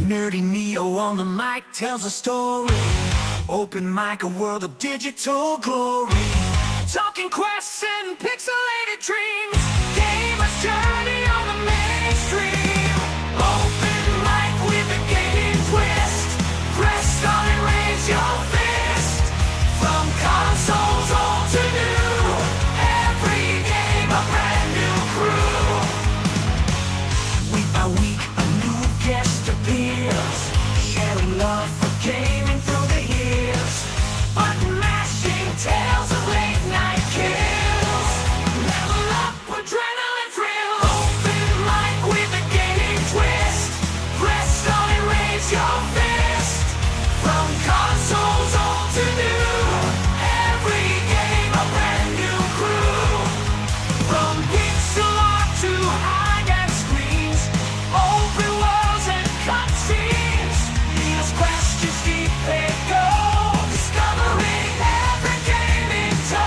Nerdy Neo on the mic tells a story. Open mic, a world of digital glory. Talking quests and pixelated dreams. Gamers journey on the mainstream. Open mic with a gaming twist. Press start and raise your fist. From consoles old to new. Every game a brand new crew. Week by week a new guest appears. Sharing love for gaming through the years. Button mashing tales of late night kills. Level up, adrenaline thrill. Open mic with a gaming twist. Press start and raise your fist. From consoles old to new. Every game a brand new crew. From pixel art to high-end screens. Open worlds and cutscenes. These questions deep they go. Discovering every game in tow.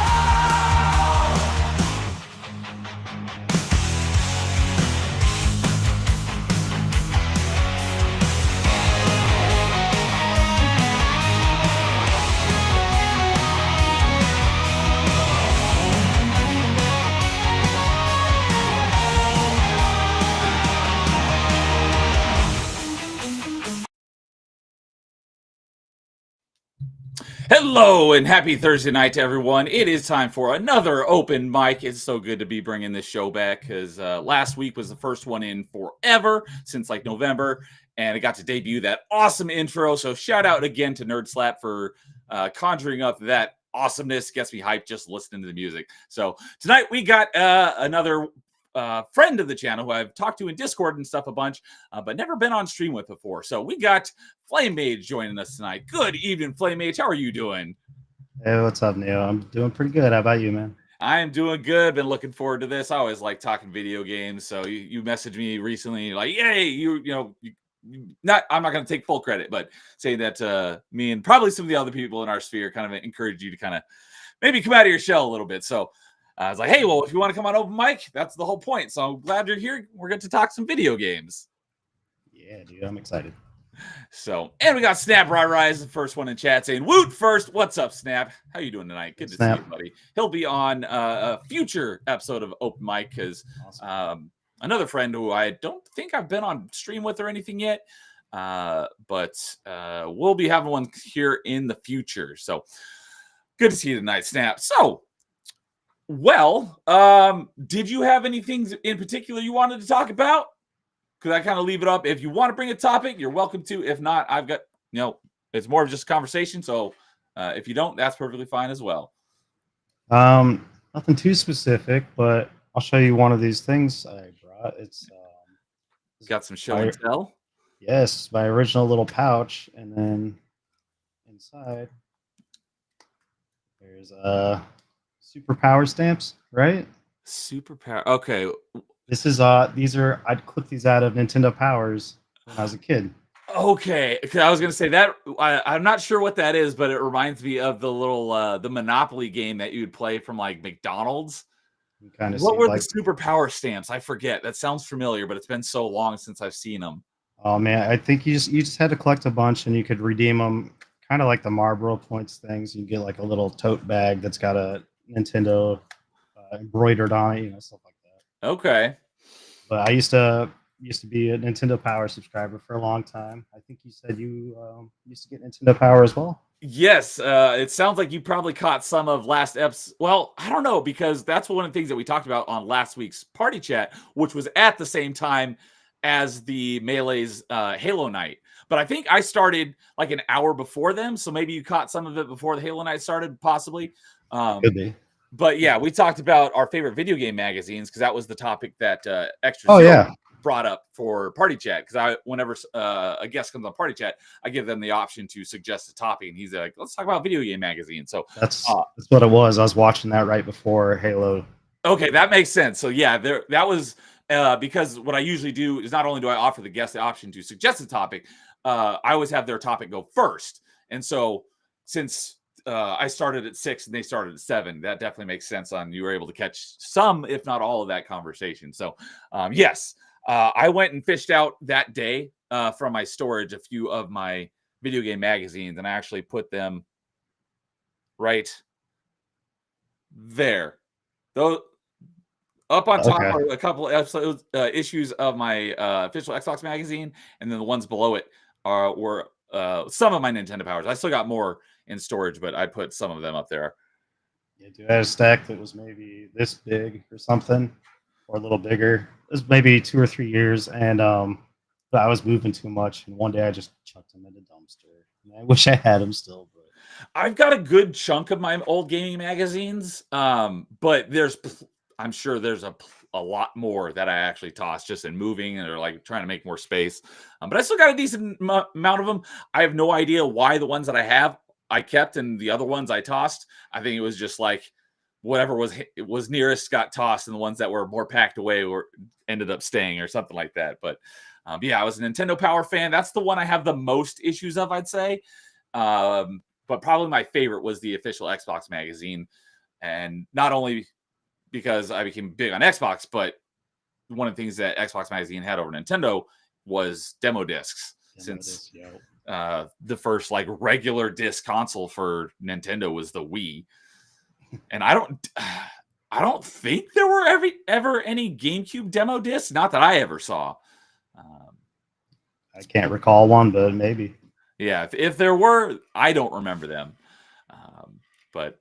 Hello and happy Thursday night to everyone. It is time for another open mic. It's so good to be bringing this show back because last week was the first one in forever since like November, and I got to debut that awesome intro. So shout out again to Nerd Slap for conjuring up that awesomeness. Gets me hyped just listening to the music. So tonight we got another friend of the channel who I've talked to in Discord and stuff a bunch, but never been on stream with before. So we got Flame Mage joining us tonight. Good evening, Flame Mage. How are you doing? Hey, what's up, Neil? I'm doing pretty good. How about you, man? I am doing good. Been looking forward to this. I always like talking video games. So you messaged me recently, like, "Yay, not." I'm not going to take full credit, but saying that me and probably some of the other people in our sphere kind of encouraged you to kind of maybe come out of your shell a little bit. So I was like, "Hey, well, if you want to come on open mic, that's the whole point." So I'm glad you're here. We're going to talk some video games. Yeah, dude, I'm excited. So, and we got Snap Rise, the first one in chat, saying, "Woot first." What's up, Snap? How you doing tonight? Good to see you, buddy. He'll be on a future episode of Open Mic because another friend who I don't think I've been on stream with or anything yet, but we'll be having one here in the future. So, good to see you tonight, Snap. So, well, did you have anything in particular you wanted to talk about? Because I kind of leave it up. If you want to bring a topic, you're welcome to. If not, I've got, it's more of just a conversation. So if you don't, that's perfectly fine as well. Nothing too specific, but I'll show you one of these things I brought. It's got some show and tell. Yes, my original little pouch, and then inside there's super power stamps, right? Super power. Okay. This is I'd clip these out of Nintendo Powers when I was a kid. Okay, I was gonna say that I'm not sure what that is, but it reminds me of the little the Monopoly game that you'd play from like McDonald's. What were the super power stamps? I forget. That sounds familiar, but it's been so long since I've seen them. Oh man, I think you just had to collect a bunch and you could redeem them, kind of like the Marlboro points things. You get like a little tote bag that's got a Nintendo embroidered on it, stuff like that. Okay. But I used to be a Nintendo Power subscriber for a long time. I think you said you used to get Nintendo Power as well. Yes, it sounds like you probably caught some of last episode. Well, I don't know, because that's one of the things that we talked about on last week's party chat, which was at the same time as the Melee's Halo night. But I think I started like an hour before them, so maybe you caught some of it before the Halo night started, possibly. Could be. But yeah, we talked about our favorite video game magazines because that was the topic that Extra brought up for party chat. Because whenever a guest comes on party chat, I give them the option to suggest a topic, and he's like, "Let's talk about video game magazines." So that's what it was. I was watching that right before Halo. Okay, that makes sense. So yeah, that was because what I usually do is not only do I offer the guest the option to suggest a topic, I always have their topic go first. And so since I started at 6 and they started at 7, that definitely makes sense. You were able to catch some, if not all, of that conversation. So yes, I went and fished out that day from my storage a few of my video game magazines, and I actually put them right there. Those up on top Okay. are a couple of episodes, issues of my official Xbox magazine, and then the ones below it were some of my Nintendo Powers. I still got more in storage, but I put some of them up there. Yeah, dude, I had a stack that was maybe this big or something, or a little bigger. It was maybe 2 or 3 years, and but I was moving too much, and one day I just chucked them in the dumpster. And I wish I had them still, but I've got a good chunk of my old gaming magazines, but I'm sure there's a lot more that I actually tossed just in moving or like trying to make more space. But I still got a decent amount of them. I have no idea why the ones that I have I kept and the other ones I tossed. I think it was just like whatever was nearest got tossed, and the ones that were more packed away ended up staying or something like that. But yeah, I was a Nintendo Power fan. That's the one I have the most issues of, I'd say. But probably my favorite was the official Xbox magazine, and not only because I became big on Xbox, but one of the things that Xbox magazine had over Nintendo was demo discs. Since the first like regular disc console for Nintendo was the Wii, and I don't think there were ever any GameCube demo discs. Not that I ever saw. I can't recall one, but maybe. Yeah, if there were, I don't remember them. But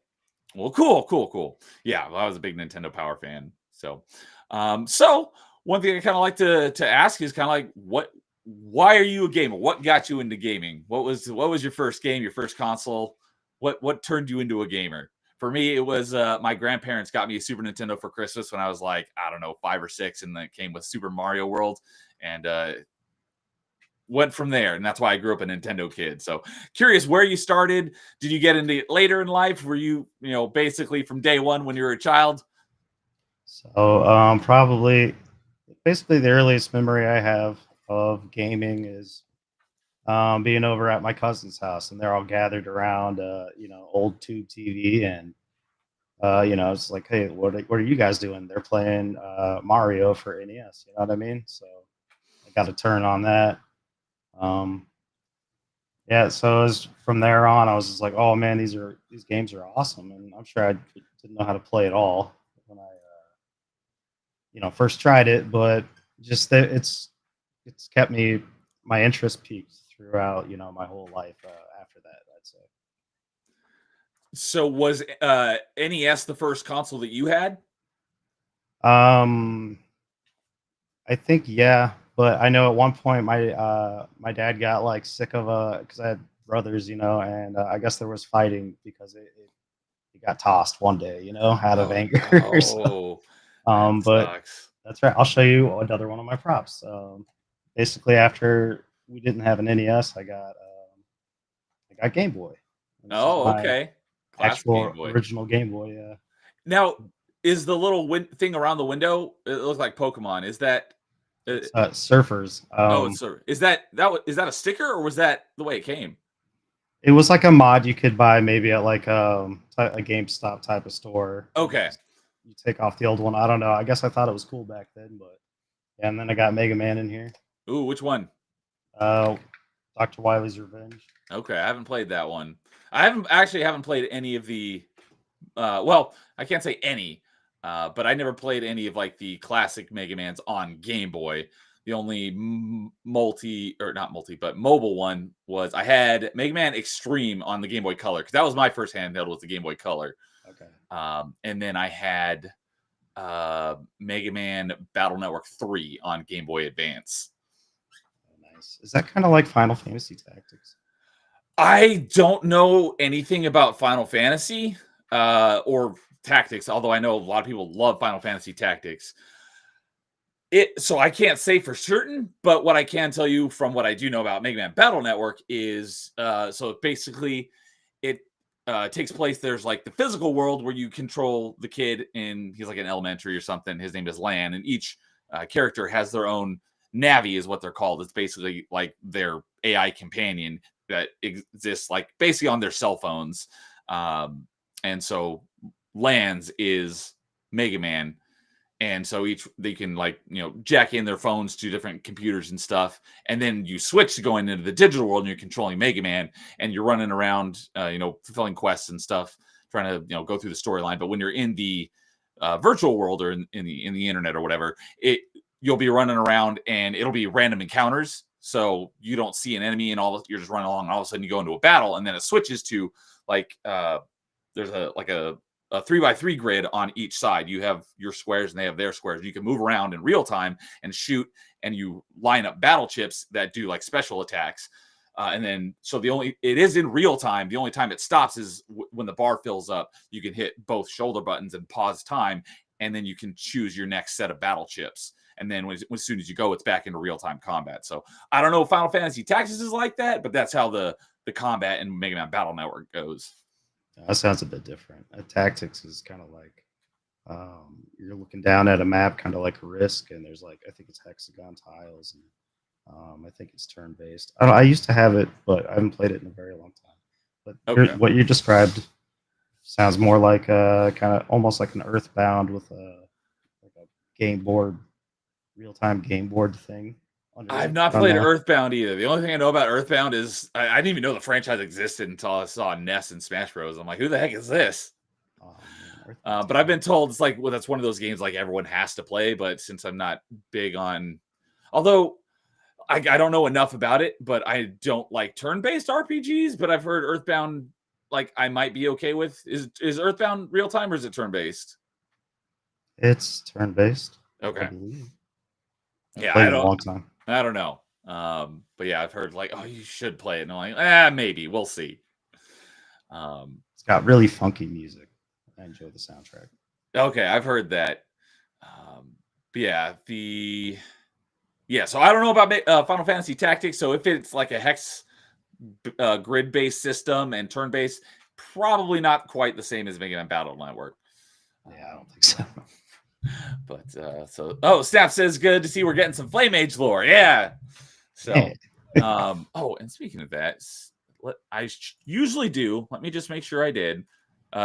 well, cool. Yeah, well, I was a big Nintendo Power fan. So one thing I kind of like to ask is kind of like why are you a gamer? What got you into gaming? What was your first game, your first console? What turned you into a gamer? For me, it was my grandparents got me a Super Nintendo for Christmas when I was like, I don't know, 5 or 6, and then it came with Super Mario World, and went from there, and that's why I grew up a Nintendo kid. So curious where you started. Did you get into it later in life? Were you basically from day one when you were a child? So probably, basically the earliest memory I have of gaming is being over at my cousin's house, and they're all gathered around old tube TV, and it's like, hey, what are you guys doing? They're playing Mario for NES. You know what I mean? So I got to turn on that. Yeah, so as from there on, I was just like, oh man, these games are awesome, and I'm sure I didn't know how to play it all when I first tried it, but just that it's kept my interest peaked throughout my whole life after that, I'd say. So was NES the first console that you had? Um, I think yeah, but I know at one point my dad got like sick of because I had brothers, and I guess there was fighting because it got tossed one day, out of anger. So, That but sucks. that's right. I'll show you another one of my props. Basically, after we didn't have an NES, I got Game Boy. And this is Oh, my okay. Classic Game actual Boy. original Game Boy. Yeah. Now, is the little thing around the window? It looks like Pokemon. Is that? It's Surfers. Is that a sticker, or was that the way it came? It was like a mod you could buy maybe at like a GameStop type of store. Okay. You take off the old one. I don't know. I guess I thought it was cool back then, but yeah. And then I got Mega Man in here. Ooh, which one? Dr. Wily's Revenge. Okay, I haven't played that one. I haven't played any of the. Well, I can't say any, but I never played any of like the classic Mega Mans on Game Boy. The only mobile one was I had Mega Man Extreme on the Game Boy Color, because that was my first handheld, was the Game Boy Color. Okay. And then I had Mega Man Battle Network 3 on Game Boy Advance. Nice. Is that kind of like Final Fantasy Tactics? I don't know anything about Final Fantasy or Tactics, although I know a lot of people love Final Fantasy Tactics. So I can't say for certain, but what I can tell you from what I do know about Mega Man Battle Network is so basically it takes place. There's like the physical world where you control the kid, and he's like an elementary or something. His name is Lan, and each character has their own Navi, is what they're called. It's basically like their AI companion that exists like basically on their cell phones. And so Lan's is Mega Man, And so they can jack in their phones to different computers and stuff. And then you switch to going into the digital world and you're controlling Mega Man and you're running around, fulfilling quests and stuff, trying to, go through the storyline. But when you're in the virtual world or in the internet or whatever, you'll be running around and it'll be random encounters. So you don't see an enemy and you're just running along and all of a sudden you go into a battle and then it switches to there's a 3x3 grid on each side. You have your squares and they have their squares. You can move around in real time and shoot, and you line up battle chips that do like special attacks. And then, so it is in real time. The only time it stops is when the bar fills up. You can hit both shoulder buttons and pause time, and then you can choose your next set of battle chips. And then as soon as you go, it's back into real-time combat. So I don't know if Final Fantasy Tactics is like that, but that's how the combat in Mega Man Battle Network goes. That sounds a bit different. Tactics is kind of like you're looking down at a map, kind of like Risk, and there's I think it's hexagon tiles, and I think it's turn-based. I used to have it, but I haven't played it in a very long time. But Okay. what you described sounds more like kind of almost like an Earthbound with a game board, real-time game board thing. I've not played Earthbound either. The only thing I know about Earthbound is I didn't even know the franchise existed until I saw Ness and Smash Bros. I'm like, who the heck is this? But I've been told it's that's one of those games everyone has to play. But since I'm not big on, although I don't know enough about it, but I don't like turn-based RPGs. But I've heard Earthbound I might be okay with. Is Earthbound real time or is it turn-based? It's turn-based. Okay. Yeah, I don't. A long time. I don't know. But yeah, I've heard you should play it. And I'm like, maybe. We'll see. It's got really funky music. I enjoy the soundtrack. Okay, I've heard that. But yeah, so I don't know about Final Fantasy Tactics. So if it's like a hex grid-based system and turn-based, probably not quite the same as Mega Man Battle Network. Yeah, I don't think so. But Snap says good to see we're getting some Flame Age lore. Yeah. So and speaking of that, I usually do. Let me just make sure I did.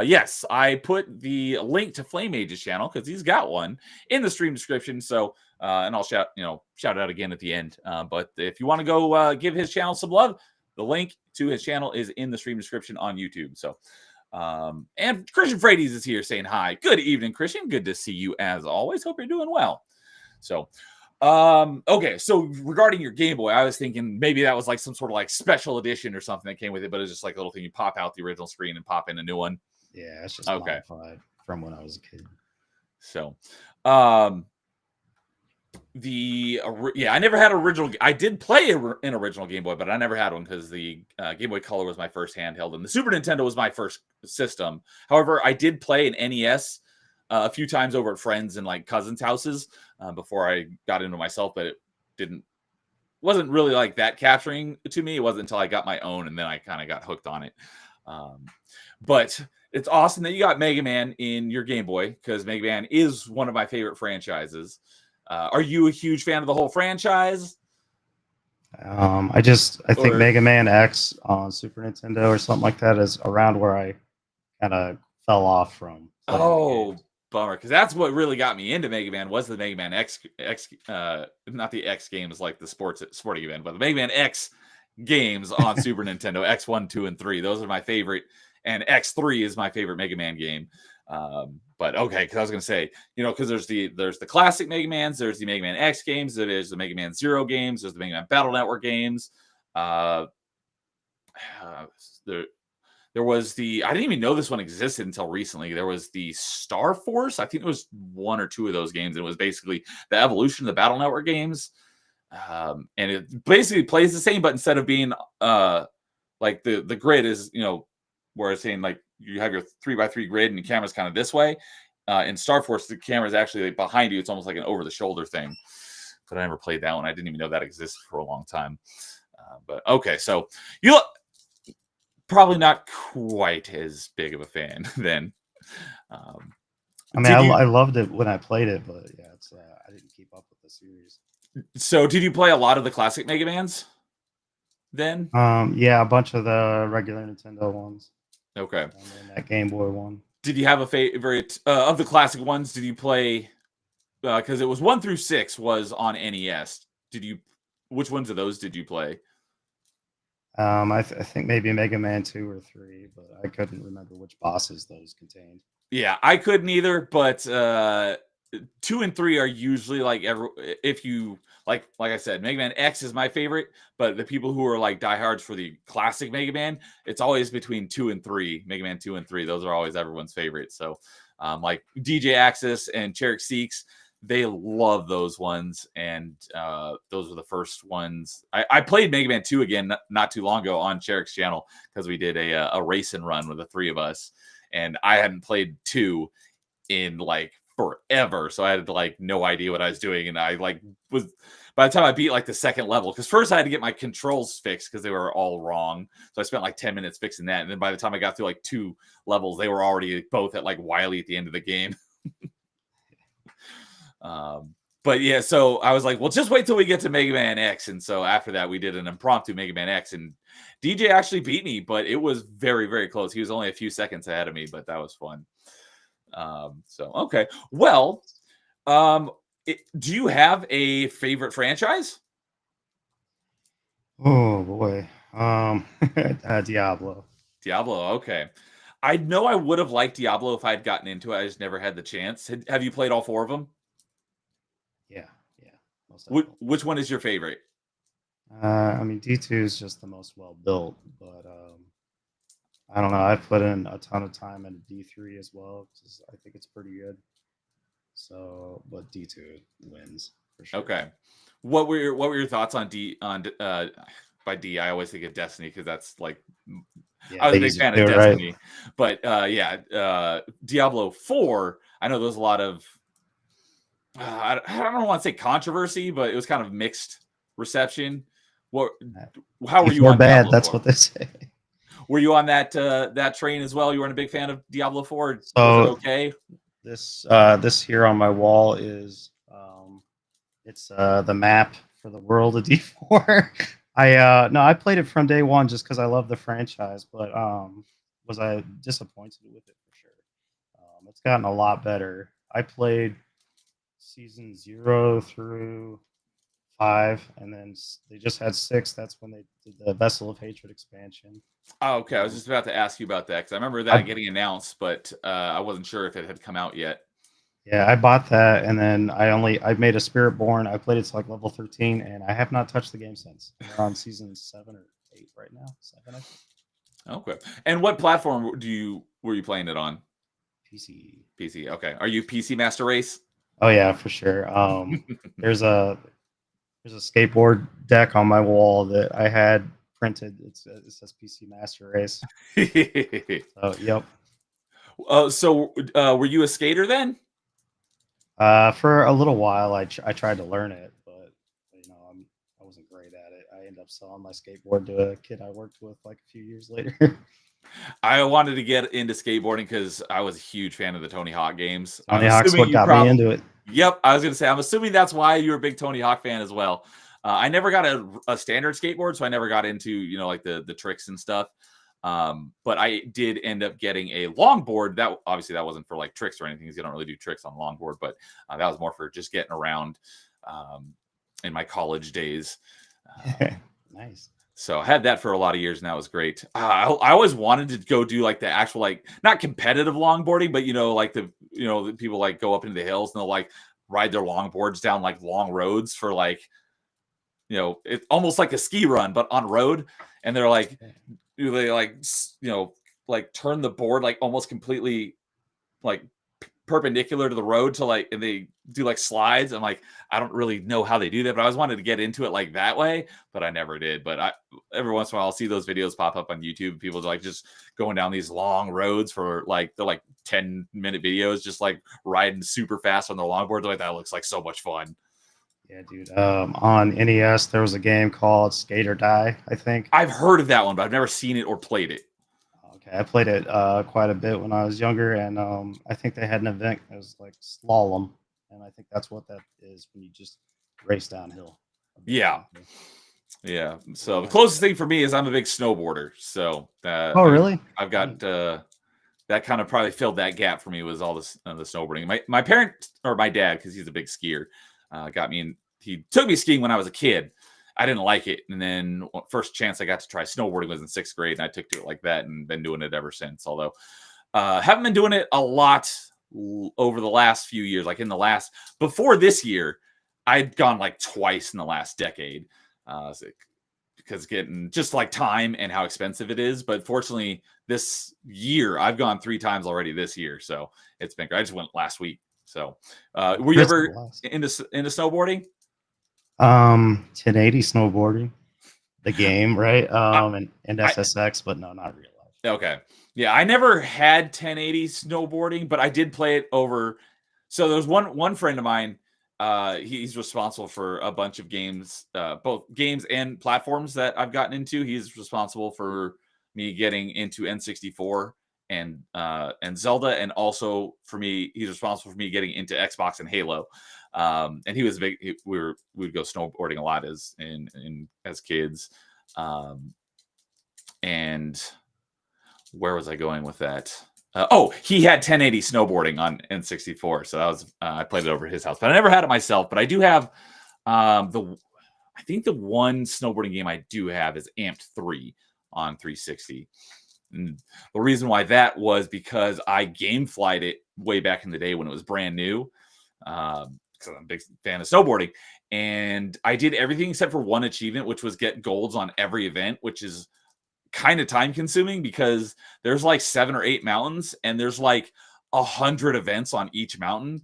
Yes, I put the link to Flame Age's channel because he's got one in the stream description. So and I'll shout it out again at the end. But if you want to go give his channel some love, the link to his channel is in the stream description on YouTube. So and Christian Frades is here saying hi. Good evening, Christian. Good to see you as always. Hope you're doing well. So, okay. So regarding your Game Boy, I was thinking maybe that was some sort of special edition or something that came with it, but it's just a little thing you pop out the original screen and pop in a new one. Yeah, it's just modified from when I was a kid. So, I never had original. I did play an original Game Boy, but I never had one because the Game Boy Color was my first handheld, and the Super Nintendo was my first system. However, I did play an NES a few times over at friends and cousins' houses before I got into myself, but it wasn't really that capturing to me. It wasn't until I got my own, and then I kind of got hooked on it. But it's awesome that you got Mega Man in your Game Boy because Mega Man is one of my favorite franchises. Are you a huge fan of the whole franchise? I think Mega Man X on Super Nintendo or something like that is around where I kind of fell off from. Oh, bummer, because that's what really got me into Mega Man was the Mega Man X not the X games like the sporting event, but the Mega Man X games on Super Nintendo, X1, 2, and 3. Those are my favorite, and X3 is my favorite Mega Man game. But okay, because I was going to say, because there's the classic Mega Mans, there's the Mega Man X games, there's the Mega Man Zero games, there's the Mega Man Battle Network games. There was I didn't even know this one existed until recently. There was the Star Force. I think it was one or two of those games. It was basically the evolution of the Battle Network games. And it basically plays the same, but instead of being the grid is, where it's saying you have your 3x3 grid and the camera's kind of this way. In Star Force, the camera is actually behind you. It's almost like an over-the-shoulder thing. But I never played that one. I didn't even know that existed for a long time. But okay, so you probably not quite as big of a fan then. I loved it when I played it, but yeah, I didn't keep up with the series. So did you play a lot of the classic Mega Mans then? Yeah, a bunch of the regular Nintendo ones. Okay. And then that Game Boy one. Did you have a favorite of the classic ones? Did you play because it was 1 through 6 was on NES. Which ones of those did you play? I think maybe Mega Man 2 or 3, but I couldn't remember which bosses those contained. Yeah, I couldn't either, but 2 and 3 are usually like if you like I said, Mega Man X is my favorite, but the people who are like diehards for the classic Mega Man, it's always between 2 and 3. Mega Man 2 and 3, those are always everyone's favorite. So like DJ Axis and Cherrick Seeks, they love those ones, and those were the first ones. I played Mega Man 2 again not too long ago on Cherrick's channel because we did a race and run with the three of us, and I hadn't played 2 in like forever, so I had like no idea what I was doing, and I like was by the time I beat like the second level, because first I had to get my controls fixed because they were all wrong, so I spent like 10 minutes fixing that, and then by the time I got through like 2 levels, they were already both at like Wily at the end of the game. But yeah, so I was like, well, just wait till we get to Mega Man X. And so after that, we did an impromptu Mega Man X, and DJ actually beat me, but it was very, very close. He was only a few seconds ahead of me, but that was fun. So, okay. Well, do you have a favorite franchise? Oh boy. Diablo. Diablo. Okay. I know I would have liked Diablo if I had gotten into it. I just never had the chance. Have you played all 4 of them? Yeah. Most Which one is your favorite? I mean, D2 is just the most well built, but I don't know. I've put in a ton of time into D3 as well because I think it's pretty good. So, but D2 wins for sure. Okay. What were your thoughts on by D? I always think of Destiny because that's like I was a big fan of Destiny, right? But Diablo 4. I know there's a lot of I don't want to say controversy, but it was kind of mixed reception. How were you on bad? Diablo That's 4? what they say. Were you on that train as well? You weren't a big fan of Diablo 4? So was it okay? This here on my wall is it's the map for the world of D4. I played it from day one just because I love the franchise, but was I disappointed with it for sure? It's gotten a lot better. I played season 0 through 5, and then they just had 6. That's when they did the Vessel of Hatred expansion. Oh, okay. I was just about to ask you about that because I remember that getting announced, but I wasn't sure if it had come out yet. Yeah, I bought that, and then I made a Spiritborn. I played it to like level 13, and I have not touched the game since. We're on season 7 or 8 right now. 7, I think. Okay. And what platform were you playing it on? PC. PC. Okay. Are you PC Master Race? Oh yeah, for sure. There's a skateboard deck on my wall that I had printed. It says PC Master Race. So, yep. So were you a skater then? For a little while, I tried to learn it, but I wasn't great at it. I ended up selling my skateboard to a kid I worked with like a few years later. I wanted to get into skateboarding because I was a huge fan of the Tony Hawk games. Tony Hawk's what got me into it. Yep, I was going to say, I'm assuming that's why you're a big Tony Hawk fan as well. I never got a standard skateboard, so I never got into like the tricks and stuff. But I did end up getting a longboard. That obviously that wasn't for like tricks or anything, because you don't really do tricks on longboard. But that was more for just getting around in my college days. Nice. So I had that for a lot of years, and that was great. I always wanted to go do like the actual, like, not competitive longboarding, but like the people like go up into the hills and they'll like ride their longboards down like long roads for like, it's almost like a ski run, but on road. And they're like, they like, like turn the board like almost completely like perpendicular to the road to like, and they do like slides. I'm like, I don't really know how they do that, but I always wanted to get into it like that way, but I never did. But every once in a while I'll see those videos pop up on YouTube. People like just going down these long roads for like, they're like 10-minute videos, just like riding super fast on their longboards. Like, that looks like so much fun. Yeah, dude. On NES there was a game called Skate or Die, I think. I've heard of that one, but I've never seen it or played it. I played it quite a bit when I was younger, and I think they had an event that was like slalom, and I think that's what that is when you just race downhill. Yeah. So the closest thing for me is I'm a big snowboarder. So oh, really? I've got that kind of probably filled that gap for me, was all this the snowboarding. My parents, or my dad, because he's a big skier, got me in. He took me skiing when I was a kid. I didn't like it, and then first chance I got to try snowboarding was in 6th grade, and I took to it like that, and been doing it ever since. Although haven't been doing it a lot over the last few years. Like before this year, I'd gone like twice in the last decade, because getting just like time and how expensive it is. But fortunately, this year I've gone 3 times already this year, so it's been great. I just went last week. So, were you ever into snowboarding? 1080 snowboarding, the game, right? And SSX, but no, not real life. Okay. Yeah, I never had 1080 snowboarding, but I did play it over. So there's one friend of mine. He's responsible for a bunch of games, both games and platforms that I've gotten into. He's responsible for me getting into N64 and Zelda, and also for me, he's responsible for me getting into Xbox and Halo. And he was big. We'd go snowboarding a lot as kids. And where was I going with that? He had 1080 snowboarding on N64, so that was I played it over at his house, but I never had it myself. But I do have I think the one snowboarding game I do have is Amped 3 on 360. And the reason why that was because I gameflied it way back in the day when it was brand new. Because I'm a big fan of snowboarding, and I did everything except for one achievement, which was get golds on every event, which is kind of time consuming because there's like 7 or 8 mountains, and there's like 100 events on each mountain.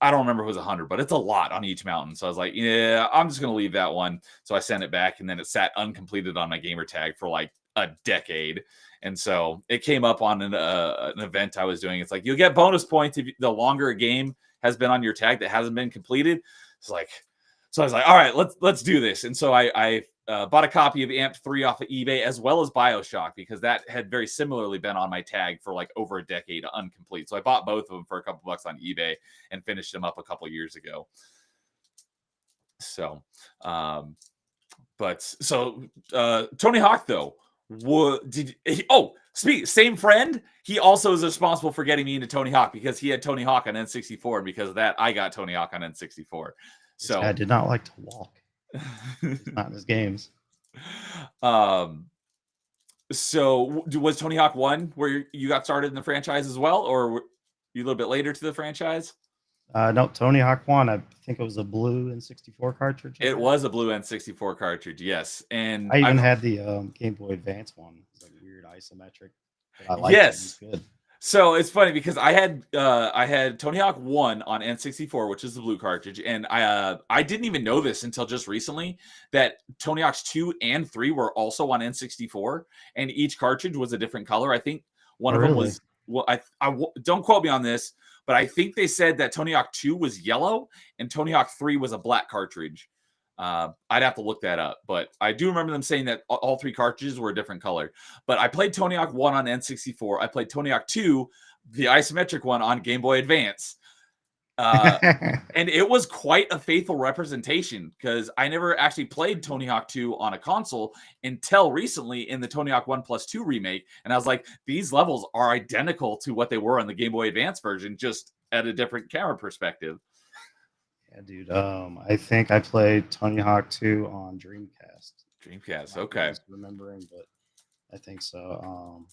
I don't remember if it was 100, but it's a lot on each mountain. So I was like, yeah, I'm just going to leave that one. So I sent it back, and then it sat uncompleted on my gamer tag for like a decade. And so it came up on an event I was doing. It's like, you'll get bonus points if the longer a game has been on your tag that hasn't been completed. So I was like, all right, let's do this. And so I bought a copy of Amped 3 off of eBay, as well as BioShock, because that had very similarly been on my tag for like over a decade incomplete. So I bought both of them for a couple bucks on eBay and finished them up a couple years ago. So, Tony Hawk though, same friend. He also is responsible for getting me into Tony Hawk because he had Tony Hawk on N64, and because of that, I got Tony Hawk on N64. So I did not like to walk. Not in his games. So was Tony Hawk 1 where you got started in the franchise as well, or were you a little bit later to the franchise? No, Tony Hawk 1, I think it was a blue N64 cartridge. It was a blue N64 cartridge, yes. And I even had the Game Boy Advance one. It's like weird isometric. I liked yes. It. It was good. So it's funny because I had Tony Hawk 1 on N64, which is the blue cartridge, and I didn't even know this until just recently that Tony Hawk's 2 and 3 were also on N64, and each cartridge was a different color. I think one of them was, well, I don't quote me on this, but I think they said that Tony Hawk 2 was yellow and Tony Hawk 3 was a black cartridge. I'd have to look that up, but I do remember them saying that all 3 cartridges were a different color. But I played Tony Hawk 1 on N64. I played Tony Hawk 2, the isometric one, on Game Boy Advance. And it was quite a faithful representation because I never actually played Tony Hawk 2 on a console until recently in the Tony Hawk 1+2 remake. And I was like, these levels are identical to what they were on the Game Boy Advance version, just at a different camera perspective. Yeah, dude. I think I played Tony Hawk 2 on Dreamcast. Dreamcast, okay. Remembering, but I think so.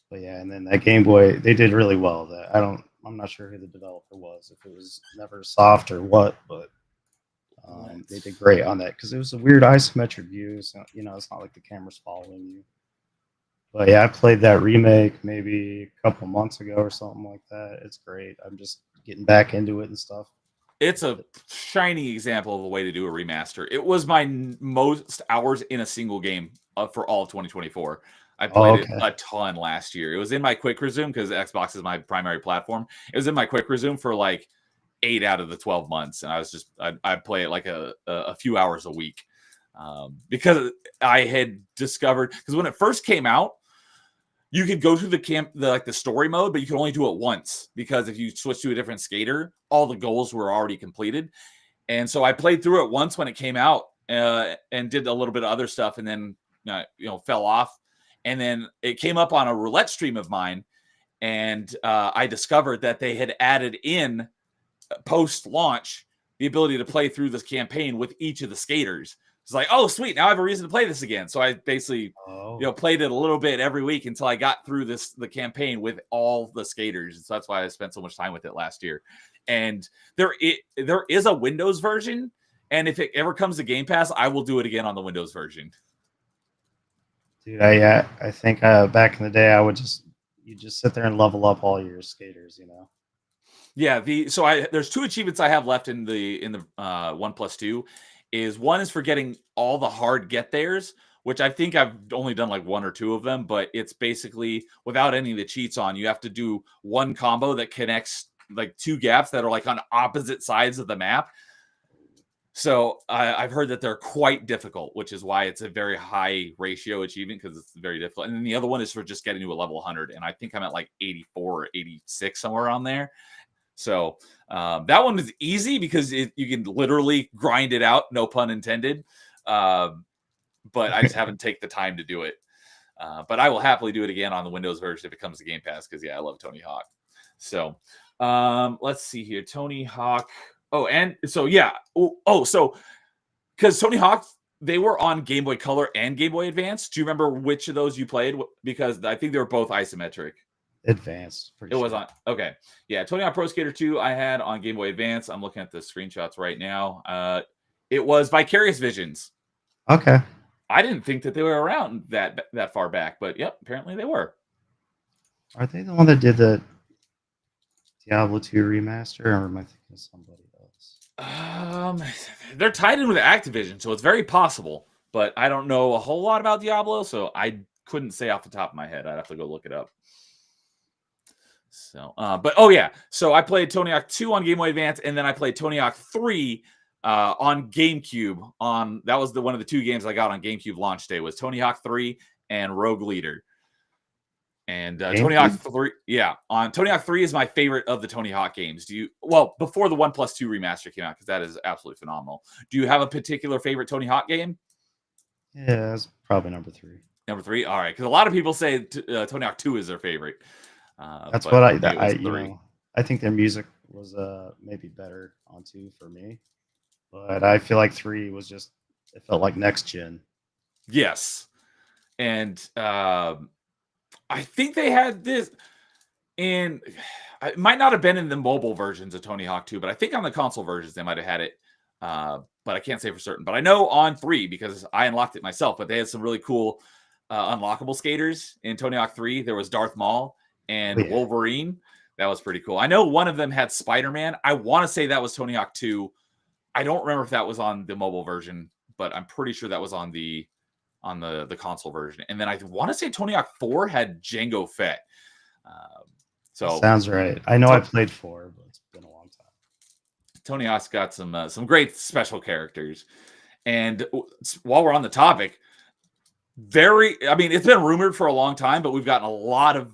But yeah, and then that Game Boy, they did really well. I'm not sure who the developer was, if it was Neversoft or what, but they did great on that because it was a weird isometric view. So, it's not like the camera's following you. But yeah, I played that remake maybe a couple months ago or something like that. It's great. I'm just getting back into it and stuff. It's a shining example of a way to do a remaster. It was my most hours in a single game for all of 2024. I played it a ton last year. It was in my quick resume because Xbox is my primary platform. It was in my quick resume for like 8 out of the 12 months. And I'd play it like a few hours a week because I had discovered, because when it first came out, you could go through the story mode, but you could only do it once because if you switch to a different skater, all the goals were already completed. And so I played through it once when it came out and did a little bit of other stuff, and then fell off. And then it came up on a roulette stream of mine, and I discovered that they had added in post-launch the ability to play through this campaign with each of the skaters. It's like, oh, sweet, now I have a reason to play this again. So I basically, played it a little bit every week until I got through the campaign with all the skaters. And so that's why I spent so much time with it last year. And there is a Windows version, and if it ever comes to Game Pass, I will do it again on the Windows version. Dude, I think back in the day, you just sit there and level up all your skaters, you know. Yeah, there's 2 achievements I have left in the 1+2. One is for getting all the hard get theirs, which I think I've only done like 1 or 2 of them, but it's basically without any of the cheats on. You have to do one combo that connects like 2 gaps that are like on opposite sides of the map. So I've heard that they're quite difficult, which is why it's a very high ratio achievement, because it's very difficult. And then the other one is for just getting to a level 100, and I think I'm at like 84 or 86, somewhere around there. So that one is easy because you can literally grind it out, no pun intended. But I just haven't taken the time to do it. But I will happily do it again on the Windows version if it comes to Game Pass, because I love Tony Hawk. So let's see here, Tony Hawk. Oh, and so so because Tony Hawk, they were on Game Boy Color and Game Boy Advance. Do you remember which of those you played? Because I think they were both isometric. Advance. It was on. Okay. Yeah. Tony Hawk Pro Skater 2 I had on Game Boy Advance. I'm looking at the screenshots right now. It was Vicarious Visions. Okay. I didn't think that they were around that far back, but yep, apparently they were. Are they the one that did the Diablo 2 remaster, or am I thinking of somebody else? They're tied in with Activision, so it's very possible, but I don't know a whole lot about Diablo, so I couldn't say off the top of my head. I'd have to go look it up. So, so I played Tony Hawk 2 on Game Boy Advance, and then I played Tony Hawk 3 on GameCube. That was one of the 2 games I got on GameCube launch day, was Tony Hawk 3 and Rogue Leader. And Tony Hawk 3, on Tony Hawk 3 is my favorite of the Tony Hawk games. Before the 1+2 remaster came out, because that is absolutely phenomenal. Do you have a particular favorite Tony Hawk game? Yeah, it's probably number 3. Number 3, all right, because a lot of people say Tony Hawk 2 is their favorite. That's what I think their music was maybe better on 2 for me, but I feel like 3 was it felt like next gen. Yes, and I think they had this in. It might not have been in the mobile versions of Tony Hawk 2, but I think on the console versions they might have had it. But I can't say for certain. But I know on 3, because I unlocked it myself. But they had some really cool unlockable skaters in Tony Hawk 3. There was Darth Maul and Wolverine. That was pretty cool. I know one of them had Spider-Man. I want to say that was Tony Hawk 2. I don't remember if that was on the mobile version, but I'm pretty sure that was on the console version. And then I want to say Tony Hawk 4 had Jango Fett. So sounds right. I know I played 4, but it's been a long time. Tony Hawk's got some great special characters. And while we're on the topic, it's been rumored for a long time, but we've gotten a lot of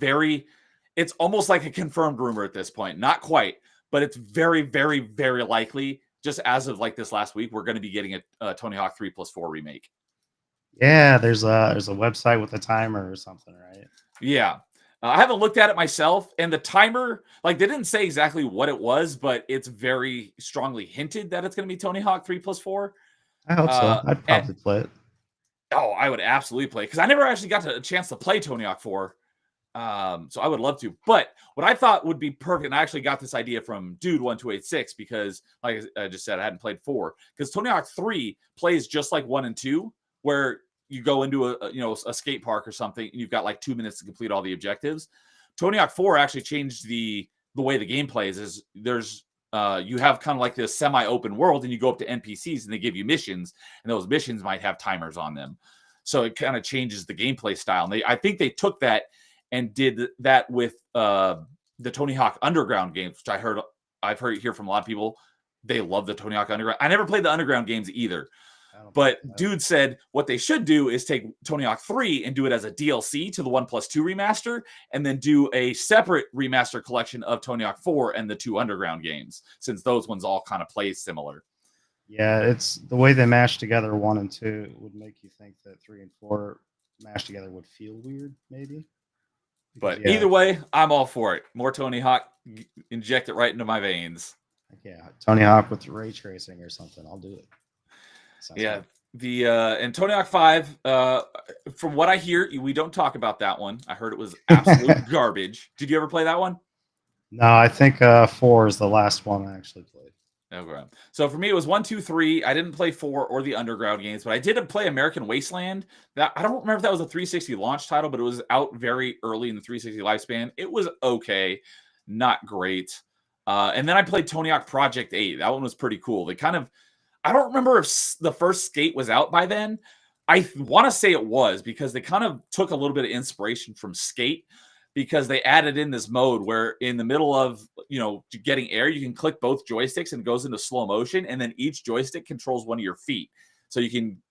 it's almost like a confirmed rumor at this point. Not quite, but it's very, very, very likely, just as of like this last week, we're going to be getting a Tony Hawk 3+4 remake. Yeah, there's a website with a timer or something, right? Yeah. I haven't looked at it myself, and the timer, they didn't say exactly what it was, but it's very strongly hinted that it's going to be Tony Hawk 3+4. I hope so. I'd probably play it. Oh, I would absolutely play, because I never actually got a chance to play Tony Hawk 4. So I would love to. But what I thought would be perfect, and I actually got this idea from Dude1286, because like I just said, I hadn't played 4. Because Tony Hawk 3 plays just like 1 and 2, where you go into a skate park or something, and you've got like 2 minutes to complete all the objectives. Tony Hawk 4 actually changed the way the game plays. Is there's you have kind of like this semi-open world, and you go up to NPCs and they give you missions, and those missions might have timers on them. So it kind of changes the gameplay style. And I think they took that and did that with the Tony Hawk Underground games, which I've heard from a lot of people. They love the Tony Hawk Underground. I never played the Underground games either. But Dude said what they should do is take Tony Hawk 3 and do it as a DLC to the 1+2 remaster, and then do a separate remaster collection of Tony Hawk 4 and the 2 Underground games, since those ones all kind of play similar. Yeah, it's the way they mash together 1 and 2 would make you think that 3 and 4 mashed together would feel weird, maybe. But Yeah, either way, I'm all for it. More Tony Hawk, inject it right into my veins. yeah, Tony Hawk with ray tracing or something. I'll do it. Sounds Yeah. good. The and Tony Hawk 5, from what I hear, we don't talk about that one. I heard it was absolute garbage. Did you ever play that one? No, I think 4 is the last one I actually played. Okay. So for me, it was 1, 2, 3. I didn't play 4 or the Underground games, but I did play American Wasteland. That I don't remember if that was a 360 launch title, but it was out very early in the 360 lifespan. It was okay, not great. And then I played Tony Hawk Project 8. That one was pretty cool. They kind of, I don't remember if the first Skate was out by then. I want to say it was, because they kind of took a little bit of inspiration from Skate, because they added in this mode where in the middle of, getting air, you can click both joysticks and it goes into slow motion, and then each joystick controls one of your feet. So you can,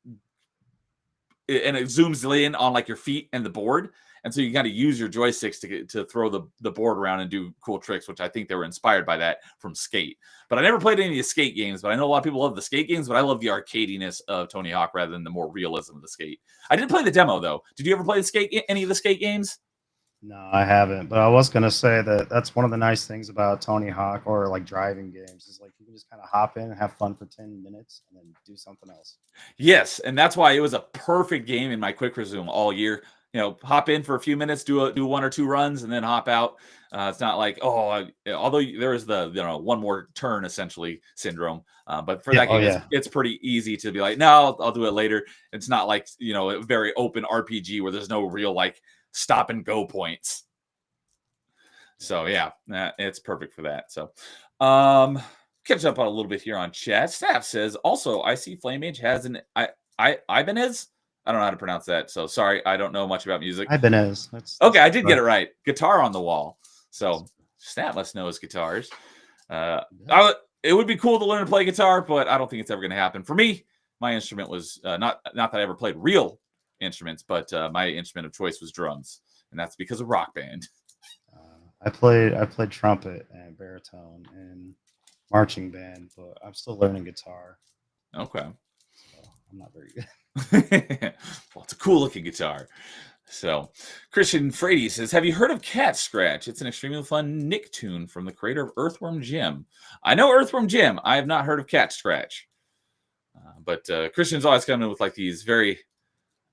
and it zooms in on like your feet and the board. And so you got to use your joysticks to throw the board around and do cool tricks, which I think they were inspired by that from Skate. But I never played any of the Skate games, but I know a lot of people love the Skate games, but I love the arcadiness of Tony Hawk rather than the more realism of the Skate. I did play the demo though. Did you ever play any of the Skate games? No, I haven't. But I was gonna say that that's one of the nice things about Tony Hawk or like driving games is like you can just kind of hop in and have fun for 10 minutes and then do something else. Yes, and that's why it was a perfect game in my quick resume all year. Hop in for a few minutes, do 1 or 2 runs, and then hop out. It's not like, although there is the one more turn essentially syndrome, but for that game, it's pretty easy to be like, no, I'll do it later. It's not like a very open RPG where there's no real like stop and go points. So yeah, it's perfect for that. So catch up on a little bit here on chat. Staff says also I see Flamage has an Ibanez. I don't know how to pronounce that, so sorry. I don't know much about music. Ibanez. Okay, I did get it right. Guitar on the wall. So Stat must know his guitars. It would be cool to learn to play guitar, but I don't think it's ever going to happen. For me, my instrument was not that I ever played real instruments, but my instrument of choice was drums, and that's because of Rock Band. I played trumpet and baritone and marching band, but I'm still learning guitar. Okay. So I'm not very good. Well, it's a cool looking guitar. So Christian Frady says, have you heard of Cat Scratch? It's an extremely fun Nicktoon from the creator of Earthworm Jim. I know Earthworm Jim. I have not heard of Cat Scratch. But Christian's always coming with like these very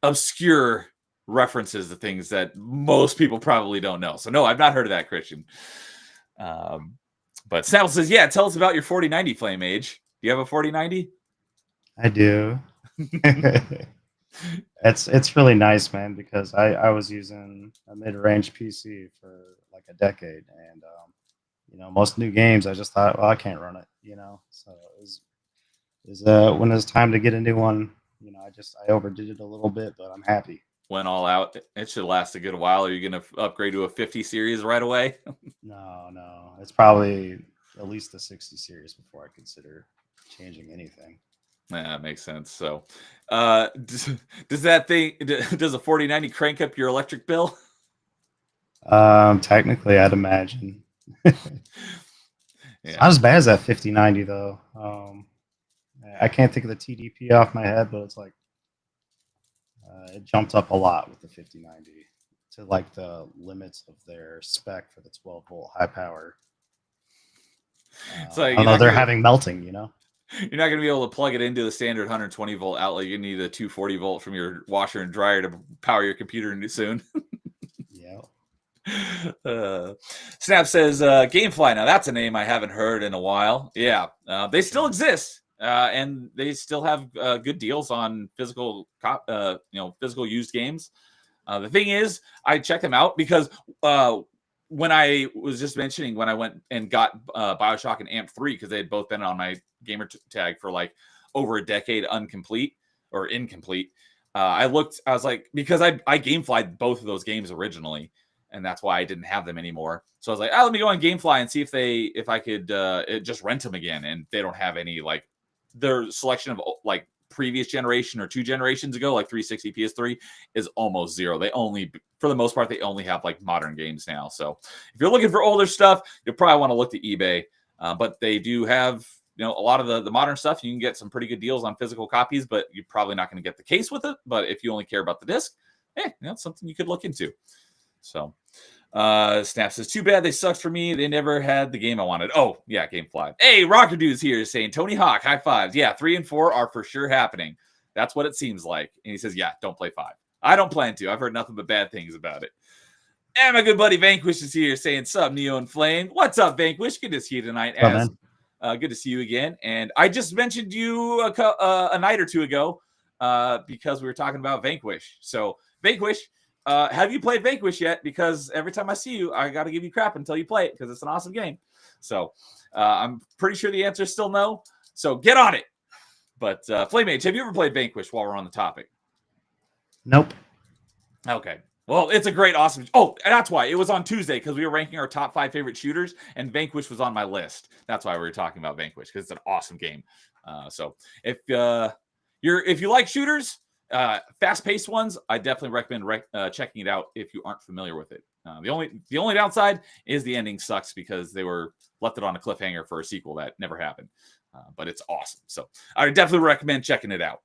obscure references to things that most people probably don't know. So no, I've not heard of that, Christian. But Sal says, yeah, tell us about your 4090 Flame Age. Do you have a 4090? I do. It's really nice, man, because I was using a mid-range PC for like a decade, and most new games I just thought, well, I can't run it, so it was when it was time to get a new one, I overdid it a little bit, but I'm happy. Went all out. It should last a good while. Are you going to upgrade to a 50 series right away? No, it's probably at least the 60 series before I consider changing anything. Yeah, that makes sense. So, does a 4090 crank up your electric bill? Technically, I'd imagine. Yeah. It's not as bad as that 5090 though. I can't think of the TDP off my head, but it's like it jumped up a lot with the 5090 to like the limits of their spec for the 12-volt high power. So although they're having melting, You're not going to be able to plug it into the standard 120 volt outlet. You need a 240 volt from your washer and dryer to power your computer soon. Yeah. Snap says Gamefly. Now that's a name I haven't heard in a while. Yeah, they still exist, and they still have good deals on physical, physical used games. The thing is, I check them out because when I was just mentioning when I went and got BioShock and Amp 3, because they had both been on my gamer tag for like over a decade, incomplete. I was like, because I Gameflyed both of those games originally, and that's why I didn't have them anymore. So I was like, let me go on Gamefly and see if I could just rent them again. And they don't have any, like, their selection of like previous generation or 2 generations ago, like 360 PS3 is almost zero. For the most part, they only have like modern games now. So if you're looking for older stuff, you'll probably want to look to eBay. But they do have, a lot of the modern stuff. You can get some pretty good deals on physical copies, but you're probably not going to get the case with it. But if you only care about the disc, it's something you could look into. So Snap says, too bad they sucked for me. They never had the game I wanted. Oh, yeah, Gamefly. Hey, Rocker Dude's here saying, Tony Hawk, high fives. Yeah, 3 and 4 are for sure happening. That's what it seems like. And he says, yeah, don't play 5. I don't plan to. I've heard nothing but bad things about it. And my good buddy Vanquish is here saying, sup, Neo and Flame. What's up, Vanquish? Good to see you tonight. Good to see you again. And I just mentioned you a night or two ago because we were talking about Vanquish. So, Vanquish, have you played Vanquish yet? Because every time I see you, I got to give you crap until you play it because it's an awesome game. So, I'm pretty sure the answer is still no. So, get on it. But, Flame Mage, have you ever played Vanquish while we're on the topic? Nope. Okay. Well, it's a great, awesome. Oh, and that's why it was on Tuesday because we were ranking our top 5 favorite shooters, and Vanquish was on my list. That's why we were talking about Vanquish because it's an awesome game. So if you like shooters, fast-paced ones, I definitely recommend checking it out if you aren't familiar with it. The only downside is the ending sucks because they were left it on a cliffhanger for a sequel that never happened. But it's awesome. So I would definitely recommend checking it out.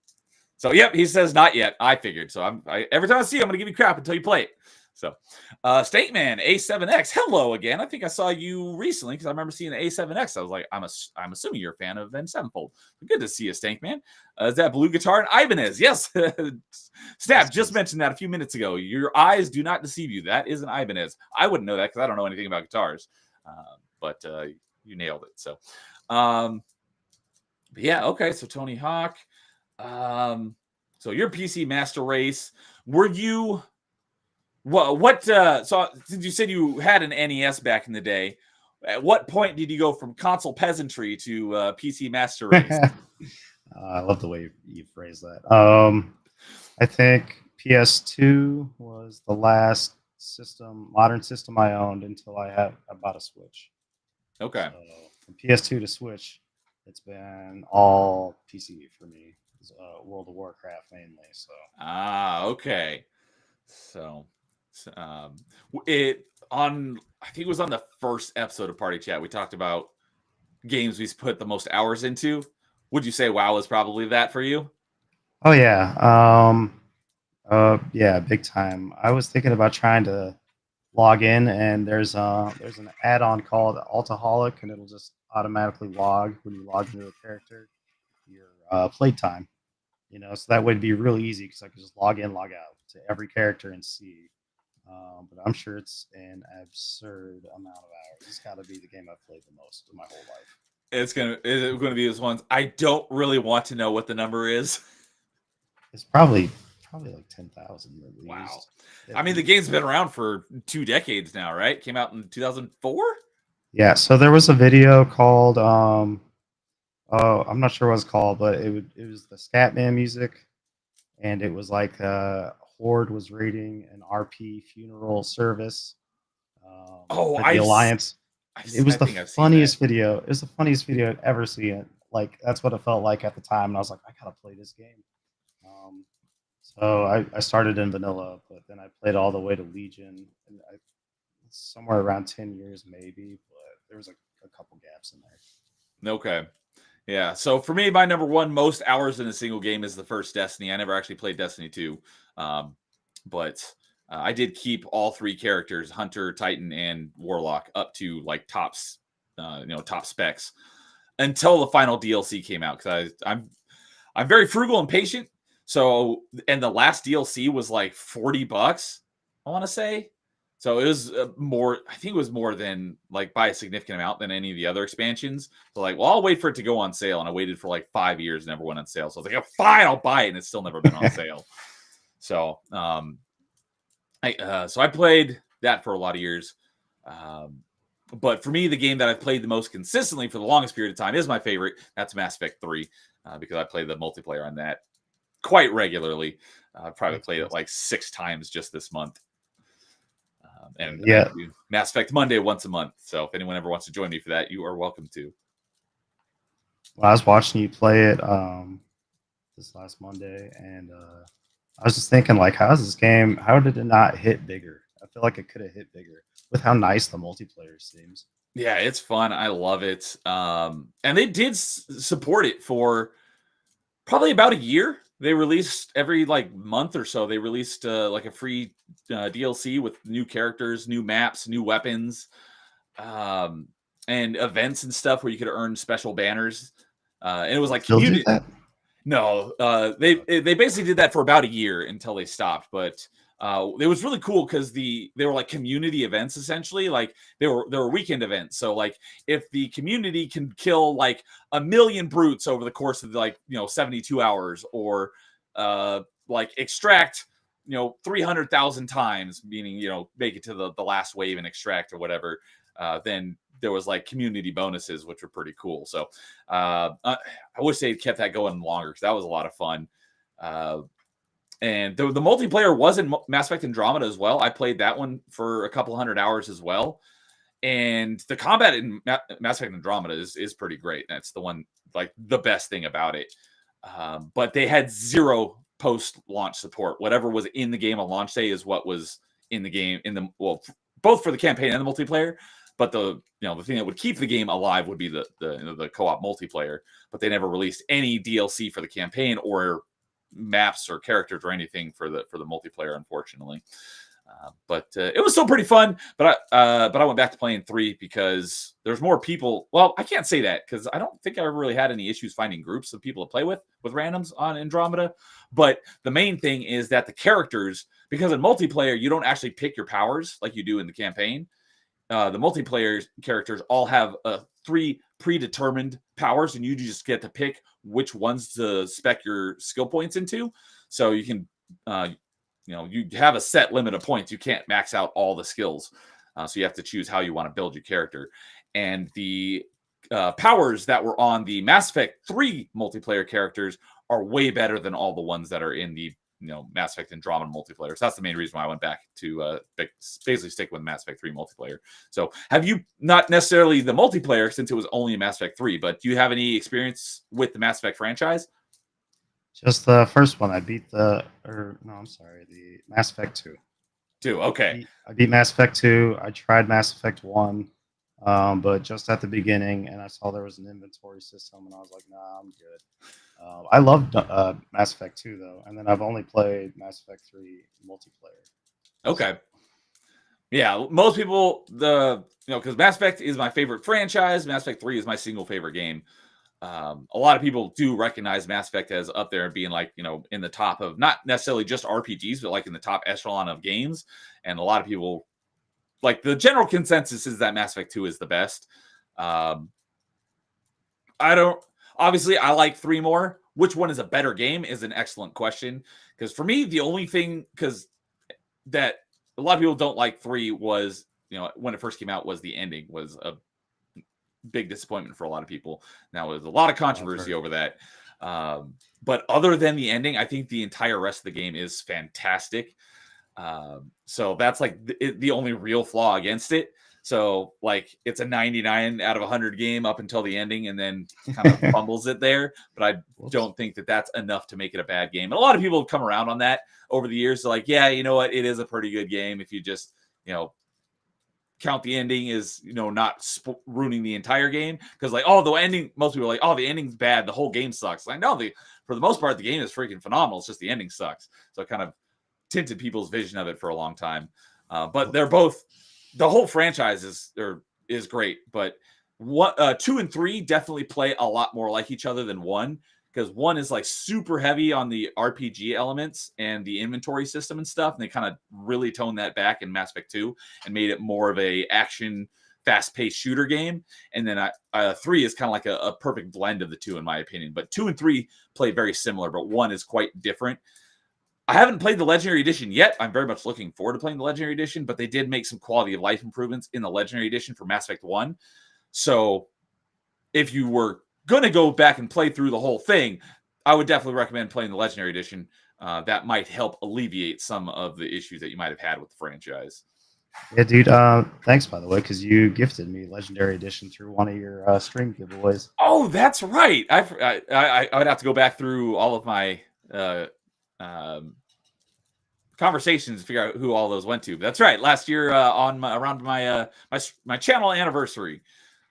So, yep, he says not yet. I figured. So every time I see you, I'm going to give you crap until you play it. So, Stateman, A7X, hello again. I think I saw you recently because I remember seeing the A7X. I was like, I'm assuming you're a fan of Avenged Sevenfold. Good to see you, Stankman. Is that Blue Guitar and Ibanez? Yes. Snap just mentioned that a few minutes ago. Your eyes do not deceive you. That is an Ibanez. I wouldn't know that because I don't know anything about guitars. But you nailed it. So, but yeah, okay. So, Tony Hawk. So your PC Master Race, were you so since you said you had an NES back in the day, at what point did you go from console peasantry to PC Master Race? I love the way you phrase that. I think PS2 was the last modern system I owned until I bought a Switch. Okay. So from PS2 to Switch, it's been all PC for me. World of Warcraft mainly. So okay. So I think it was on the first episode of Party Chat we talked about games we put the most hours into. Would you say WoW is probably that for you? Oh yeah. Yeah, big time. I was thinking about trying to log in, and there's an add-on called Altaholic, and it'll just automatically log when you log into a character your playtime. So that would be really easy because I could just log in, log out to every character and see. But I'm sure it's an absurd amount of hours. It's got to be the game I've played the most in my whole life. Is it going to be those ones? I don't really want to know what the number is. It's probably like 10,000 at least. Wow. I mean, the game's been around for 2 decades now, right? Came out in 2004? Yeah, so there was a video called I'm not sure what it's called, but it was the Scatman music, and it was like Horde was raiding an RP funeral service. For the Alliance. It was the funniest video. It was the funniest video I'd ever seen. Like that's what it felt like at the time, and I was like, I gotta play this game. So I started in vanilla, but then I played all the way to Legion, and somewhere around 10 years maybe, but there was a couple gaps in there. Okay. Yeah. So for me, my number one most hours in a single game is the first Destiny. I never actually played Destiny 2. But I did keep all 3 characters, Hunter, Titan, and Warlock, up to like top specs until the final DLC came out. Because I'm very frugal and patient. So, and the last DLC was like $40, I want to say. So it was more, I think it was more than like by a significant amount than any of the other expansions. So like, well, I'll wait for it to go on sale. And I waited for like 5 years, never went on sale. So I was like, oh, fine, I'll buy it. And it's still never been on sale. So, so I played that for a lot of years. But for me, the game that I've played the most consistently for the longest period of time is my favorite. That's Mass Effect 3, because I play the multiplayer on that quite regularly. I've probably played it like 6 times just this month. And yeah, I do Mass Effect Monday once a month. So if anyone ever wants to join me for that, you are welcome to. Well, I was watching you play it this last Monday, and I was just thinking, like, how did it not hit bigger? I feel like it could have hit bigger with how nice the multiplayer seems. Yeah, it's fun. I love it. And they did support it for probably about a year. They released every like month or so. They released like a free DLC with new characters, new maps, new weapons, and events and stuff where you could earn special banners. And it was like Still do community. that? No, they basically did that for about a year until they stopped. But it was really cool because they were like community events essentially. Like they were weekend events. So like if the community can kill like 1 million brutes over the course of like 72 hours, or like extract 300,000 times, meaning make it to the last wave and extract or whatever, then there was like community bonuses, which were pretty cool. So I wish they kept that going longer because that was a lot of fun. And the multiplayer was in Mass Effect Andromeda as well. I played that one for a couple hundred hours as well. And the combat in Mass Effect Andromeda is pretty great. That's the one, like the best thing about it. But they had zero post-launch support. Whatever was in the game on launch day is what was in the game both for the campaign and the multiplayer. But the thing that would keep the game alive would be the co-op multiplayer. But they never released any DLC for the campaign or maps or characters or anything for the multiplayer, unfortunately. But it was still pretty fun. But I went back to playing 3 because there's more people. Well, I can't say that because I don't think I ever really had any issues finding groups of people to play with randoms on Andromeda. But the main thing is that the characters, because in multiplayer you don't actually pick your powers like you do in the campaign. The multiplayer characters all have 3 predetermined powers, and you just get to pick which ones to spec your skill points into. So you can, you have a set limit of points. You can't max out all the skills. So you have to choose how you want to build your character. And the powers that were on the Mass Effect 3 multiplayer characters are way better than all the ones that are in the Mass Effect Andromeda multiplayer. So that's the main reason why I went back to basically stick with Mass Effect 3 multiplayer. So have you, not necessarily the multiplayer since it was only in Mass Effect 3, but do you have any experience with the Mass Effect franchise? Just the first one. I beat the Mass Effect 2. 2, okay. I beat Mass Effect 2. I tried Mass Effect 1, but just at the beginning, and I saw there was an inventory system, and I was like, nah, I'm good. I loved Mass Effect 2, though, and then I've only played Mass Effect 3 multiplayer. Okay. Yeah, most people, because Mass Effect is my favorite franchise, Mass Effect 3 is my single favorite game. A lot of people do recognize Mass Effect as up there being like, in the top of not necessarily just RPGs, but like in the top echelon of games. And a lot of people, like the general consensus is that Mass Effect 2 is the best. Obviously, I like 3 more. Which one is a better game is an excellent question. Because for me, the only thing, that a lot of people don't like 3 was, when it first came out, was the ending was a big disappointment for a lot of people. Now, there's a lot of controversy over that. But other than the ending, I think the entire rest of the game is fantastic. So that's like the only real flaw against it. So like it's a 99 out of 100 game up until the ending, and then kind of fumbles it there. But I don't think that that's enough to make it a bad game. And a lot of people have come around on that over the years. So like, yeah, you know what? It is a pretty good game if you just, count the ending is, not ruining the entire game. Because like, the ending, most people are like, the ending's bad. The whole game sucks. Like, no, for the most part, the game is freaking phenomenal. It's just the ending sucks. So it kind of tinted people's vision of it for a long time. But they're both, the whole franchise is great, but 2 and 3 definitely play a lot more like each other than 1, because 1 is like super heavy on the RPG elements and the inventory system and stuff, and they kind of really toned that back in Mass Effect 2 and made it more of a action, fast-paced shooter game. And then 3 is kind of like a perfect blend of the two, in my opinion. But 2 and 3 play very similar, but 1 is quite different. I haven't played the Legendary Edition yet. I'm very much looking forward to playing the Legendary Edition, but they did make some quality of life improvements in the Legendary Edition for Mass Effect 1. So if you were going to go back and play through the whole thing, I would definitely recommend playing the Legendary Edition. That might help alleviate some of the issues that you might have had with the franchise. Yeah, dude. Thanks, by the way, because you gifted me Legendary Edition through one of your stream giveaways. Oh, that's right. I would have to go back through all of my conversations to figure out who all those went to. But that's right. Last year around my channel anniversary.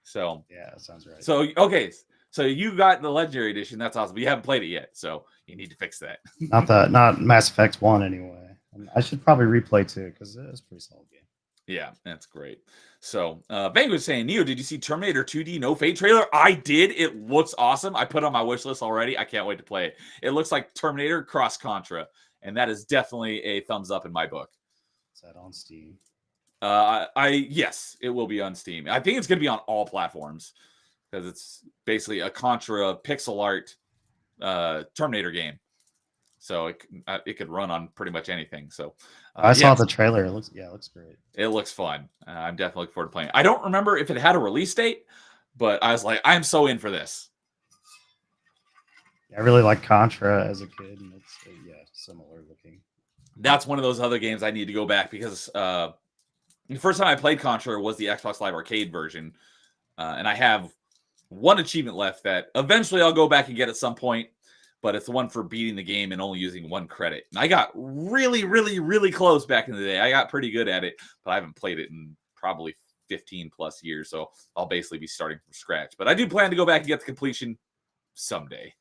So yeah, that sounds right. So okay, so you got the Legendary Edition. That's awesome. But you haven't played it yet, so you need to fix that. Not Mass Effect 1 anyway. And I should probably replay too because it's a pretty solid game. Yeah, that's great. So, Bang was saying, Neo, did you see Terminator 2D No Fate trailer? I did. It looks awesome. I put it on my wish list already. I can't wait to play it. It looks like Terminator cross Contra, and that is definitely a thumbs up in my book. Is that on Steam? Yes, it will be on Steam. I think it's going to be on all platforms because it's basically a Contra pixel art Terminator game. So it could run on pretty much anything. So I saw the trailer. It looks great. It looks fun. I'm definitely looking forward to playing. I don't remember if it had a release date, but I was like, I'm so in for this. I really like Contra as a kid, and it's similar looking. That's one of those other games I need to go back because the first time I played Contra was the Xbox Live Arcade version, and I have one achievement left that eventually I'll go back and get at some point. But it's the one for beating the game and only using 1 credit. And I got really, really, really close back in the day. I got pretty good at it, but I haven't played it in probably 15 plus years. So I'll basically be starting from scratch. But I do plan to go back and get the completion someday.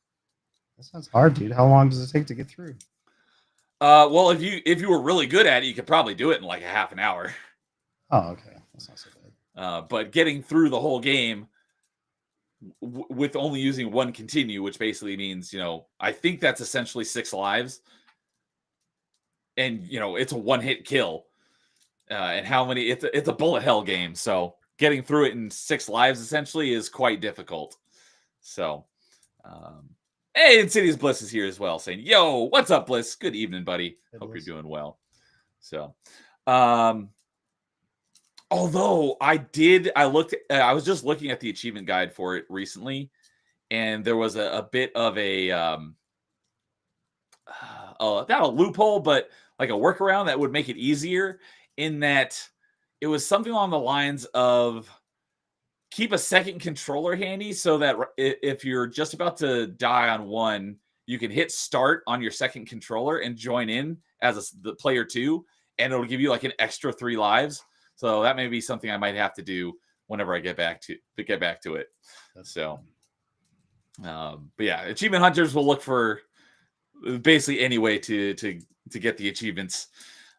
That sounds hard, dude. How long does it take to get through? Well, if you were really good at it, you could probably do it in like a half an hour. Oh, okay. That's not so bad. But getting through the whole game with only using 1 continue, which basically means, I think that's essentially 6 lives. And, it's a 1-hit kill. And how many, it's a bullet hell game. So getting through it in 6 lives essentially is quite difficult. So, hey, Insidious Bliss is here as well saying, yo, what's up, Bliss? Good evening, buddy. Hey, Hope Bliss. you're doing well. So, although I was just looking at the achievement guide for it recently, and there was a bit of not a loophole, but like a workaround that would make it easier in that it was something along the lines of keep a second controller handy so that if you're just about to die on one, you can hit start on your second controller and join in as the player 2, and it'll give you like an extra 3 lives. So that may be something I might have to do whenever I get back to it. So, but yeah, achievement hunters will look for basically any way to get the achievements,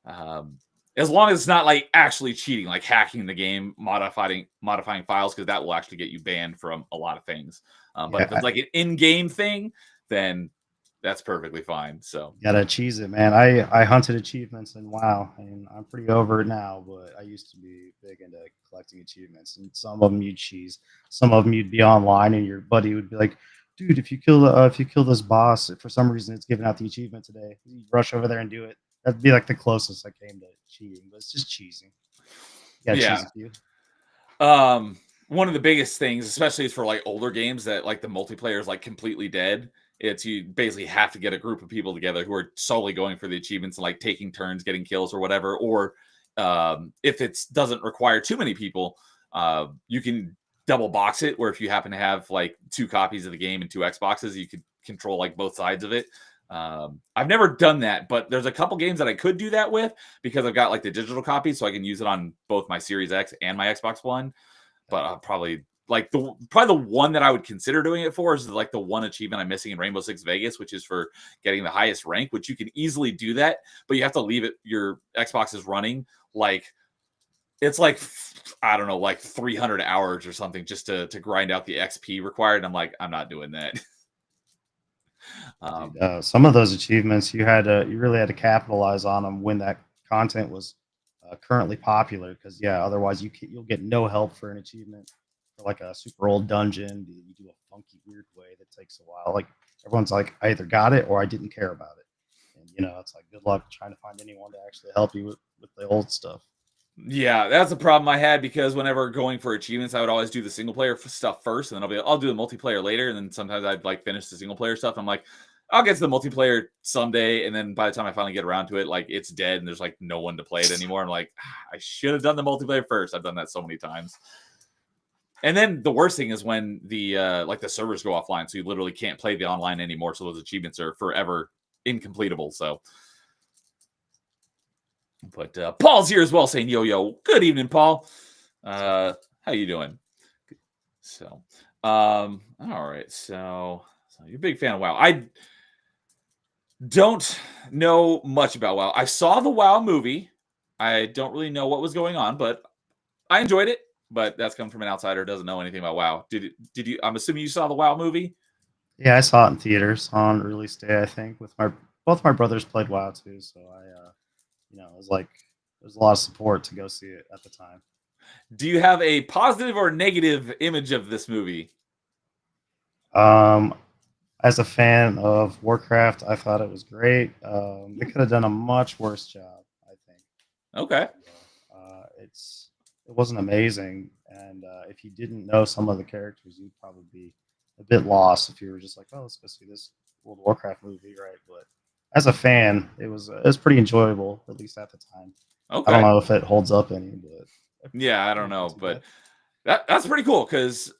as long as it's not like actually cheating, like hacking the game, modifying files, because that will actually get you banned from a lot of things. But if it's like an in-game thing, then that's perfectly fine. So gotta cheese it, man. I hunted achievements, and wow, I mean, I'm pretty over it now, but I used to be big into collecting achievements, and some of them you'd cheese, some of them you'd be online, and your buddy would be like, "Dude, if you kill this boss, for some reason it's giving out the achievement today." You rush over there and do it. That'd be like the closest I came to cheating, but it's just cheesing. Yeah. Cheese a few. One of the biggest things, especially is for like older games that like the multiplayer is like completely dead. It's you basically have to get a group of people together who are solely going for the achievements and like taking turns getting kills or whatever. Or if it doesn't require too many people, you can double box it, where if you happen to have like 2 copies of the game and 2 Xboxes, you could control like both sides of it. I've never done that, but there's a couple games that I could do that with because I've got like the digital copy, so I can use it on both my Series X and my Xbox One. But I'll probably like the one that I would consider doing it for is like the one achievement I'm missing in Rainbow Six Vegas, which is for getting the highest rank, which you can easily do that, but you have to leave it your Xbox is running like it's like, I don't know, like 300 hours or something just to grind out the XP required. And I'm like, I'm not doing that. Some of those achievements you really had to capitalize on them when that content was currently popular, because otherwise you'll get no help for an achievement for like a super old dungeon. You do a funky weird way that takes a while. Like everyone's like, I either got it or I didn't care about it, and it's like good luck trying to find anyone to actually help you with the old stuff. Yeah, that's a problem I had, because whenever going for achievements, I would always do the single player stuff first, and then I'll do the multiplayer later, and then sometimes I'd like finish the single player stuff. I'm like, I'll get to the multiplayer someday, and then by the time I finally get around to it, like it's dead, and there's like no one to play it anymore. I'm like, I should have done the multiplayer first. I've done that so many times. And then the worst thing is when the like the servers go offline, so you literally can't play the online anymore. So those achievements are forever incompletable. So. But Paul's here as well saying, yo, good evening, Paul. How you doing? So, all right. So you're a big fan of WoW. Don't know much about WoW. I saw the WoW movie. I don't really know what was going on, but I enjoyed it. But that's coming from an outsider who doesn't know anything about WoW. Did you? I'm assuming you saw the WoW movie. Yeah, I saw it in theaters on release day. I think with my both my brothers played WoW too, so it was like there's a lot of support to go see it at the time. Do you have a positive or negative image of this movie? As a fan of Warcraft, I thought it was great. They could have done a much worse job, I think. Okay. It wasn't amazing, and if you didn't know some of the characters, you'd probably be a bit lost if you were just like, "Oh, let's go see this World of Warcraft movie," right? But as a fan, it was pretty enjoyable, at least at the time. Okay. I don't know if it holds up any, but yeah, I don't know, but that's pretty cool because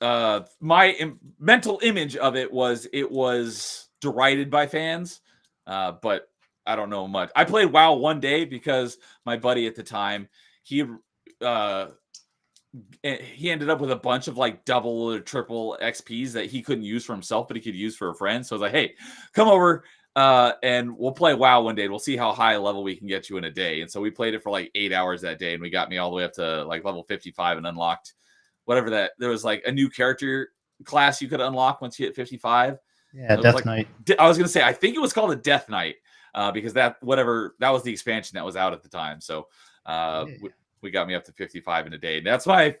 my mental image of it was derided by fans, but I don't know much. I played WoW one day because my buddy at the time he ended up with a bunch of like double or triple XPs that he couldn't use for himself, but he could use for a friend. So I was like, hey, come over and we'll play WoW one day. We'll see how high level we can get you in a day. And so we played it for like 8 hours that day, and we got me all the way up to like level 55 and unlocked whatever that. There was like a new character class you could unlock once you hit 55. yeah, Death Knight. I was gonna say, I think it was called a Death Knight because that was the expansion that was out at the time. So we got me up to 55 in a day. And that's my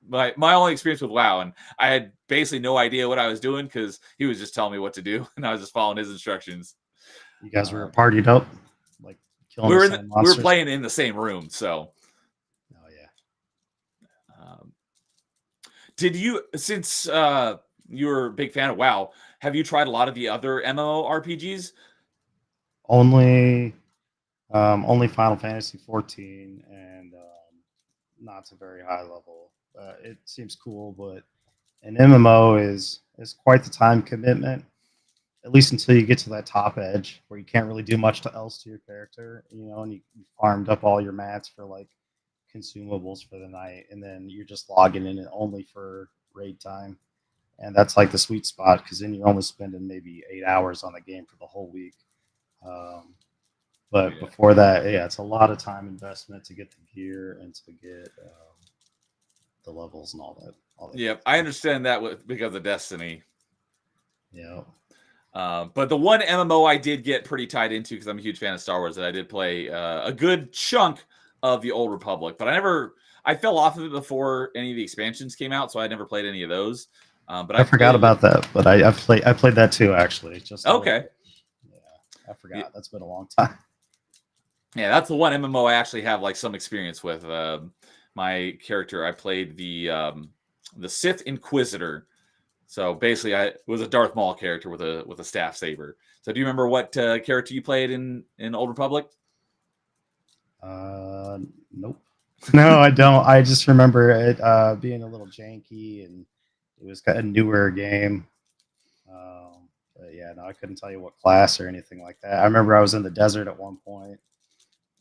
my only experience with WoW, and I had basically no idea what I was doing because he was just telling me what to do, and I was just following his instructions. You guys were partied up, like killing. We were playing in the same room, so. Oh yeah. Did you, since you're a big fan of WoW, have you tried a lot of the other MMORPGs? Only Final Fantasy 14 and not to very high level. It seems cool, but an MMO is quite the time commitment. At least until you get to that top edge where you can't really do much else to your character, and you farmed up all your mats for like consumables for the night, and then you're just logging in only for raid time, and that's like the sweet spot because then you're only spending maybe 8 hours on the game for the whole week. But before that, yeah, it's a lot of time investment to get the gear and to get the levels and all that. Yeah, I understand that because of Destiny. Yeah. But the one MMO I did get pretty tied into because I'm a huge fan of Star Wars, that I did play a good chunk of the Old Republic, but I fell off of it before any of the expansions came out, so I never played any of those. But I forgot about that, but I played that too, actually. Just okay. Yeah, I forgot. Yeah. That's been a long time. Yeah, that's the one MMO I actually have like some experience with. My character, I played the Sith Inquisitor. So basically, I was a Darth Maul character with a staff saber. So do you remember what character you played in Old Republic? Nope. No, I don't. I just remember it being a little janky, and it was kind of a newer game. But yeah, no, I couldn't tell you what class or anything like that. I remember I was in the desert at one point.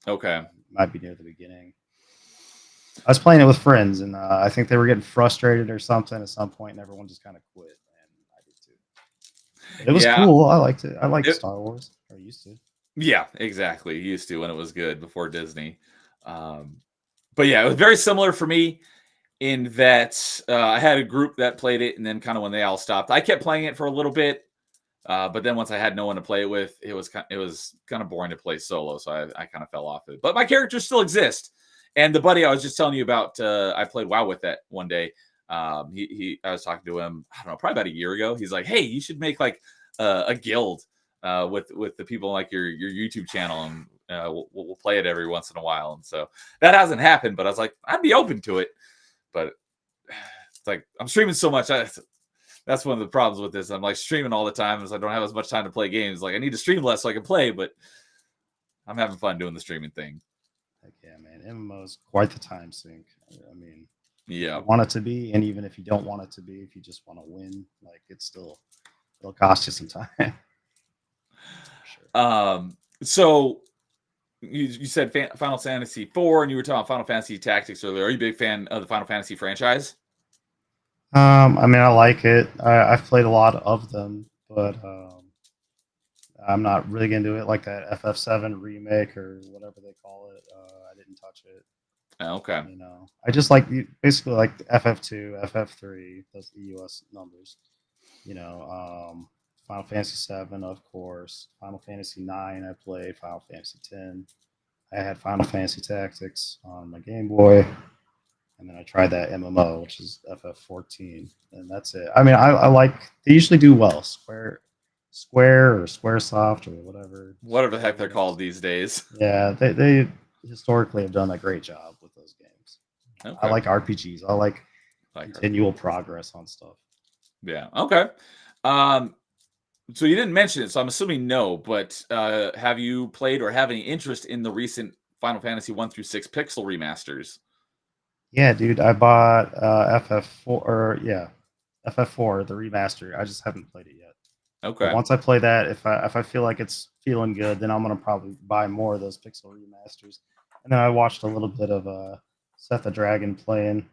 Okay. Might be near the beginning. I was playing it with friends, and I think they were getting frustrated or something at some point, and everyone just kind of quit, and I did too. But it was cool. I liked it. I liked Star Wars. Or used to. Yeah, exactly. Used to when it was good before Disney. But yeah, it was very similar for me in that I had a group that played it, and then kind of when they all stopped, I kept playing it for a little bit. But then once I had no one to play it with, it was kind of boring to play solo, so I kind of fell off it. But my characters still exist, and the buddy I was just telling you about, I played WoW with that one day. I was talking to him, I don't know, probably about a year ago. He's like, "Hey, you should make like a guild with the people like your YouTube channel, and we'll play it every once in a while." And so that hasn't happened, but I was like, I'd be open to it. But it's like I'm streaming so much. That's one of the problems with this. I'm like streaming all the time, as I don't have as much time to play games. Like I need to stream less so I can play, but I'm having fun doing the streaming thing. Heck yeah, man. MMO is quite the time sink. I mean, yeah, you want it to be, and even if you don't want it to be, if you just want to win, like it'll cost you some time. Sure. So you said Final Fantasy 4, and you were talking about Final Fantasy Tactics earlier. Are you a big fan of the Final Fantasy franchise? I mean, I like it. I've played a lot of them, but I'm not really gonna do it like that FF7 remake or whatever they call it. I didn't touch it. Okay. You know, I just like basically like FF2, FF3. Those the US numbers. You know, Final Fantasy 7, of course. Final Fantasy 9. I played Final Fantasy 10. I had Final Fantasy Tactics on my Game Boy, and then I tried that MMO, which is FF14, and that's it. I mean, I like they usually do well. Square or SquareSoft or whatever. Whatever the heck they're called these days. Yeah, they historically have done a great job with those games. Okay. I like RPGs. I like Like continual progress on stuff. Yeah. Okay. So you didn't mention it, so I'm assuming no. But have you played or have any interest in the recent Final Fantasy 1 through 6 pixel remasters? Yeah, dude, I bought FF4 or yeah, FF4 the remaster. I just haven't played it yet. Okay. But once I play that, if I feel like it's feeling good, then I'm gonna probably buy more of those pixel remasters. And then I watched a little bit of Seth the Dragon playing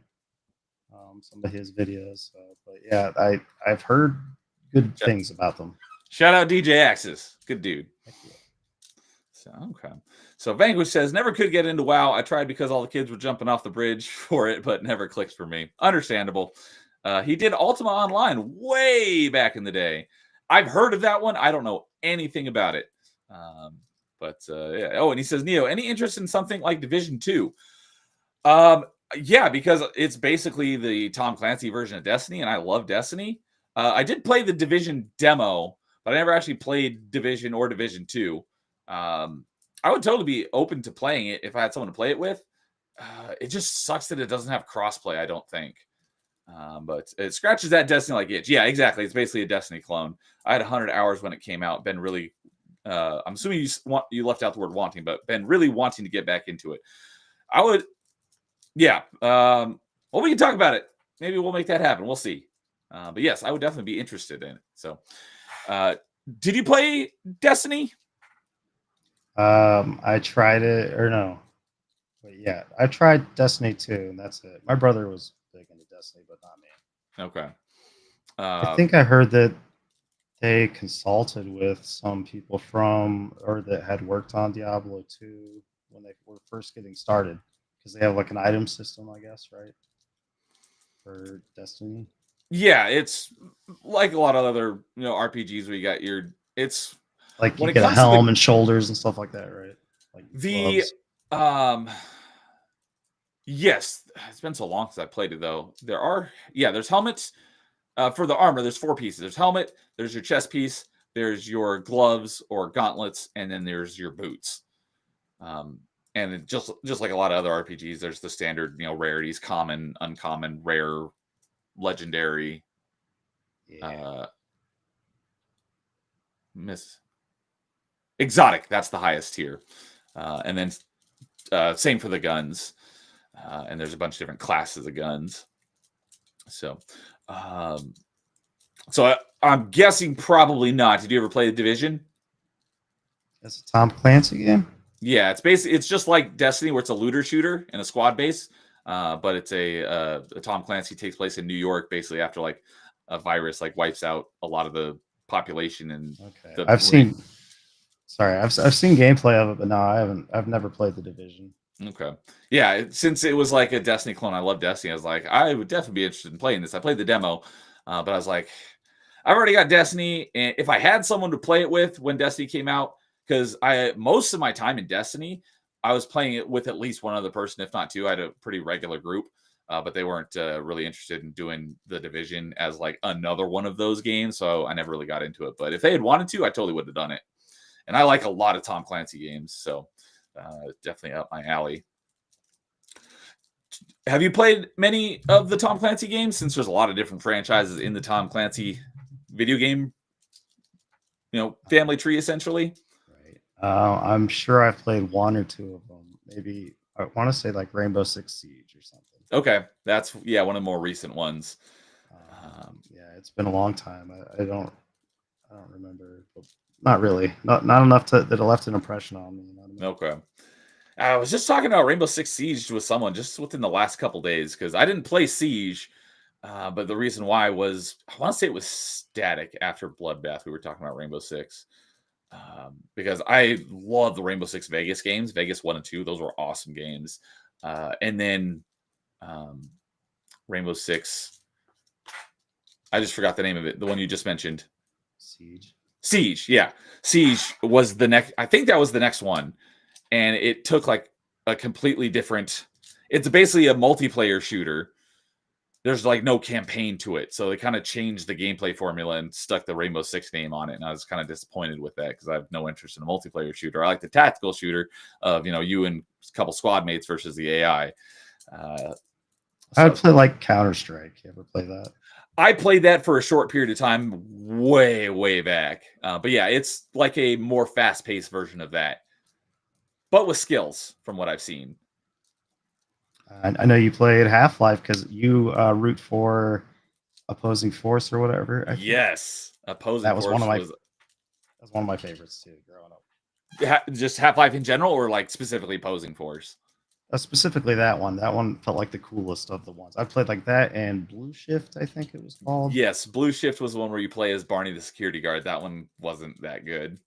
some of his videos. But yeah, I've heard good things about them. Shout out DJ Axis, good dude. So okay. So Vanquish says never could get into WoW. I tried because all the kids were jumping off the bridge for it, but never clicked for me. Understandable. He did Ultima Online way back in the day. I've heard of that one. I don't know anything about it. Yeah. Oh, and he says, Neo, any interest in something like Division 2? Yeah, because it's basically the Tom Clancy version of Destiny, and I love Destiny. I did play the Division demo, but I never actually played Division or Division 2. I would totally be open to playing it if I had someone to play it with. It just sucks that it doesn't have crossplay, I don't think. But it scratches that Destiny like itch. Yeah, exactly. It's basically a Destiny clone. I had 100 hours when it came out. Been really, I'm assuming you left out the word wanting, but been really wanting to get back into it. I would, yeah. Well, we can talk about it. Maybe we'll make that happen. We'll see. But yes, I would definitely be interested in it. So, did you play Destiny? I tried it, or no. But yeah, I tried Destiny 2, and that's it. My brother was big into Destiny, but not me. Okay. I think I heard that they consulted with some people from, or that had worked on Diablo 2 when they were first getting started, because they have like an item system, I guess, right? For Destiny. Yeah, it's like a lot of other RPGs where you got it's like you get a helm and shoulders and stuff like that, right? Like gloves. Yes, it's been so long since I played it though. There's helmets. For the armor, there's 4 pieces. There's helmet, there's your chest piece, there's your gloves or gauntlets, and then there's your boots. And just like a lot of other RPGs, there's the standard, rarities: common, uncommon, rare, legendary, exotic. That's the highest tier. And then same for the guns. And there's a bunch of different classes of guns. So, I'm guessing probably not. Did you ever play The Division? It's a Tom Clancy game. Yeah, it's just like Destiny, where it's a looter shooter and a squad base. But it's a Tom Clancy takes place in New York, basically after like a virus like wipes out a lot of the population. And I've seen gameplay of it, but no, I haven't. I've never played The Division. Okay. Yeah, since it was like a Destiny clone, I love Destiny. I was like, I would definitely be interested in playing this. I played the demo, but I was like, I've already got Destiny, and if I had someone to play it with when Destiny came out, because most of my time in Destiny, I was playing it with at least one other person, if not 2. I had a pretty regular group, but they weren't really interested in doing The Division as like another one of those games, so I never really got into it. But if they had wanted to, I totally would have done it. And I like a lot of Tom Clancy games, so definitely up my alley. Have you played many of the Tom Clancy games? Since there's a lot of different franchises in the Tom Clancy video game, family tree, essentially. Right. I'm sure I've played 1 or 2 of them. Maybe I want to say like Rainbow Six Siege or something. Okay, that's one of the more recent ones. Yeah, it's been a long time. I don't remember. Not really. Not enough that it left an impression on me. You know what I mean? Okay. I was just talking about Rainbow Six Siege with someone just within the last couple days, because I didn't play Siege, but the reason why was I want to say it was static after Bloodbath. We were talking about Rainbow Six. Because I love the Rainbow Six Vegas games. Vegas 1 and 2, those were awesome games. And then Rainbow Six, I just forgot the name of it. The one you just mentioned. Siege, yeah. Siege was the next. I think that was the next one, and it took like a completely different. It's basically a multiplayer shooter. There's like no campaign to it, so they kind of changed the gameplay formula and stuck the Rainbow Six name on it. And I was kind of disappointed with that because I have no interest in a multiplayer shooter. I like the tactical shooter of you and a couple squad mates versus the AI. I would play like Counter-Strike. You ever play that? I played that for a short period of time, way back. But yeah, it's like a more fast-paced version of that, but with skills, from what I've seen. I know you played Half-Life because you root for Opposing Force or whatever. Yes, Opposing that was Force one of my. That was one of my favorites too, growing up. Just Half-Life in general, or like specifically Opposing Force? Specifically that one. That one felt like the coolest of the ones. I played like that and Blue Shift, I think it was called. Yes, Blue Shift was the one where you play as Barney the security guard. That one wasn't that good.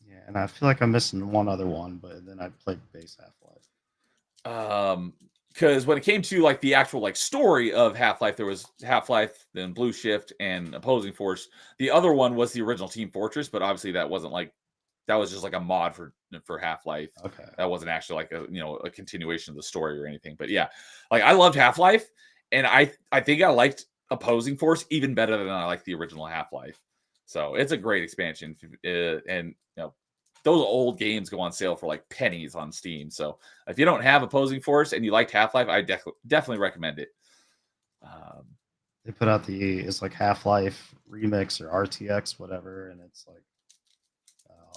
Yeah, and I feel like I'm missing one other one, but then I played base Half-Life. Because when it came to like the actual like story of Half-Life, there was Half-Life, then Blue Shift, and Opposing Force. The other one was the original Team Fortress, but obviously that wasn't like that was just like a mod for Half-Life. Okay, that wasn't actually like a continuation of the story or anything. But yeah, like I loved Half-Life, and I think I liked Opposing Force even better than I liked the original Half-Life. So it's a great expansion, and those old games go on sale for like pennies on Steam. So if you don't have Opposing Force and you liked Half-Life, I definitely recommend it. They put out it's like Half-Life Remix or RTX, whatever, and it's like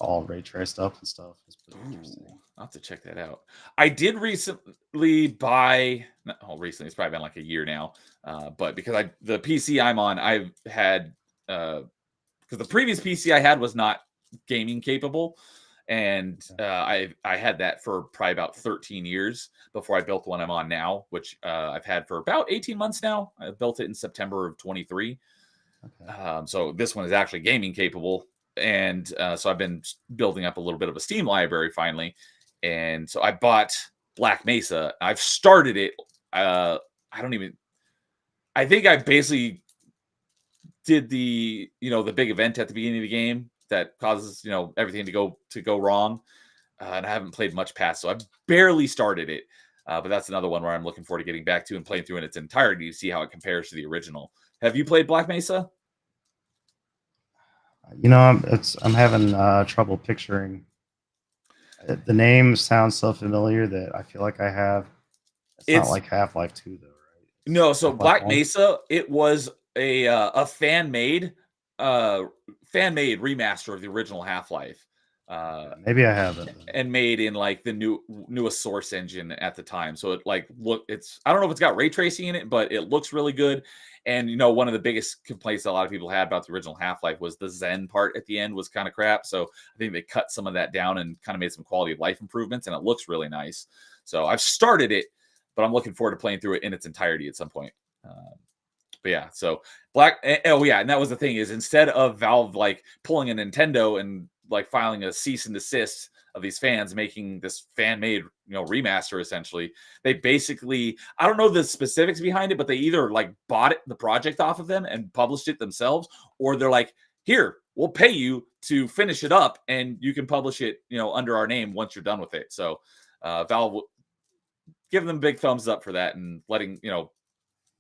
all ray traced up and stuff. It's pretty interesting. I'll have to check that out. I did recently buy. Recently, it's probably been like a year now. But because the PC I'm on, I've had because the previous PC I had was not gaming capable, and I had that for probably about 13 years before I built the one I'm on now, which I've had for about 18 months now. I built it in September of 23. Okay. So this one is actually gaming capable, and so I've been building up a little bit of a Steam library finally, and so I bought Black Mesa. I've started it. I think I basically did the big event at the beginning of the game that causes everything to go wrong, and I haven't played much past, so I've barely started it. But that's another one where I'm looking forward to getting back to and playing through in its entirety to see how it compares to the original. Have you played Black Mesa? I'm having trouble picturing. The name sounds so familiar that I feel like I have. It's not like Half-Life 2 though, right? No, so Black Mesa, it was a fan-made remaster of the original Half-Life. Maybe I have it. And made in like the newest Source engine at the time. So it I don't know if it's got ray tracing in it, but it looks really good. And one of the biggest complaints that a lot of people had about the original Half-Life was the Zen part at the end was kind of crap. So I think they cut some of that down and kind of made some quality of life improvements, and it looks really nice. So I've started it, but I'm looking forward to playing through it in its entirety at some point. But yeah, so and that was the thing is instead of Valve like pulling a Nintendo and like filing a cease and desist of these fans making this fan-made remaster, essentially they basically, I don't know the specifics behind it, but they either like bought the project off of them and published it themselves, or they're like, here, we'll pay you to finish it up and you can publish it under our name once you're done with it. So Valve give them a big thumbs up for that and letting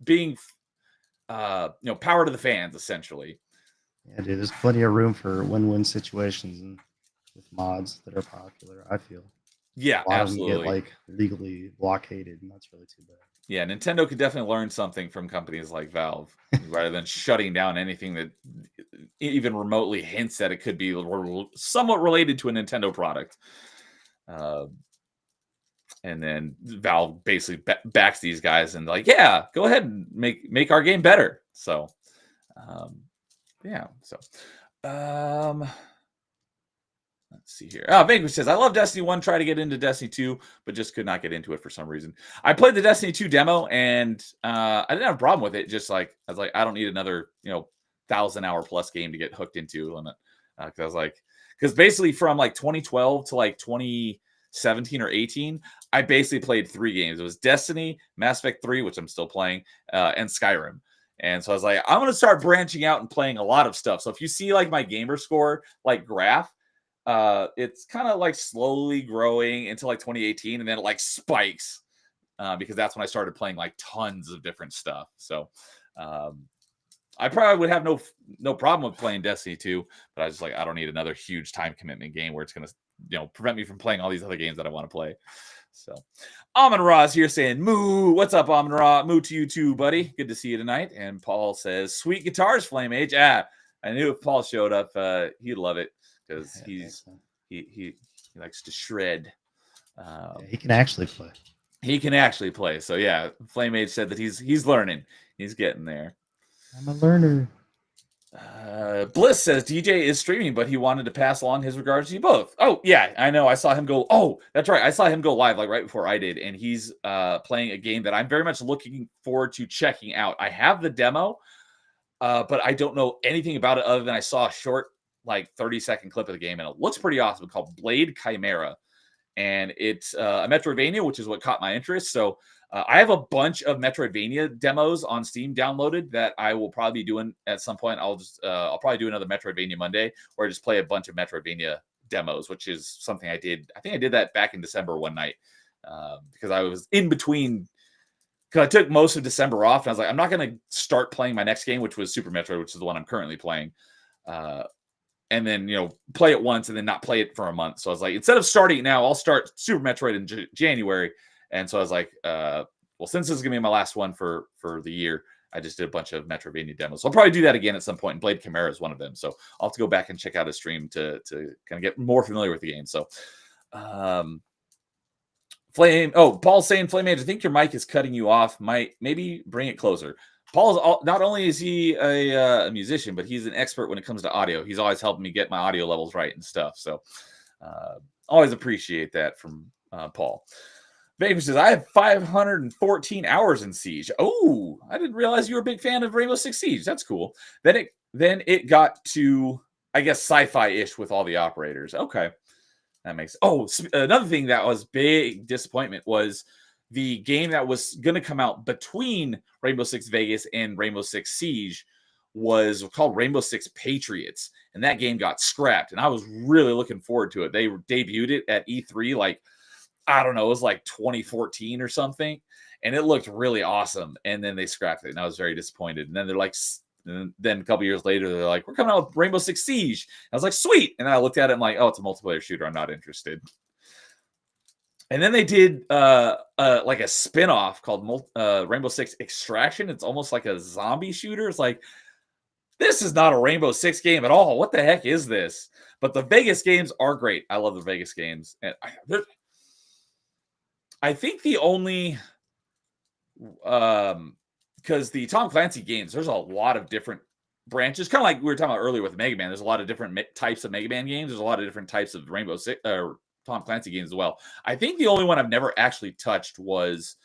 being power to the fans, essentially. Yeah, dude, there's plenty of room for win-win situations and with mods that are popular, I feel. Yeah, a lot absolutely. Of them get like legally blockaded, and that's really too bad. Yeah, Nintendo could definitely learn something from companies like Valve rather than shutting down anything that even remotely hints that it could be somewhat related to a Nintendo product. And then Valve basically backs these guys and like, yeah, go ahead and make our game better. So, yeah. So, let's see here. Vanquish says, I love Destiny 1, try to get into Destiny 2, but just could not get into it for some reason. I played the Destiny 2 demo and I didn't have a problem with it. Just like, I was like, I don't need another, 1,000-hour plus game to get hooked into. And I was like, because basically from like 2012 to like 2017 or 18, I basically played 3 games. It was Destiny, Mass Effect 3, which I'm still playing, and Skyrim. And so I was like, I'm going to start branching out and playing a lot of stuff. So if you see like my gamer score, like graph, it's kind of like slowly growing until like 2018, and then it like spikes because that's when I started playing like tons of different stuff. So I probably would have no problem with playing Destiny 2, but I was just like, I don't need another huge time commitment game where it's going to prevent me from playing all these other games that I want to play. So Amon Ra is here saying, Moo, what's up, Amon Ra? Moo to you too, buddy. Good to see you tonight. And Paul says, sweet guitars, Flame Age. I knew if Paul showed up, he'd love it because he likes to shred. He can actually play. He can actually play. So yeah, Flame Age said that he's learning. He's getting there. I'm a learner. Bliss says DJ is streaming, but he wanted to pass along his regards to you both. Oh yeah, I know. I saw him go. Oh, that's right. I saw him go live like right before I did, and he's playing a game that I'm very much looking forward to checking out. I have the demo, but I don't know anything about it other than I saw a short, like 30-second clip of the game, and it looks pretty awesome. It's called Blade Chimera, and it's a Metroidvania, which is what caught my interest. So I have a bunch of Metroidvania demos on Steam downloaded that I will probably be doing at some point. I'll probably do another Metroidvania Monday where I just play a bunch of Metroidvania demos, which is something I did. I think I did that back in December one night because I was in between. Because I took most of December off, and I was like, I'm not going to start playing my next game, which was Super Metroid, which is the one I'm currently playing. And then, play it once and then not play it for a month. So I was like, instead of starting now, I'll start Super Metroid in January. And so I was like, well, since this is going to be my last one for the year, I just did a bunch of Metroidvania demos. So I'll probably do that again at some point. And Blade Chimera is one of them. So I'll have to go back and check out a stream to kind of get more familiar with the game. So, Paul's saying, Flame Age, I think your mic is cutting you off. Maybe bring it closer. Paul's not only is he a musician, but he's an expert when it comes to audio. He's always helping me get my audio levels right and stuff. So always appreciate that from Paul. Vapor says, I have 514 hours in Siege. Oh, I didn't realize you were a big fan of Rainbow Six Siege. That's cool. Then it got to, I guess, sci-fi-ish with all the operators. Okay. That makes. Oh, another thing that was big disappointment was the game that was going to come out between Rainbow Six Vegas and Rainbow Six Siege was called Rainbow Six Patriots, and that game got scrapped. And I was really looking forward to it. They debuted it at E3, like, I don't know, it was like 2014 or something, and it looked really awesome. And then they scrapped it, and I was very disappointed. And then they're like, then a couple years later, they're like, we're coming out with Rainbow Six Siege. I was like, sweet. And then I looked at it, and I'm like, oh, it's a multiplayer shooter. I'm not interested. And then they did like a spin-off called Rainbow Six Extraction. It's almost like a zombie shooter. It's like, this is not a Rainbow Six game at all. What the heck is this? But the Vegas games are great. I love the Vegas games. And I think the only because the Tom Clancy games, there's a lot of different branches, kind of like we were talking about earlier with Mega Man. There's a lot of different types of Mega Man games. There's a lot of different types of Rainbow Six Tom Clancy games as well. I think the only one I've never actually touched was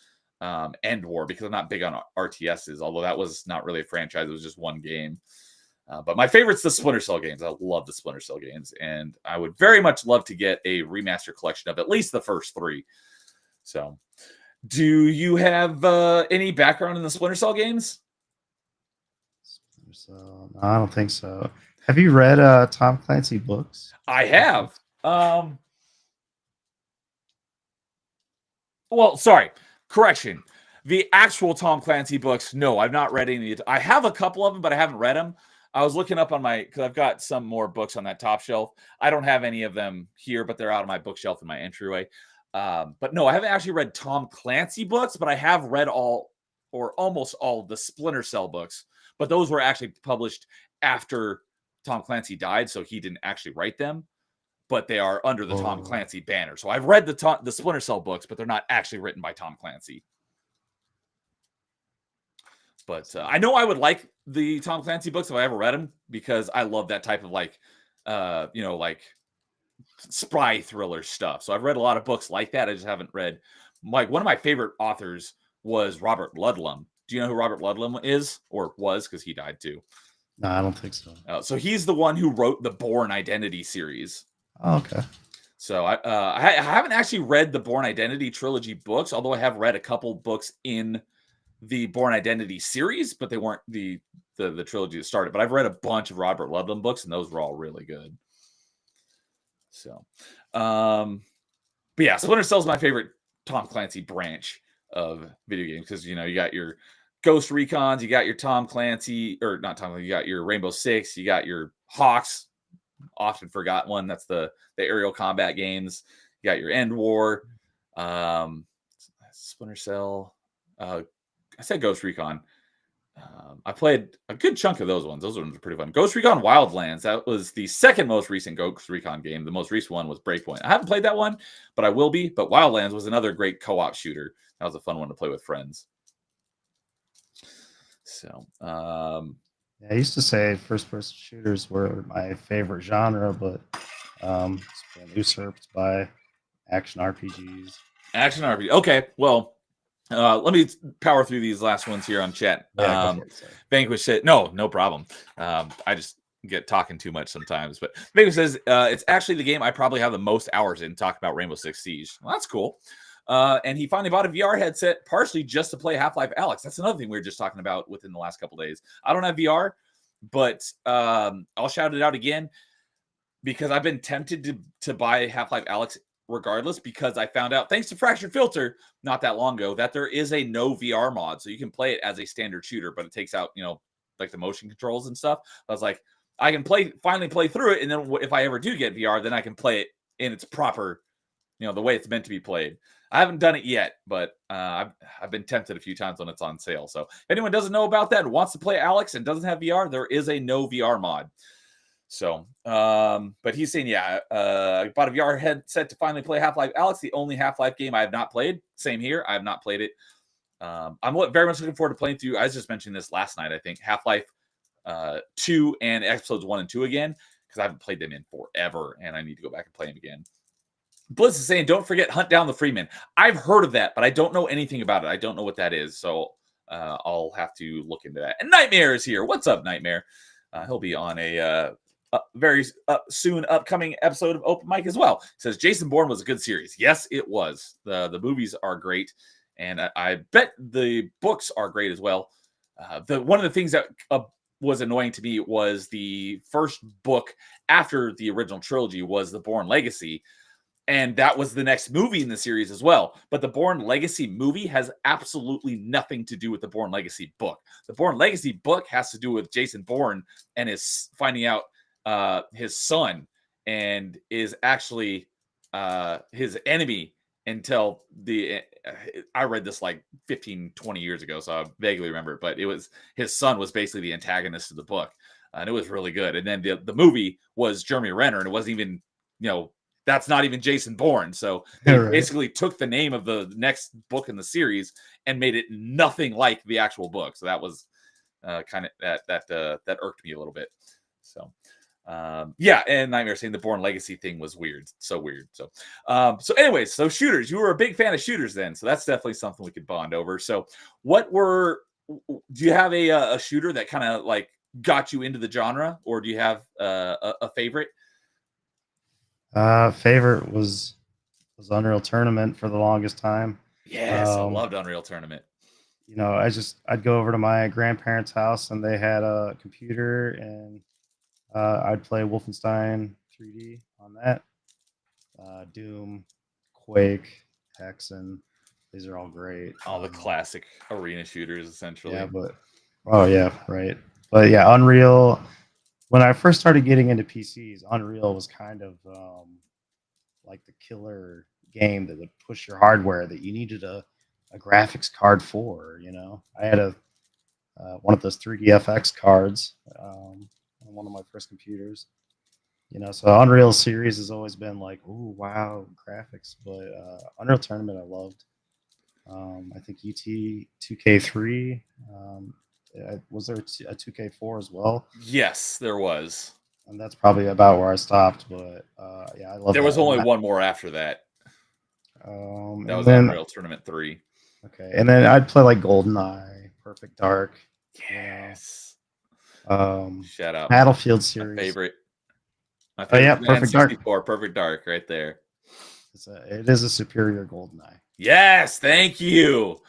End War, because I'm not big on RTSs, although that was not really a franchise. It was just one game. But my favorite's the Splinter Cell games. I love the Splinter Cell games, and I would very much love to get a remaster collection of at least the first 3. So, do you have any background in the Splinter Cell games? No, I don't think so. Have you read Tom Clancy books? I have. Well, sorry. Correction. The actual Tom Clancy books, no, I've not read any. I have a couple of them, but I haven't read them. I was looking up on because I've got some more books on that top shelf. I don't have any of them here, but they're out of my bookshelf in my entryway. But no, I haven't actually read Tom Clancy books, but I have read all or almost all of the Splinter Cell books. But those were actually published after Tom Clancy died, so he didn't actually write them. But they are under the Tom Clancy banner. So I've read the Splinter Cell books, but they're not actually written by Tom Clancy. But I know I would like the Tom Clancy books if I ever read them, because I love that type of like spy thriller stuff. So I've read a lot of books like that. I just haven't read. Like, one of my favorite authors was Robert Ludlum. Do you know who Robert Ludlum is or was? Because he died too. No, I don't think so. So he's the one who wrote the Bourne Identity series. Oh, okay. So I haven't actually read the Bourne Identity trilogy books, although I have read a couple books in the Bourne Identity series, but they weren't the trilogy that started. But I've read a bunch of Robert Ludlum books, and those were all really good. So, but yeah, Splinter Cell is my favorite Tom Clancy branch of video games because you got your Ghost Recons, you got your Tom Clancy, or not Tom, you got your Rainbow Six, you got your Hawks, often forgot one. That's the aerial combat games. You got your End War, Splinter Cell. I said Ghost Recon. I played a good chunk of those ones. Those ones were pretty fun. Ghost Recon Wildlands. That was the second most recent Ghost Recon game. The most recent one was Breakpoint. I haven't played that one, but I will be. But Wildlands was another great co-op shooter. That was a fun one to play with friends. So, yeah, I used to say first-person shooters were my favorite genre, but it's been usurped by action RPGs. Action RPG. Okay, well, let me power through these last ones here on chat. Yeah, Vanquish said, no problem. I just get talking too much sometimes. But Vanquish says, it's actually the game I probably have the most hours in talking about Rainbow Six Siege. Well, that's cool. And he finally bought a VR headset, partially just to play Half-Life Alyx. That's another thing we were just talking about within the last couple days. I don't have VR, but I'll shout it out again because I've been tempted to buy Half-Life Alyx regardless, because I found out, thanks to Fractured Filter, not that long ago, that there is a no VR mod. So you can play it as a standard shooter, but it takes out, like the motion controls and stuff. I was like, I can finally play through it. And then if I ever do get VR, then I can play it in its proper, the way it's meant to be played. I haven't done it yet, but I've been tempted a few times when it's on sale. So if anyone doesn't know about that and wants to play Alyx and doesn't have VR, there is a no VR mod. So, but he's saying, yeah, I bought a VR headset to finally play Half-Life Alyx, the only Half-Life game I have not played. Same here. I have not played it. I'm very much looking forward to playing through. I was just mentioning this last night, I think, Half-Life 2 and episodes 1 and 2 again, because I haven't played them in forever, and I need to go back and play them again. Bliss is saying, don't forget Hunt Down the Freeman. I've heard of that, but I don't know anything about it. I don't know what that is, so I'll have to look into that. And Nightmare is here. What's up, Nightmare? He'll be on a very soon upcoming episode of Open Mic as well. He says, Jason Bourne was a good series. Yes, it was. The movies are great, and I bet the books are great as well. One of the things that was annoying to me was the first book after the original trilogy was The Bourne Legacy, and that was the next movie in the series as well. But the Bourne Legacy movie has absolutely nothing to do with the Bourne Legacy book. The Bourne Legacy book has to do with Jason Bourne and his finding out his son, and is actually his enemy until I read this like 15, 20 years ago, so I vaguely remember it, but it was his son was basically the antagonist of the book, and it was really good. And then the movie was Jeremy Renner, and it wasn't even, that's not even Jason Bourne. So they basically took the name of the next book in the series and made it nothing like the actual book. So that was kind of that irked me a little bit. So yeah, and Nightmare saying the Bourne Legacy thing was weird. So weird. So anyways, so shooters, you were a big fan of shooters then. So that's definitely something we could bond over. So do you have a shooter that kind of like got you into the genre, or do you have a favorite? Favorite was Unreal Tournament for the longest time. Yes, I loved Unreal Tournament. I'd go over to my grandparents' house and they had a computer, and I'd play Wolfenstein 3D on that. Doom, Quake, Hexen, these are all great. All the classic arena shooters, essentially. Yeah, But yeah, Unreal. When I first started getting into PCs, Unreal was kind of like the killer game that would push your hardware that you needed a graphics card for. I had one of those 3DFX cards on one of my first computers. So Unreal series has always been like, oh wow, graphics. But Unreal Tournament I loved. I think UT 2K3. Was there a 2K4 as well? Yes, there was. And that's probably about where I stopped. But yeah, I love. There was only one more after that. That was Unreal Tournament 3. Okay, and then I'd play like GoldenEye, Perfect Dark. Yes. Shout out Battlefield my series. favorite. My Oh favorite yeah, Perfect Dark. N64, Perfect Dark, right there. It is a superior GoldenEye. Yes, thank you.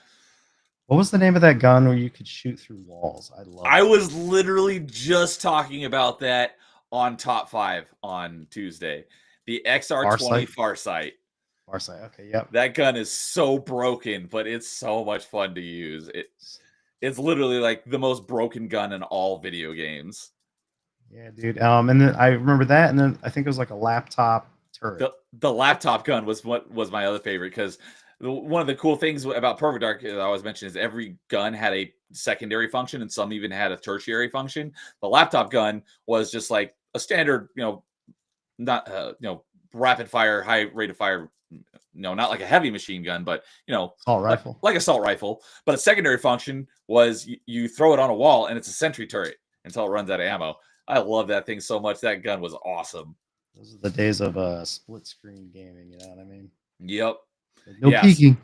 What was the name of that gun where you could shoot through walls? I was literally just talking about that on Top 5 on Tuesday. The XR20 Farsight. Farsight. Okay, yep. That gun is so broken, but it's so much fun to use. It's literally like the most broken gun in all video games. Yeah, dude. And then I remember that, and then I think it was like a laptop turret. The laptop gun was what was my other favorite, because one of the cool things about Perfect Dark that I always mention is every gun had a secondary function, and some even had a tertiary function. The laptop gun was just like a standard, not rapid fire, high rate of fire. No, not like a heavy machine gun, but assault rifle, like assault rifle. But a secondary function was you throw it on a wall, and it's a sentry turret until it runs out of ammo. I love that thing so much. That gun was awesome. Those are the days of split screen gaming. You know what I mean? Yep. No peeking.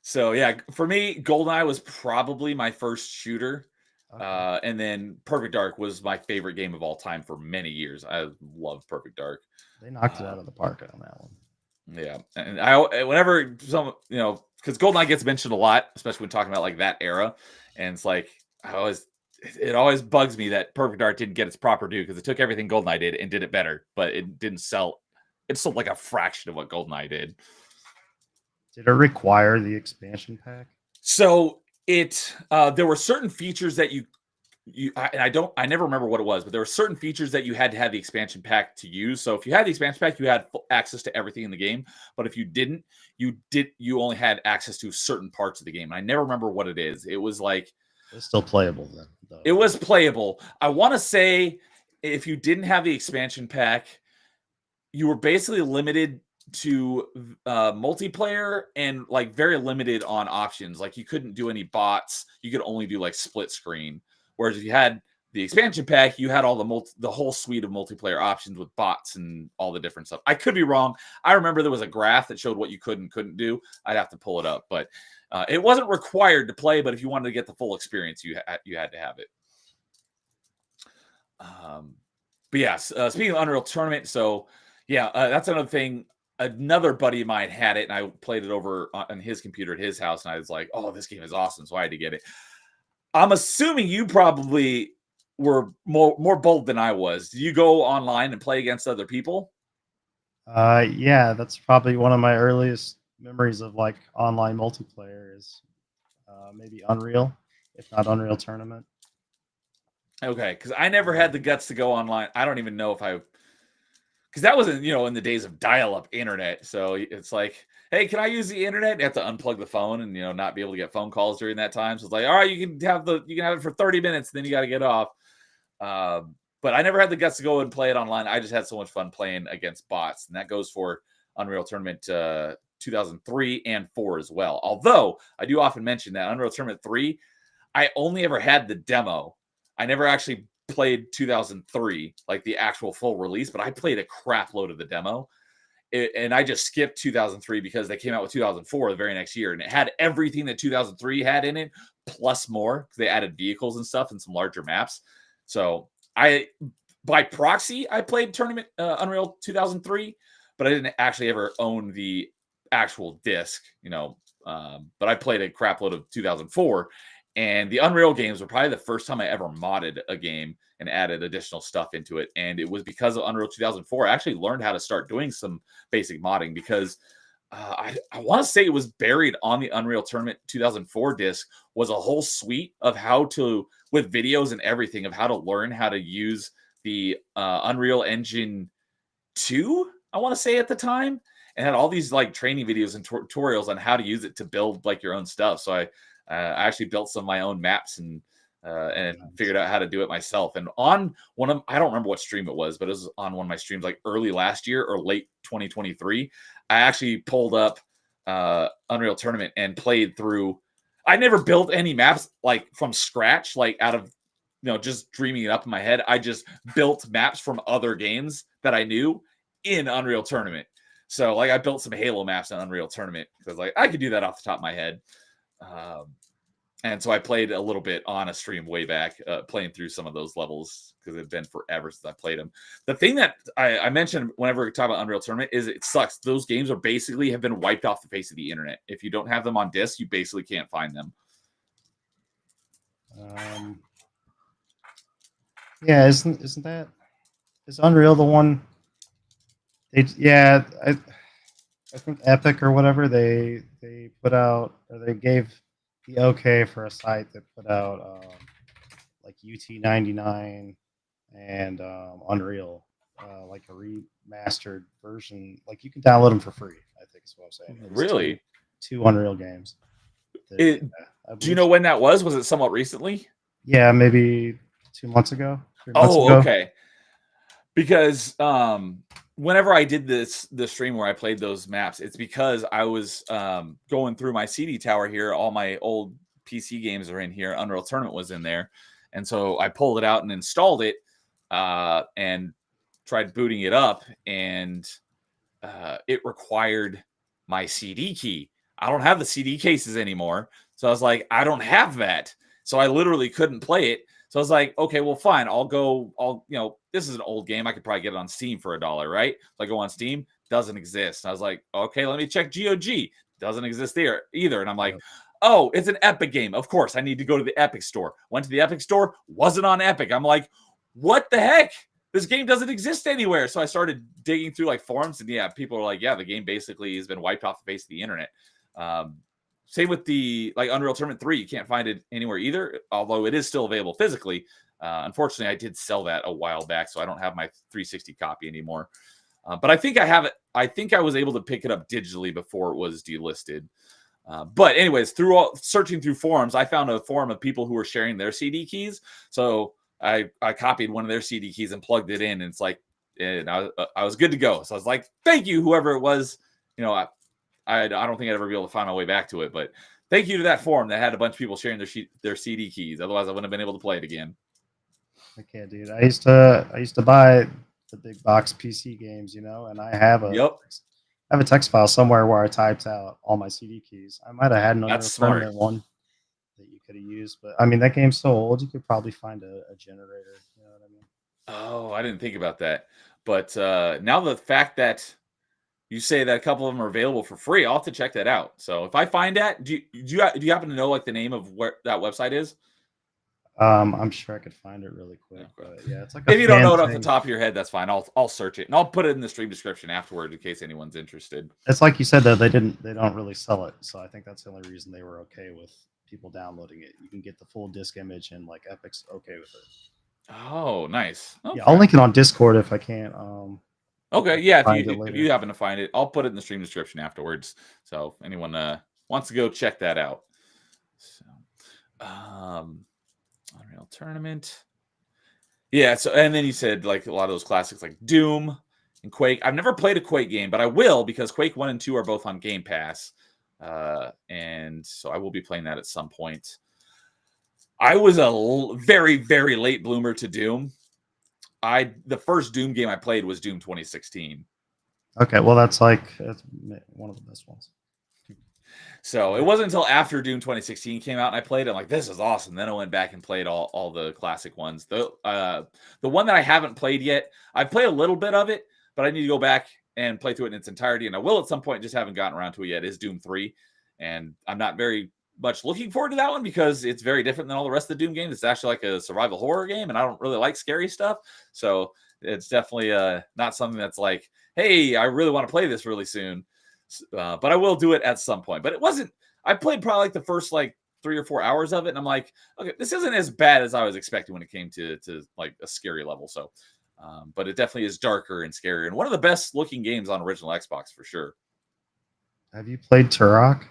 So yeah, for me, GoldenEye was probably my first shooter. Okay. And then Perfect Dark was my favorite game of all time for many years. I love Perfect Dark. They knocked it out of the park on that one. Yeah, and I whenever because GoldenEye gets mentioned a lot, especially when talking about like that era, and it's like it always bugs me that Perfect Dark didn't get its proper due, because it took everything GoldenEye did and did it better, but it didn't sell. It sold like a fraction of what GoldenEye did. Did it require the expansion pack? So there were certain features that I never remember what it was, but there were certain features that you had to have the expansion pack to use. So if you had the expansion pack, you had full access to everything in the game. But if you didn't, you only had access to certain parts of the game. And I never remember what it is. It was like, it's still playable then, though. It was playable. I want to say if you didn't have the expansion pack, you were basically limited to multiplayer and like very limited on options. Like you couldn't do any bots. You could only do like split screen. Whereas if you had the expansion pack, you had all the whole suite of multiplayer options with bots and all the different stuff. I could be wrong. I remember there was a graph that showed what you could and couldn't do. I'd have to pull it up, but it wasn't required to play. But if you wanted to get the full experience, you had to have it. But yes, speaking of Unreal Tournament, so yeah, that's another thing. Another buddy of mine had it, and I played it over on his computer at his house, and I was like, "Oh, this game is awesome!" So I had to get it. I'm assuming you probably were more bold than I was. Do you go online and play against other people? Yeah, that's probably one of my earliest memories of like online multiplayer is maybe Unreal, if not Unreal Tournament. Okay, because I never had the guts to go online. I don't even know if because that wasn't in the days of dial-up internet. So it's like, hey, can I use the internet? You have to unplug the phone and not be able to get phone calls during that time. So it's like, all right, you can have it for 30 minutes, then you got to get off. But I never had the guts to go and play it online. I just had so much fun playing against bots, and that goes for Unreal Tournament 2003 and 4 as well. Although I do often mention that Unreal Tournament 3, I only ever had the demo. I never actually played 2003, like the actual full release, but I played a crap load of the demo. And I just skipped 2003 because they came out with 2004 the very next year, and it had everything that 2003 had in it, plus more, because they added vehicles and stuff and some larger maps. So by proxy, I played Tournament Unreal 2003, but I didn't actually ever own the actual disc, but I played a crap load of 2004. And the Unreal games were probably the first time I ever modded a game and added additional stuff into it. And it was because of Unreal 2004, I actually learned how to start doing some basic modding, because I want to say it was buried on the Unreal Tournament 2004 disc was a whole suite of how to, with videos and everything, of how to learn how to use the Unreal Engine 2, I want to say at the time, and had all these like training videos and tutorials on how to use it to build like your own stuff. So I actually built some of my own maps and figured out how to do it myself. And on I don't remember what stream it was, but it was on one of my streams like early last year or late 2023. I actually pulled up Unreal Tournament and played through. I never built any maps like from scratch, like out of just dreaming it up in my head. I just built maps from other games that I knew in Unreal Tournament. So like I built some Halo maps in Unreal Tournament because like I could do that off the top of my head. And so I played a little bit on a stream way back, playing through some of those levels because it had been forever since I played them. The thing that I mentioned whenever we talk about Unreal Tournament is it sucks. Those games are basically have been wiped off the face of the internet. If you don't have them on disc, you basically can't find them. Yeah, isn't that is Unreal the one? I think Epic or whatever they put out, or they gave the okay for a site that put out like UT99 and Unreal, like a remastered version. Like you can download them for free. I think is what I'm saying. Really? Two Unreal games. Do you know when that was? Was it somewhat recently? Yeah, maybe 2 months ago. 3 months Oh, ago. okay. Because whenever I did the stream where I played those maps, it's because I was going through my CD tower here. All my old PC games are in here. Unreal Tournament was in there. And so I pulled it out and installed it and tried booting it up. And it required my CD key. I don't have the CD cases anymore. So I was like, I don't have that. So I literally couldn't play it. So I was like, okay, well, fine. This is an old game. I could probably get it on Steam for $1, right? So I go on Steam, doesn't exist. I was like, okay, let me check GOG. Doesn't exist there either. And I'm like, oh, it's an Epic game. Of course, I need to go to the Epic store. Went to the Epic store, wasn't on Epic. I'm like, what the heck? This game doesn't exist anywhere. So I started digging through like forums, and yeah, people are like, yeah, the game basically has been wiped off the face of the internet. Same with the like Unreal Tournament 3. You can't find it anywhere either, although it is still available physically. Unfortunately, I did sell that a while back, so I don't have my 360 copy anymore. But I think I have it. I think I was able to pick it up digitally before it was delisted. But anyways, searching through forums, I found a forum of people who were sharing their CD keys. So I copied one of their CD keys and plugged it in, and it's like, and I was good to go. So I was like, thank you, whoever it was. I don't think I'd ever be able to find my way back to it, but thank you to that forum that had a bunch of people sharing their CD keys. Otherwise, I wouldn't have been able to play it again. Okay, dude. I used to buy the big box PC games, and I have a text file somewhere where I typed out all my CD keys. I might have had another permanent one that you could have used, but I mean that game's so old, you could probably find a generator. You know what I mean? Oh, I didn't think about that. But now the fact that you say that a couple of them are available for free, I'll have to check that out. So if I find that, do you happen to know like the name of where that website is? I'm sure I could find it really quick. Okay. But yeah, it's like if you don't know it off the top of your head, that's fine. I'll search it and I'll put it in the stream description afterward in case anyone's interested. It's like you said though, they don't really sell it, so I think that's the only reason they were okay with people downloading it. You can get the full disc image and like Epic's okay with it. Oh, nice. Okay. Yeah, I'll link it on Discord if I can't. Okay, yeah. If you happen to find it, I'll put it in the stream description afterwards. So if anyone wants to go check that out. So, Unreal Tournament. Yeah. So and then you said like a lot of those classics like Doom and Quake. I've never played a Quake game, but I will because Quake 1 and 2 are both on Game Pass, and so I will be playing that at some point. I was a very, very late bloomer to Doom. The first Doom game I played was Doom 2016. Okay, well that's one of the best ones. So it wasn't until after Doom 2016 came out and I played it. I'm like, this is awesome. Then I went back and played all the classic ones. The one that I haven't played yet, I've played a little bit of it, but I need to go back and play through it in its entirety. And I will at some point, just haven't gotten around to it yet, is Doom 3. And I'm not very much looking forward to that one because it's very different than all the rest of the Doom games. It's actually like a survival horror game, and I don't really like scary stuff. So it's definitely not something that's like, hey, I really want to play this really soon. But I will do it at some point. But it wasn't, I played probably like the first like 3 or 4 hours of it, and I'm like, okay, this isn't as bad as I was expecting when it came to like a scary level. So, but it definitely is darker and scarier, and one of the best looking games on original Xbox for sure. Have you played Turok?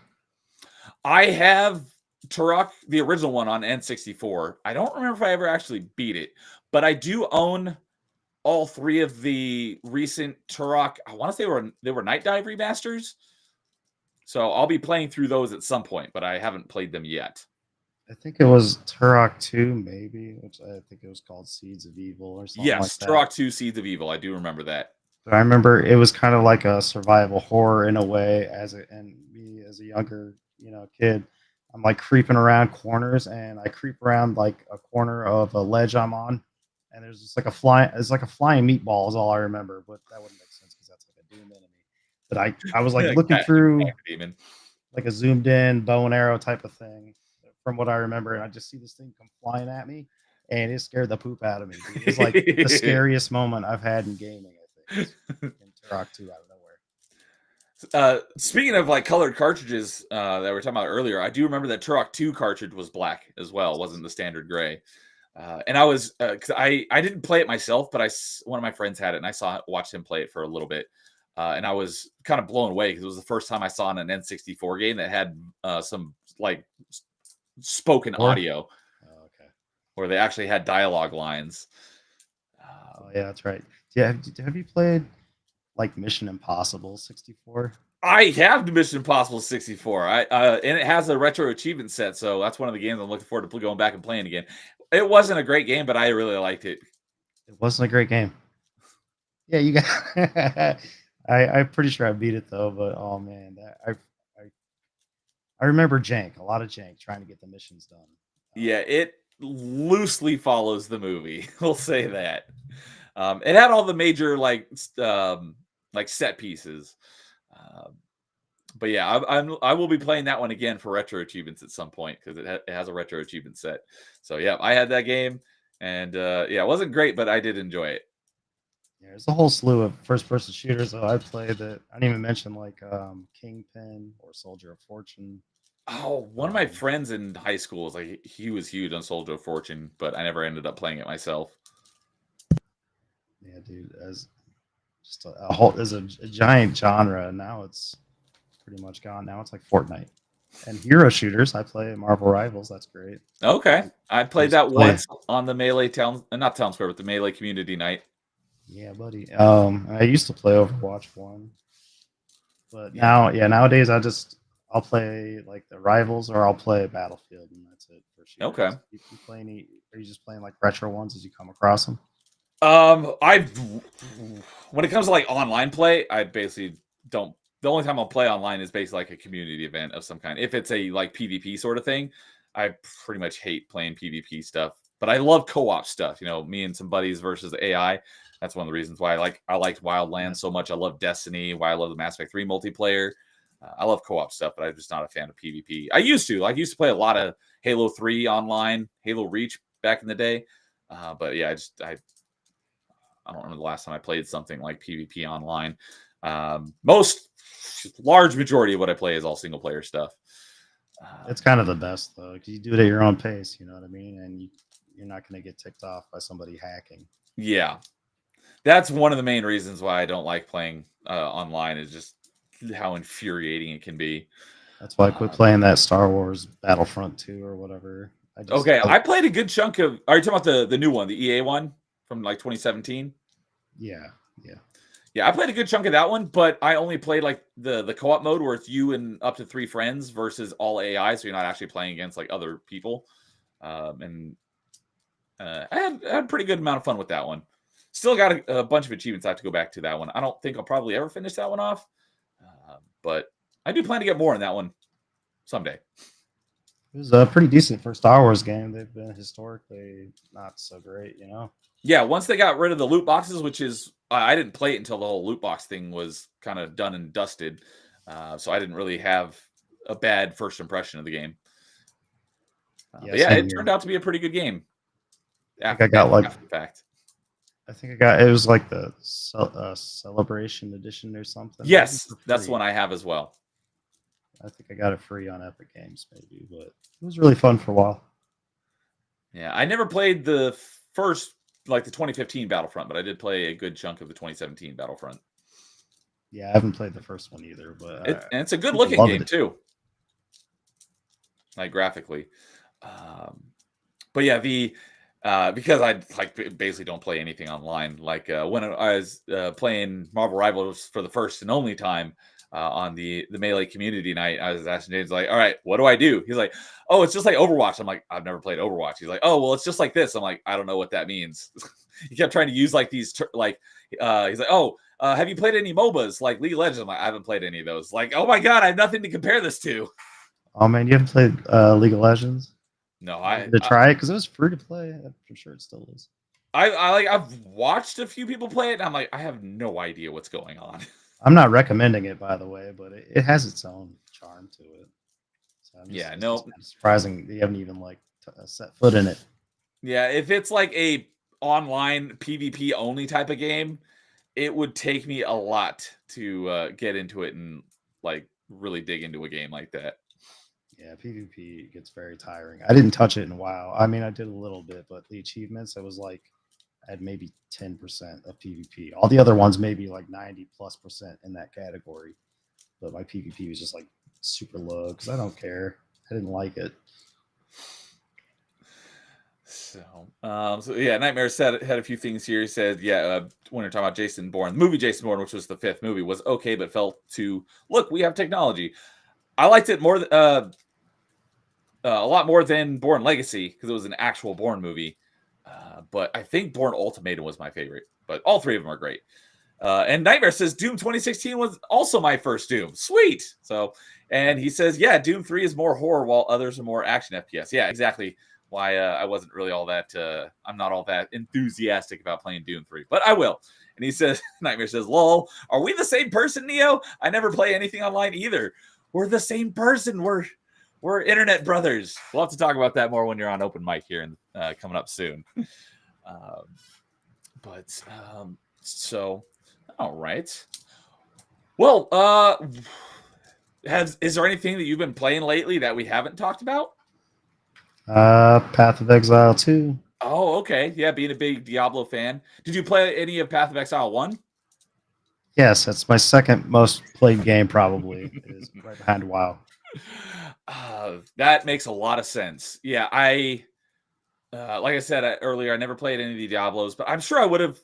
I have Turok, the original one on N64. I don't remember if I ever actually beat it, but I do own all 3 of the recent Turok. I want to say they were Night Dive remasters. So I'll be playing through those at some point, but I haven't played them yet. I think it was Turok 2, maybe, which I think it was called Seeds of Evil or something. Yes, like that. Turok 2 Seeds of Evil. I do remember that. But I remember it was kind of like a survival horror in a way, and me as a younger, kid, I'm like creeping around corners, and I creep around like a corner of a ledge I'm on, and there's just like it's like a flying meatball is all I remember, but that wouldn't make sense because that's like a Doom enemy. But I was like looking through Demon. like a zoomed in bow and arrow type of thing from what I remember, and I just see this thing come flying at me, and it scared the poop out of me. It was like the scariest moment I've had in gaming, I think, in Turok 2 out of nowhere. Speaking of like colored cartridges that we were talking about earlier, I do remember that Turok 2 cartridge was black as well. It wasn't the standard gray. And I was because I didn't play it myself, but one of my friends had it, and I watched him play it for a little bit, and I was kind of blown away because it was the first time I saw in an N64 game that had some like spoken audio, okay, where they actually had dialogue lines. Oh yeah, that's right. Yeah, have you played like Mission Impossible 64? I have the Mission Impossible 64. And it has a retro achievement set, so that's one of the games I'm looking forward to going back and playing again. It wasn't a great game, but I really liked it. It wasn't a great game. Yeah, you got. I'm pretty sure I beat it though, but oh man, I remember jank, a lot of jank trying to get the missions done. Yeah, it loosely follows the movie. We'll say that. It had all the major like set pieces. But yeah, I will be playing that one again for retro achievements at some point because it has a retro achievement set. So yeah, I had that game, and yeah, it wasn't great, but I did enjoy it. Yeah, there's a whole slew of first-person shooters that I played that I didn't even mention, like Kingpin or Soldier of Fortune. Oh, one of my friends in high school was like he was huge on Soldier of Fortune, but I never ended up playing it myself. Yeah, dude, as just a whole as a giant genre. Now it's pretty much gone. Now it's like Fortnite and hero shooters. I play Marvel Rivals. That's great. Okay, I played that once on the Melee not Town Square, but the Melee Community Night. Yeah, buddy. I used to play Overwatch 1, but nowadays I'll play like the Rivals or I'll play Battlefield, and that's it for shooters. Okay. You play any? Are you just playing like retro ones as you come across them? When it comes to like online play, I basically don't. The only time I'll play online is basically like a community event of some kind. If it's a like PvP sort of thing, I pretty much hate playing PvP stuff. But I love co-op stuff. You know, me and some buddies versus AI. That's one of the reasons why I liked Wildlands so much. I love Destiny. Why I love the Mass Effect 3 multiplayer. I love co-op stuff, but I'm just not a fan of PvP. I used to play a lot of Halo 3 online, Halo Reach back in the day. But yeah, I don't remember the last time I played something like PvP online. Large majority of what I play is all single player stuff. It's kind of the best though, because you do it at your own pace. You know what I mean, and you're not going to get ticked off by somebody hacking. Yeah, that's one of the main reasons why I don't like playing online. Is just how infuriating it can be. That's why I quit playing that Star Wars Battlefront 2 or whatever. I played a good chunk of. Are you talking about the new one, the EA one from like 2017? Yeah. Yeah, I played a good chunk of that one, but I only played like the co-op mode where it's you and up to 3 friends versus all AI, so you're not actually playing against like other people. I had a pretty good amount of fun with that one. Still got a bunch of achievements. I have to go back to that one. I don't think I'll probably ever finish that one off, but I do plan to get more in that one someday. It was a pretty decent for Star Wars game. They've been historically not so great, you know? Yeah, once they got rid of the loot boxes, which is I didn't play it until the whole loot box thing was kind of done and dusted. So I didn't really have a bad first impression of the game. It turned out to be a pretty good game. I think it was like the Celebration Edition or something. Yes, that's one I have as well. I think I got it free on Epic Games, maybe, but it was really fun for a while. Yeah, I never played the first, like the 2015 Battlefront, but I did play a good chunk of the 2017 Battlefront. Yeah, I haven't played the first one either, but and it's a good looking game too, like graphically. But yeah, because I like basically don't play anything online. Like when I was playing Marvel Rivals for the first and only time on the Melee Community Night, I was asking James like, "All right, what do I do?" He's like, "Oh, it's just like Overwatch." I'm like, "I've never played Overwatch." He's like, "Oh, well, it's just like this." I'm like, "I don't know what that means." He kept trying to use like these he's like, "Oh, have you played any MOBAs like League of Legends?" I'm like, "I haven't played any of those." Like, "Oh my god, I have nothing to compare this to." Oh man, you haven't played League of Legends? No, To try it because it was free to play. I'm sure it still is. I've watched a few people play it, and I'm like, I have no idea what's going on. I'm not recommending it, by the way, but it has its own charm to it. So Yeah, it's no. just kind of surprising that you haven't even like set foot in it. Yeah, if it's like a online PvP only type of game, it would take me a lot to get into it and like really dig into a game like that. Yeah, PvP gets very tiring. I didn't touch it in a while. I mean, I did a little bit, but the achievements, it was like I had maybe 10% of PvP. All the other ones maybe like 90+% in that category. But my PvP was just like super low because I don't care. I didn't like it. So yeah, Nightmare said had a few things here. He said, yeah, when we're talking about Jason Bourne, the movie Jason Bourne, which was the 5th movie, was okay, but felt too look. We have technology. I liked it more, a lot more than Bourne Legacy because it was an actual Bourne movie. But I think Bourne Ultimatum was my favorite. But all three of them are great. And Nightmare says Doom 2016 was also my first Doom. Sweet. So, and he says, yeah, Doom 3 is more horror while others are more action FPS. Yeah, exactly. Why I wasn't really all that. I'm not all that enthusiastic about playing Doom 3, but I will. And he says, Nightmare says, lol, are we the same person, Neo? I never play anything online either. We're the same person. We're internet brothers. We'll have to talk about that more when you're on open mic here and coming up soon. So, all right. Well, is there anything that you've been playing lately that we haven't talked about? Path of Exile 2. Oh, okay. Yeah, being a big Diablo fan. Did you play any of Path of Exile 1? Yes, that's my second most played game, probably. It is right behind WoW. That makes a lot of sense. Yeah, like I said earlier, I never played any of the Diablos, but I'm sure I would have,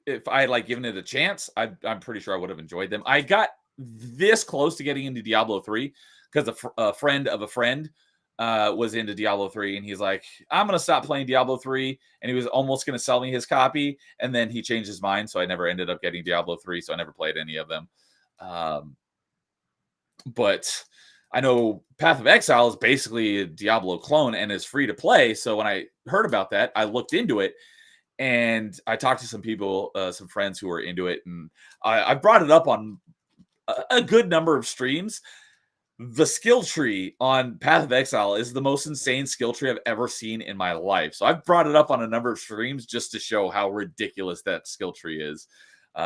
if I had like given it a chance. I'm pretty sure I would have enjoyed them. I got this close to getting into Diablo 3 because a friend of a friend was into Diablo 3, and he's like, I'm gonna stop playing Diablo 3, and he was almost gonna sell me his copy, and then he changed his mind, so I never ended up getting Diablo 3, so I never played any of them. But I know Path of Exile is basically a Diablo clone and is free to play. So when I heard about that, I looked into it, and I talked to some people, some friends who were into it, and I brought it up on a good number of streams. The skill tree on Path of Exile is the most insane skill tree I've ever seen in my life. So I've brought it up on a number of streams just to show how ridiculous that skill tree is.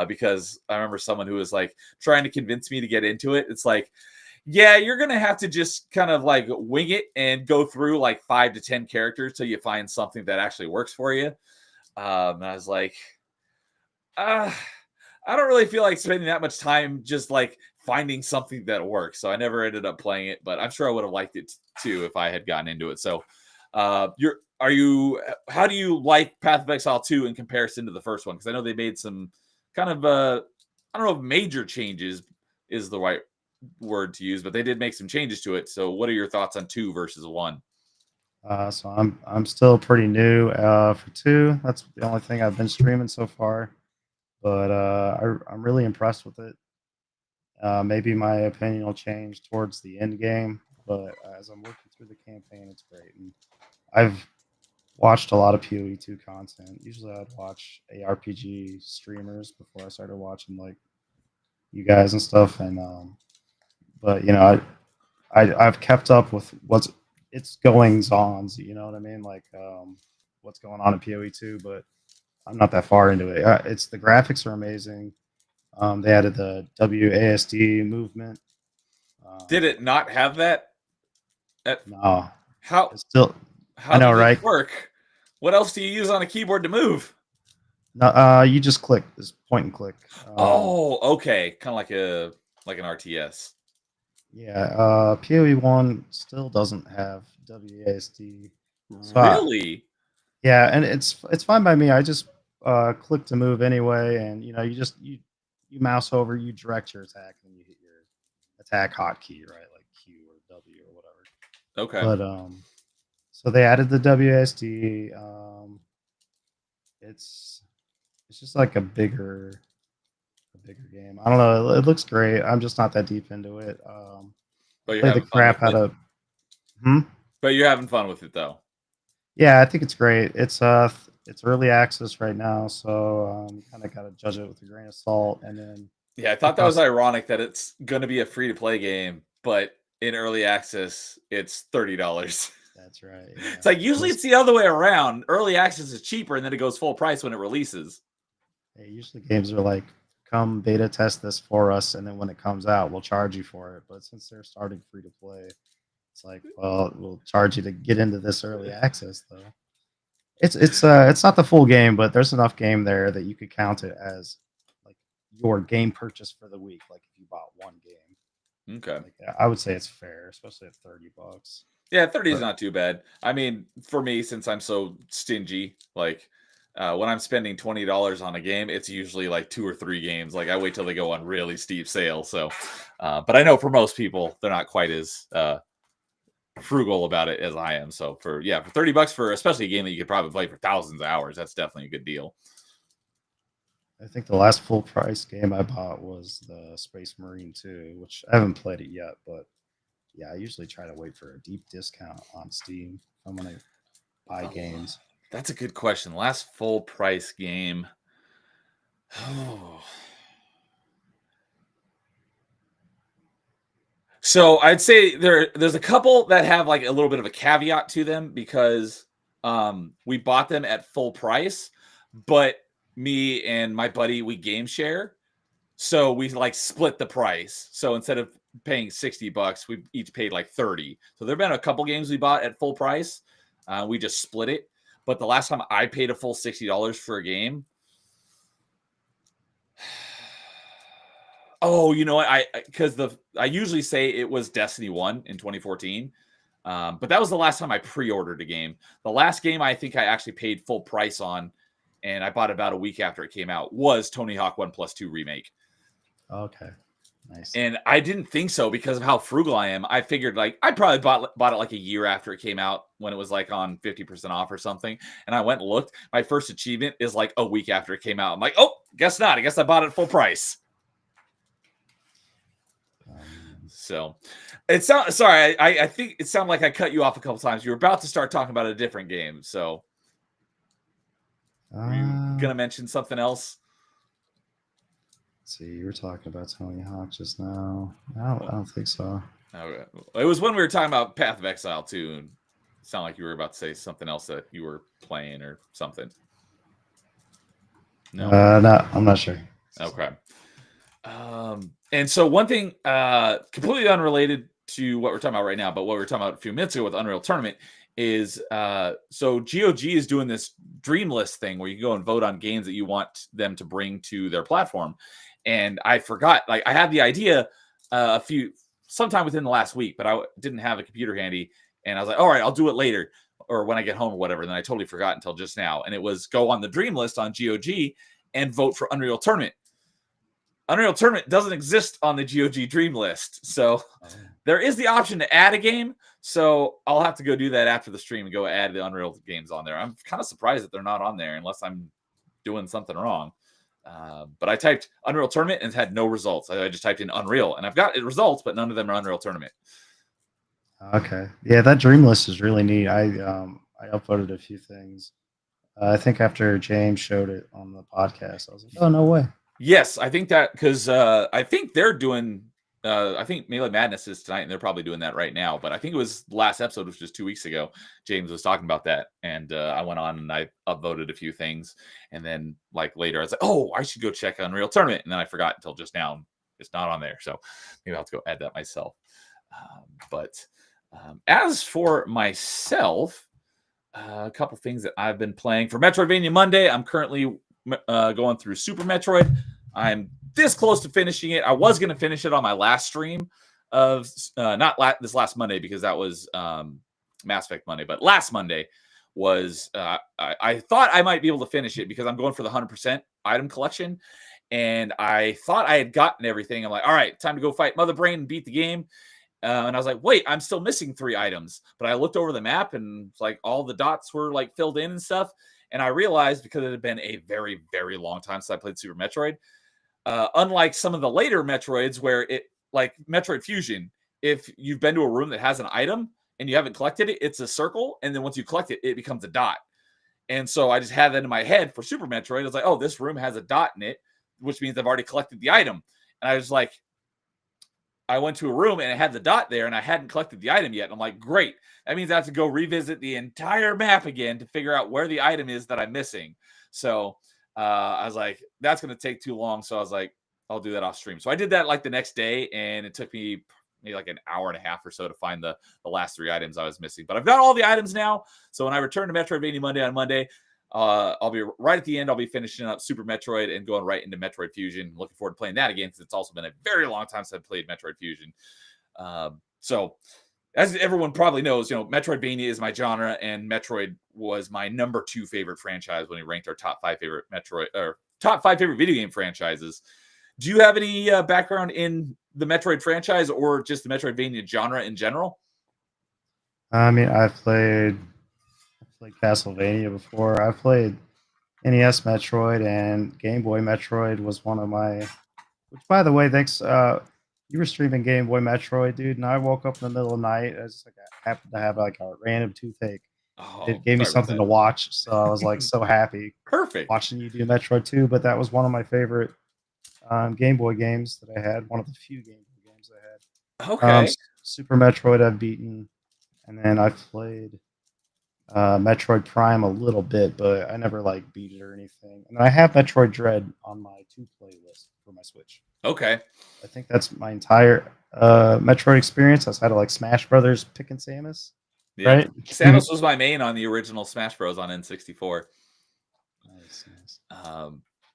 Because I remember someone who was like trying to convince me to get into it. It's like, yeah, you're going to have to just kind of like wing it and go through like 5 to 10 characters till you find something that actually works for you. And I was like, I don't really feel like spending that much time just like finding something that works. So I never ended up playing it, but I'm sure I would have liked it too if I had gotten into it. So how do you like Path of Exile 2 in comparison to the first one? Because I know they made some kind of I don't know if major changes is the right word to use, but they did make some changes to it. So what are your thoughts on 2 versus 1? So I'm still pretty new for 2. That's the only thing I've been streaming so far, but I'm really impressed with it. Maybe my opinion will change towards the end game, but as I'm working through the campaign, it's great. And I've watched a lot of PoE2 content. Usually I'd watch ARPG streamers before I started watching like you guys and stuff. And but you know, I've kept up with it's goings ons, you know what I mean? Like what's going on in PoE2, but I'm not that far into it. It's the graphics are amazing. They added the WASD movement. Did it not have that? No. How It's still how I know, does it right? work? What else do you use on a keyboard to move? No, you just click. This point and click. Okay, kind of like an RTS. Yeah, PoE1 still doesn't have WASD. So, Really? yeah, and it's fine by me. I just click to move anyway, and you know, you mouse over, you direct your attack, and you hit your attack hotkey, right, like Q or W or whatever. Okay. But so they added the WASD. It's just like a bigger game. I don't know. It looks great. I'm just not that deep into it. But you're Play the having fun crap with out it. of Hmm? But you're having fun with it though. Yeah, I think it's great. It's early access right now, so kind of got to judge it with a grain of salt. And then Yeah, I it thought that was costs. ironic that it's going to be a free to play game, but in early access, it's $30. That's right. It's Yeah. like usually it's the other way around. Early access is cheaper and then it goes full price when it releases. Usually games are like, come beta test this for us, and then when it comes out, we'll charge you for it. But since they're starting free to play, it's like, well, we'll charge you to get into this early access though. It's not the full game, but there's enough game there that you could count it as like your game purchase for the week. Like if you bought one game, Okay. like I would say it's fair, especially at $30. Yeah, 30 is But not too bad. I mean, for me, since I'm so stingy, like when I'm spending $20 on a game, it's usually like 2 or 3 games. Like I wait till they go on really steep sale. So, but I know for most people, they're not quite as frugal about it as I am. So for $30 for especially a game that you could probably play for thousands of hours, that's definitely a good deal. I think the last full price game I bought was the Space Marine 2, which I haven't played it yet, but yeah, I usually try to wait for a deep discount on Steam if I'm gonna buy games. That's a good question. Last full price game. Oh. So I'd say there's a couple that have like a little bit of a caveat to them because we bought them at full price, but me and my buddy we game share, so we like split the price. So instead of paying $60, we each paid like 30. So there've been a couple games we bought at full price. We just split it. But the last time I paid a full $60 for a game, oh, you know what? I usually say it was Destiny 1 in 2014. But that was the last time I pre-ordered a game. The last game I think I actually paid full price on, and I bought about a week after it came out, was Tony Hawk 1+2 Remake. Okay, nice. And I didn't think so because of how frugal I am. I figured like I probably bought it like a year after it came out when it was like on 50% off or something. And I went and looked. My first achievement is like a week after it came out. I'm like, oh, guess not. I guess I bought it full price. So it sounds sorry. I think it sounded like I cut you off a couple times. You were about to start talking about a different game. So are you gonna mention something else? Let's see, you were talking about Tony Hawk just now. I don't think so. Okay. It was when we were talking about Path of Exile too. And it sounded like you were about to say something else that you were playing or something. No, I'm not sure. Okay. And so one thing completely unrelated to what we're talking about right now, but what we were talking about a few minutes ago with Unreal Tournament is so GOG is doing this dream list thing where you can go and vote on games that you want them to bring to their platform. And I forgot, like I had the idea sometime within the last week, but I didn't have a computer handy. And I was like, all right, I'll do it later or when I get home or whatever. And then I totally forgot until just now. And it was go on the dream list on GOG and vote for Unreal Tournament. Unreal Tournament doesn't exist on the GOG Dream List. So there is the option to add a game. So I'll have to go do that after the stream and go add the Unreal games on there. I'm kind of surprised that they're not on there unless I'm doing something wrong. But I typed Unreal Tournament and had no results. I just typed in Unreal and I've got results, but none of them are Unreal Tournament. Okay. Yeah, that Dream List is really neat. I uploaded a few things. I think after James showed it on the podcast, I was like, oh, no way. Yes, I think that because I think they're doing. I think Melee Madness is tonight, and they're probably doing that right now. But I think it was the last episode, which was 2 weeks ago. James was talking about that, and I went on and I upvoted a few things, and then like later, I was like, "Oh, I should go check Unreal Tournament," and then I forgot until just now. It's not on there, so maybe I'll have to go add that myself. But as for myself, a couple things that I've been playing for Metroidvania Monday. I'm currently going through Super Metroid. I'm this close to finishing it. I was going to finish it on my last stream of this last Monday because that was Mass Effect Monday, but last Monday was I thought I might be able to finish it because I'm going for the 100% item collection, and I thought I had gotten everything. I'm like, all right, time to go fight Mother Brain and beat the game. And I was like, wait, I'm still missing 3 items. But I looked over the map and like all the dots were like filled in and stuff. And I realized because it had been a very, very long time since I played Super Metroid, unlike some of the later Metroids where it like Metroid Fusion, if you've been to a room that has an item, and you haven't collected it, it's a circle. And then once you collect it, it becomes a dot. And so I just had that in my head for Super Metroid. I was like, oh, this room has a dot in it, which means I've already collected the item. And I was like, I went to a room and it had the dot there and I hadn't collected the item yet. And I'm like, great. That means I have to go revisit the entire map again to figure out where the item is that I'm missing. So I was like, that's going to take too long. So I was like, I'll do that off stream. So I did that like the next day, and it took me maybe like an hour and a half or so to find the last 3 items I was missing. But I've got all the items now. So when I return to Metroidvania Monday on Monday, I'll be right at the end. I'll be finishing up Super Metroid and going right into Metroid Fusion. Looking forward to playing that again, because it's also been a very long time since I've played Metroid Fusion. So as everyone probably knows, Metroidvania is my genre, and Metroid was my number 2 favorite franchise when we ranked our top 5 favorite top 5 favorite video game franchises. Do you have any background in the Metroid franchise or just the Metroidvania genre in general? I mean, I've played Castlevania before. I've played NES Metroid, and Game Boy Metroid was one of my. Which, by the way, thanks. You were streaming Game Boy Metroid, dude, and I woke up in the middle of the night. I just happened to have like a random toothache. It gave me something to watch, so I was like so happy. Perfect. Watching you do Metroid 2, but that was one of my favorite Game Boy games that I had. One of the few Game Boy games I had. Okay. Super Metroid I've beaten, and then I've played Metroid Prime a little bit, but I never like beat it or anything. And I have Metroid Dread on my 2 playlist for my Switch. Okay. I think that's my entire Metroid experience outside of like Smash Brothers, Pick and Samus. Yeah. Right? Samus was my main on the original Smash Bros. On N64. Nice.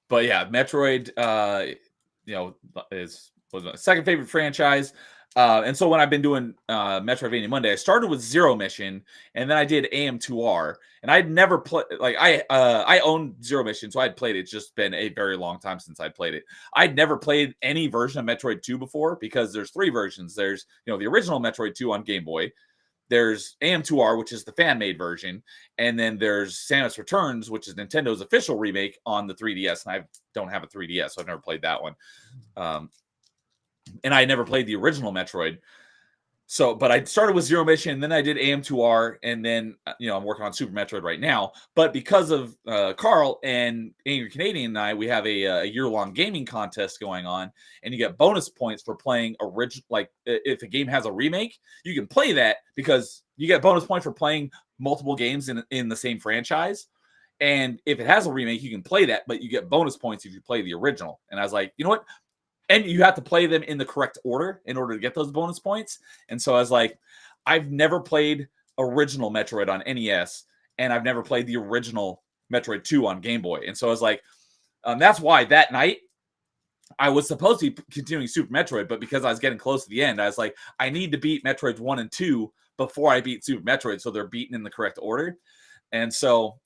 But yeah, Metroid, was my second favorite franchise. And so when I've been doing Metroidvania Monday, I started with Zero Mission, and then I did AM2R. And I'd never played, like, I own Zero Mission, so I'd played it. It's just been a very long time since I'd played it. I'd never played any version of Metroid 2 before, because there's 3 versions. There's, the original Metroid 2 on Game Boy. There's AM2R, which is the fan-made version, and then there's Samus Returns, which is Nintendo's official remake on the 3DS, and I don't have a 3DS, so I've never played that one. And I never played the original Metroid. So, but I started with Zero Mission, and then I did AM2R, and then, I'm working on Super Metroid right now. But because of Carl and Angry Canadian and I, we have a year-long gaming contest going on, and you get bonus points for playing original. Like, if a game has a remake, you can play that because you get bonus points for playing multiple games in the same franchise. And if it has a remake, you can play that, but you get bonus points if you play the original. And I was like, you know what? And you have to play them in the correct order in order to get those bonus points. And so I was like, I've never played original Metroid on NES, and I've never played the original Metroid 2 on Game Boy. And so I was like, that's why that night I was supposed to be continuing Super Metroid, but because I was getting close to the end, I was like, I need to beat Metroid 1 and 2 before I beat Super Metroid, so they're beaten in the correct order. And so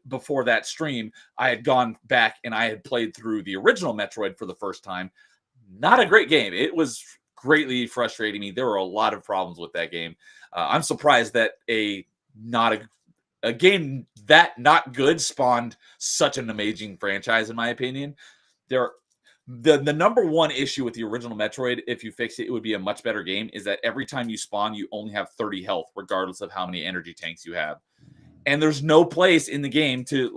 before that stream, I had gone back and I had played through the original Metroid for the first time. Not a great game. It was greatly frustrating me. There were a lot of problems with that game. I'm surprised that a game that not good spawned such an amazing franchise, in my opinion. The number one issue with the original Metroid, if you fix it, it would be a much better game, is that every time you spawn, you only have 30 health, regardless of how many energy tanks you have. And there's no place in the game to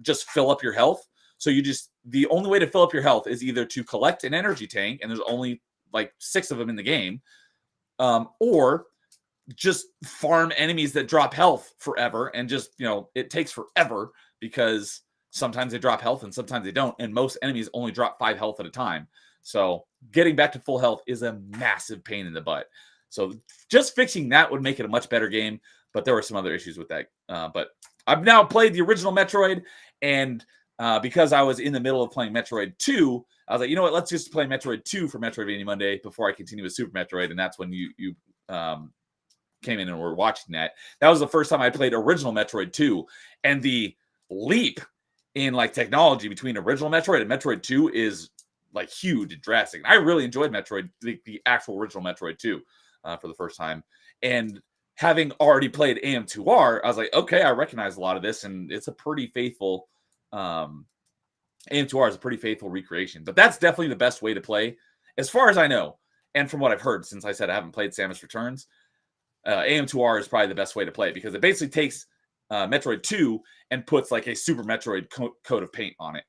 just fill up your health. So the only way to fill up your health is either to collect an energy tank, and there's only 6 of them in the game, or just farm enemies that drop health forever. And just, it takes forever because sometimes they drop health and sometimes they don't. And most enemies only drop 5 health at a time. So getting back to full health is a massive pain in the butt. So just fixing that would make it a much better game. But there were some other issues with that. But I've now played the original Metroid, and because I was in the middle of playing Metroid 2, I was like, you know what? Let's just play Metroid 2 for Metroidvania Monday before I continue with Super Metroid. And that's when you came in and were watching that. That was the first time I played original Metroid 2, and the leap in technology between original Metroid and Metroid 2 is huge and drastic. And I really enjoyed Metroid, the actual original Metroid 2, for the first time. And having already played AM2R, I was like, okay, I recognize a lot of this, and it's a pretty faithful. AM2R is a pretty faithful recreation, but that's definitely the best way to play, as far as I know, and from what I've heard. Since I said I haven't played Samus Returns, AM2R is probably the best way to play it because it basically takes Metroid 2 and puts like a Super Metroid coat of paint on it.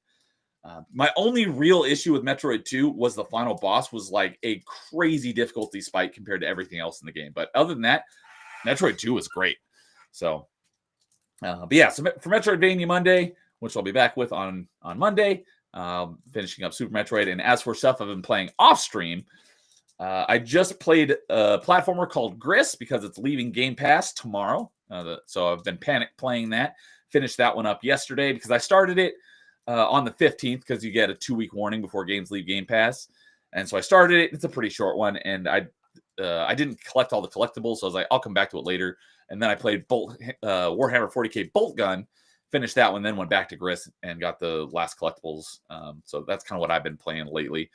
My only real issue with Metroid 2 was the final boss was like a crazy difficulty spike compared to everything else in the game. But other than that, Metroid 2 was great. So, but yeah, so for Metroidvania Monday, which I'll be back with on Monday, finishing up Super Metroid. And as for stuff I've been playing off stream, I just played a platformer called Gris because it's leaving Game Pass tomorrow. So I've been panic playing that. Finished that one up yesterday because I started it on the 15th because you get a 2-week warning before games leave Game Pass. And so I started it. It's a pretty short one. And I didn't collect all the collectibles. So I was like, I'll come back to it later. And then I played Warhammer 40K Bolt Gun, finished that one, then went back to Gris and got the last collectibles. So that's kind of what I've been playing lately.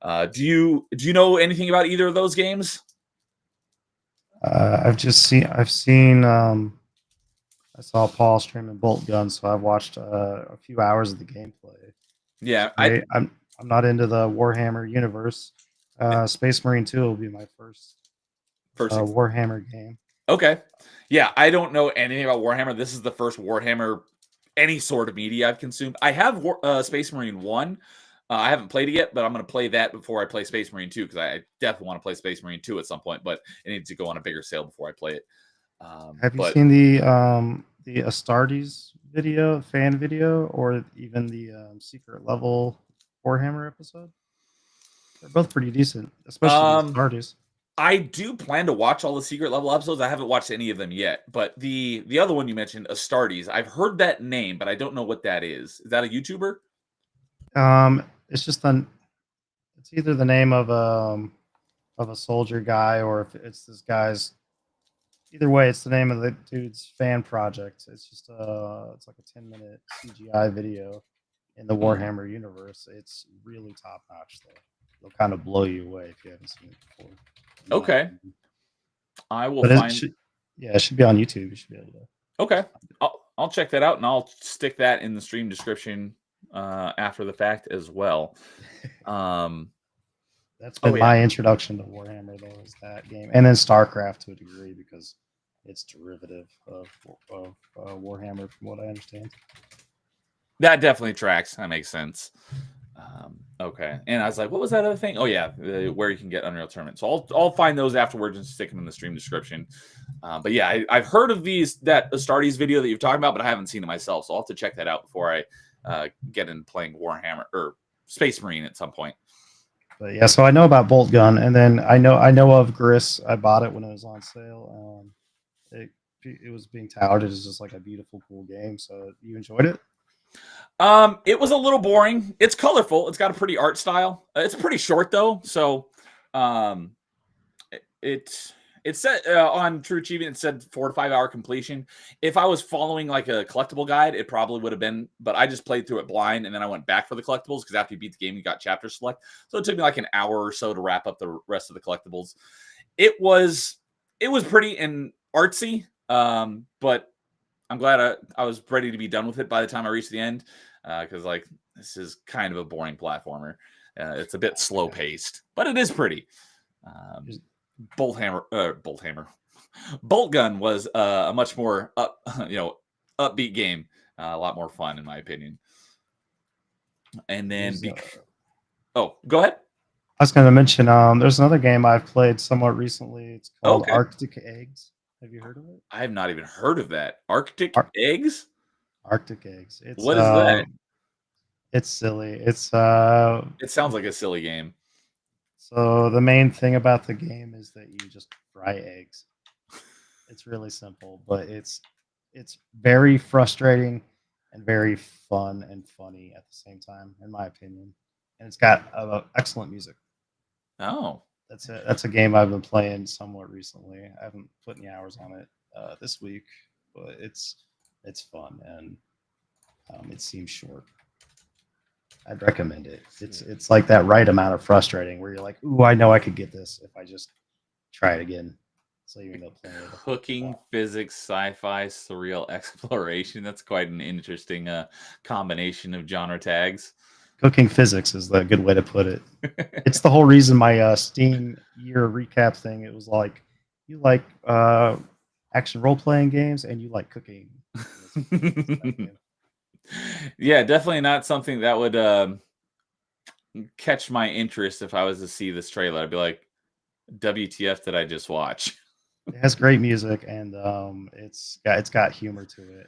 Do you know anything about either of those games? I've seen I saw Paul streaming Bolt Gun, so I've watched a few hours of the gameplay. Yeah, I'm not into the Warhammer universe. Space Marine 2 will be my first Warhammer game. Okay. Yeah, I don't know anything about Warhammer. This is the first Warhammer, any sort of media I've consumed. I have Space Marine 1. I haven't played it yet, but I'm going to play that before I play Space Marine 2 because I definitely want to play Space Marine 2 at some point, but it needs to go on a bigger sale before I play it. Have you seen the Astartes video, fan video, or even the secret level Warhammer episode? They're both pretty decent, especially Astartes. I do plan to watch all the secret level episodes. I haven't watched any of them yet, but the other one you mentioned, Astartes, I've heard that name, but I don't know what that is. Is that a YouTuber? It's just it's either the name of a soldier guy or if it's this guy's. Either way, it's the name of the dude's fan project. It's just it's like a 10-minute CGI video in the Warhammer universe. It's really top notch though. It'll kind of blow you away if you haven't seen it before. Okay. I will But find. It should be on YouTube. You should be able to. Okay. I'll check that out and I'll stick that in the stream description after the fact as well. That's been my introduction to Warhammer though, is that game, and then StarCraft to a degree because it's derivative of Warhammer, from what I understand. That definitely tracks. That makes sense. Okay. And I was like, what was that other thing? Oh yeah, where you can get Unreal Tournament. So I'll find those afterwards and stick them in the stream description. But yeah, I've heard of that Astartes video that you've talked about, but I haven't seen it myself. So I'll have to check that out before I get into playing Warhammer or Space Marine at some point. But yeah, so I know about Bolt Gun, and then I know of Gris. I bought it when it was on sale. It was being touted as just like a beautiful, cool game. So you enjoyed it? It was a little boring. It's colorful. It's got a pretty art style. It's pretty short though. So, it said on True Achievement, it said 4 to 5 hour completion. If I was following like a collectible guide, it probably would have been, but I just played through it blind and then I went back for the collectibles because after you beat the game, you got chapter select. So it took me like an hour or so to wrap up the rest of the collectibles. It was pretty and artsy. But I'm glad I was ready to be done with it by the time I reached the end. Because like this is kind of a boring platformer. It's a bit slow paced, but it is pretty. Bolt Gun was a much more upbeat game, a lot more fun in my opinion. And then, go ahead. I was going to mention, there's another game I've played somewhat recently. It's called Arctic Eggs. Have you heard of it? I have not even heard of that. Arctic Eggs? Arctic Eggs. What is that? It's silly. It sounds like a silly game. So the main thing about the game is that you just fry eggs. It's really simple, but it's very frustrating and very fun and funny at the same time, in my opinion. And it's got excellent music. Oh, that's a game I've been playing somewhat recently. I haven't put any hours on it this week, but it's fun and it seems short. I'd recommend it. It's like that right amount of frustrating where you're like, ooh, I know I could get this if I just try it again. So you end up playing it. Cooking, physics, sci-fi, surreal exploration. That's quite an interesting combination of genre tags. Cooking physics is the good way to put it. It's the whole reason my Steam year recap thing, it was like you like action role playing games, and you like cooking. Yeah, definitely not something that would catch my interest if I was to see this trailer. I'd be like, WTF did I just watch? It has great music, and it's got humor to it.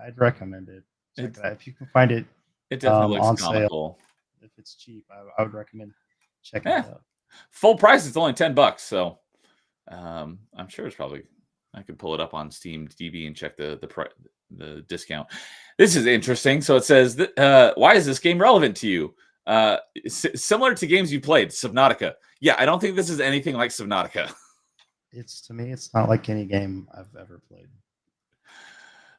I'd recommend it. Check It, it out if you can find it it definitely on looks sale. comical. If it's cheap, I would recommend checking Yeah. it out. Full price, it's only $10, so I'm sure it's probably I could pull it up on Steam DB and check the discount. This is interesting. So it says that, why is this game relevant to you? Similar to games you played, Subnautica. Yeah, I don't think this is anything like Subnautica. To me, it's not like any game I've ever played.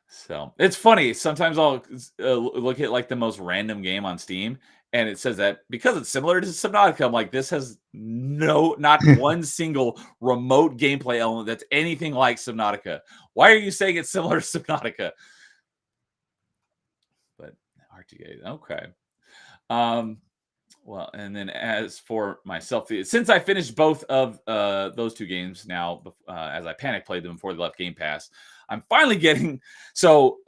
So it's funny. Sometimes I'll look at like the most random game on Steam, and it says that because it's similar to Subnautica. I'm like, this has not one single remote gameplay element that's anything like Subnautica. Why are you saying it's similar to Subnautica? But RTA, okay. Well, and then as for myself, since I finished both of those two games now, as I panic played them before they left Game Pass, I'm finally getting so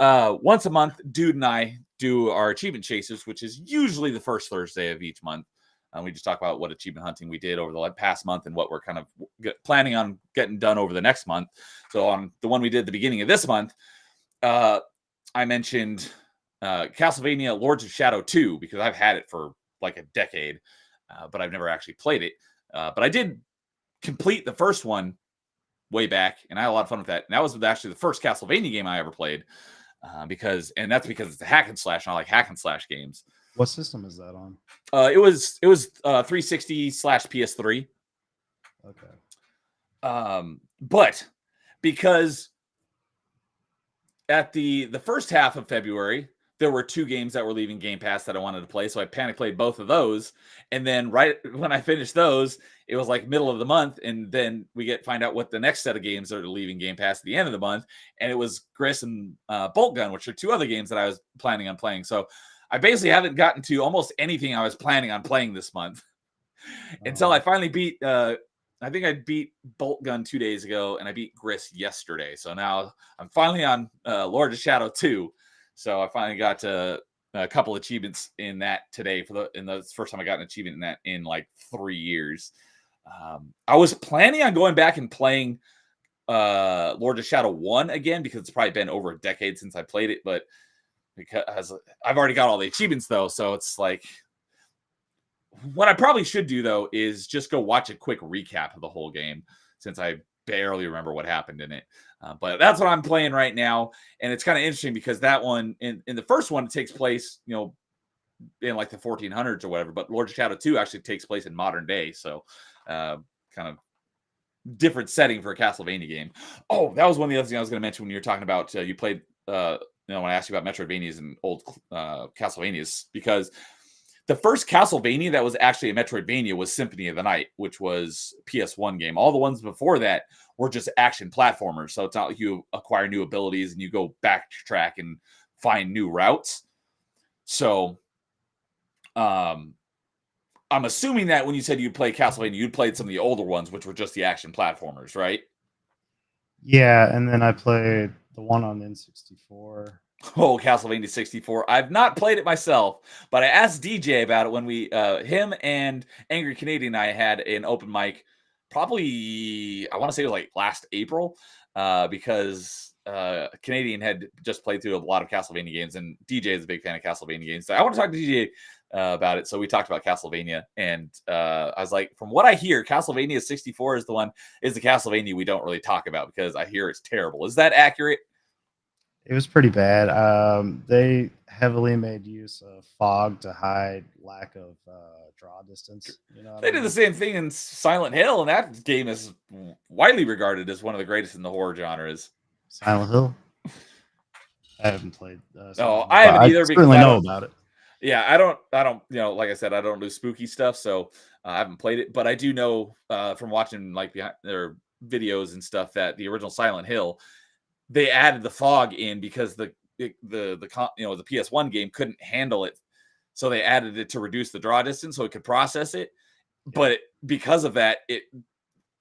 once a month, Dude and I do our achievement chasers, which is usually the first Thursday of each month. We just talk about what achievement hunting we did over the past month and what we're kind of planning on getting done over the next month. So on the one we did at the beginning of this month, I mentioned Castlevania Lords of Shadow 2 because I've had it for like a decade, but I've never actually played it. But I did complete the first one way back, and I had a lot of fun with that. And that was actually the first Castlevania game I ever played, because that's because it's a hack and slash, and I like hack and slash games. What system is that on? It was 360 / PS3. Okay. But because at the first half of February, there were two games that were leaving Game Pass that I wanted to play, so I panic played both of those. And then right when I finished those, it was like middle of the month, and then we find out what the next set of games are leaving Game Pass at the end of the month, and it was Gris and Bolt Gun, which are two other games that I was planning on playing. So I basically haven't gotten to almost anything I was planning on playing this month until I finally beat. I think I beat Bolt Gun 2 days ago, and I beat Gris yesterday. So now I'm finally on Lord of Shadow 2. So I finally got a couple achievements in that today and the first time I got an achievement in that in like 3 years. I was planning on going back and playing Lord of Shadow 1 again because it's probably been over a decade since I played it, but because I've already got all the achievements though, so it's like what I probably should do though is just go watch a quick recap of the whole game since I barely remember what happened in it. But that's what I'm playing right now. And it's kind of interesting because that one in the first one, it takes place, in like the 1400s or whatever, but Lord of Shadow 2 actually takes place in modern day. So kind of different setting for a Castlevania game. Oh, that was one of the other things I was going to mention when you were talking about, you played, when I asked you about Metroidvanias and old Castlevanias, because the first Castlevania that was actually a Metroidvania was Symphony of the Night, which was PS1 game. All the ones before that were just action platformers. So it's not like you acquire new abilities and you go backtrack and find new routes. So I'm assuming that when you said you'd play Castlevania, you'd played some of the older ones, which were just the action platformers, right? Yeah, and then I played the one on N64. Oh, Castlevania 64. I've not played it myself, but I asked DJ about it when we, him and Angry Canadian and I had an open mic, probably, I want to say it was like last April, because Canadian had just played through a lot of Castlevania games, and DJ is a big fan of Castlevania games. So I want to talk to DJ about it. So we talked about Castlevania, and I was like, from what I hear, Castlevania 64 is the Castlevania we don't really talk about because I hear it's terrible. Is that accurate? It was pretty bad. They heavily made use of fog to hide lack of draw distance. They did the same thing in Silent Hill, and that game is widely regarded as one of the greatest in the horror genres. Silent Hill? I haven't played. No, I haven't either. I certainly know about it. Yeah, I don't. Like I said, I don't do spooky stuff, so I haven't played it. But I do know from watching like behind their videos and stuff that the original Silent Hill, they added the fog in because the PS1 game couldn't handle it, so they added it to reduce the draw distance so it could process it. But because of that,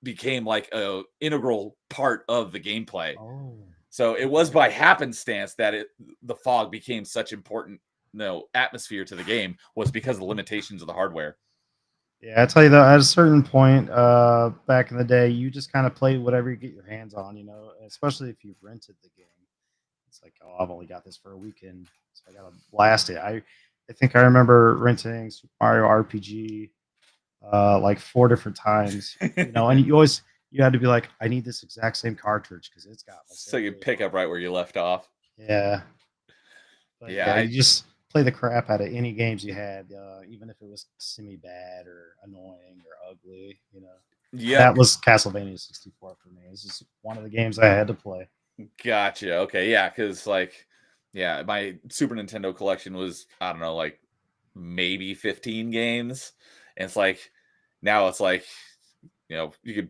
became like a integral part of the gameplay. Oh. So it was by happenstance that the fog became such important, atmosphere to the game, was because of the limitations of the hardware. Yeah, I tell you though, at a certain point, back in the day, you just kind of played whatever you get your hands on, especially if you've rented the game. It's like, oh, I've only got this for a weekend, so I gotta blast it. I think I remember renting Super Mario RPG like 4 different times, and you had to be like, I need this exact same cartridge because it's got like So you pick up right where you left off. Yeah. But Yeah, you just play the crap out of any games you had, even if it was semi-bad or annoying or ugly, Yeah, That was Castlevania 64 for me. It's just one of the games I had to play. gotcha. Okay, yeah, because my Super Nintendo collection was, I don't know, like maybe 15 games, and it's like now it's like you could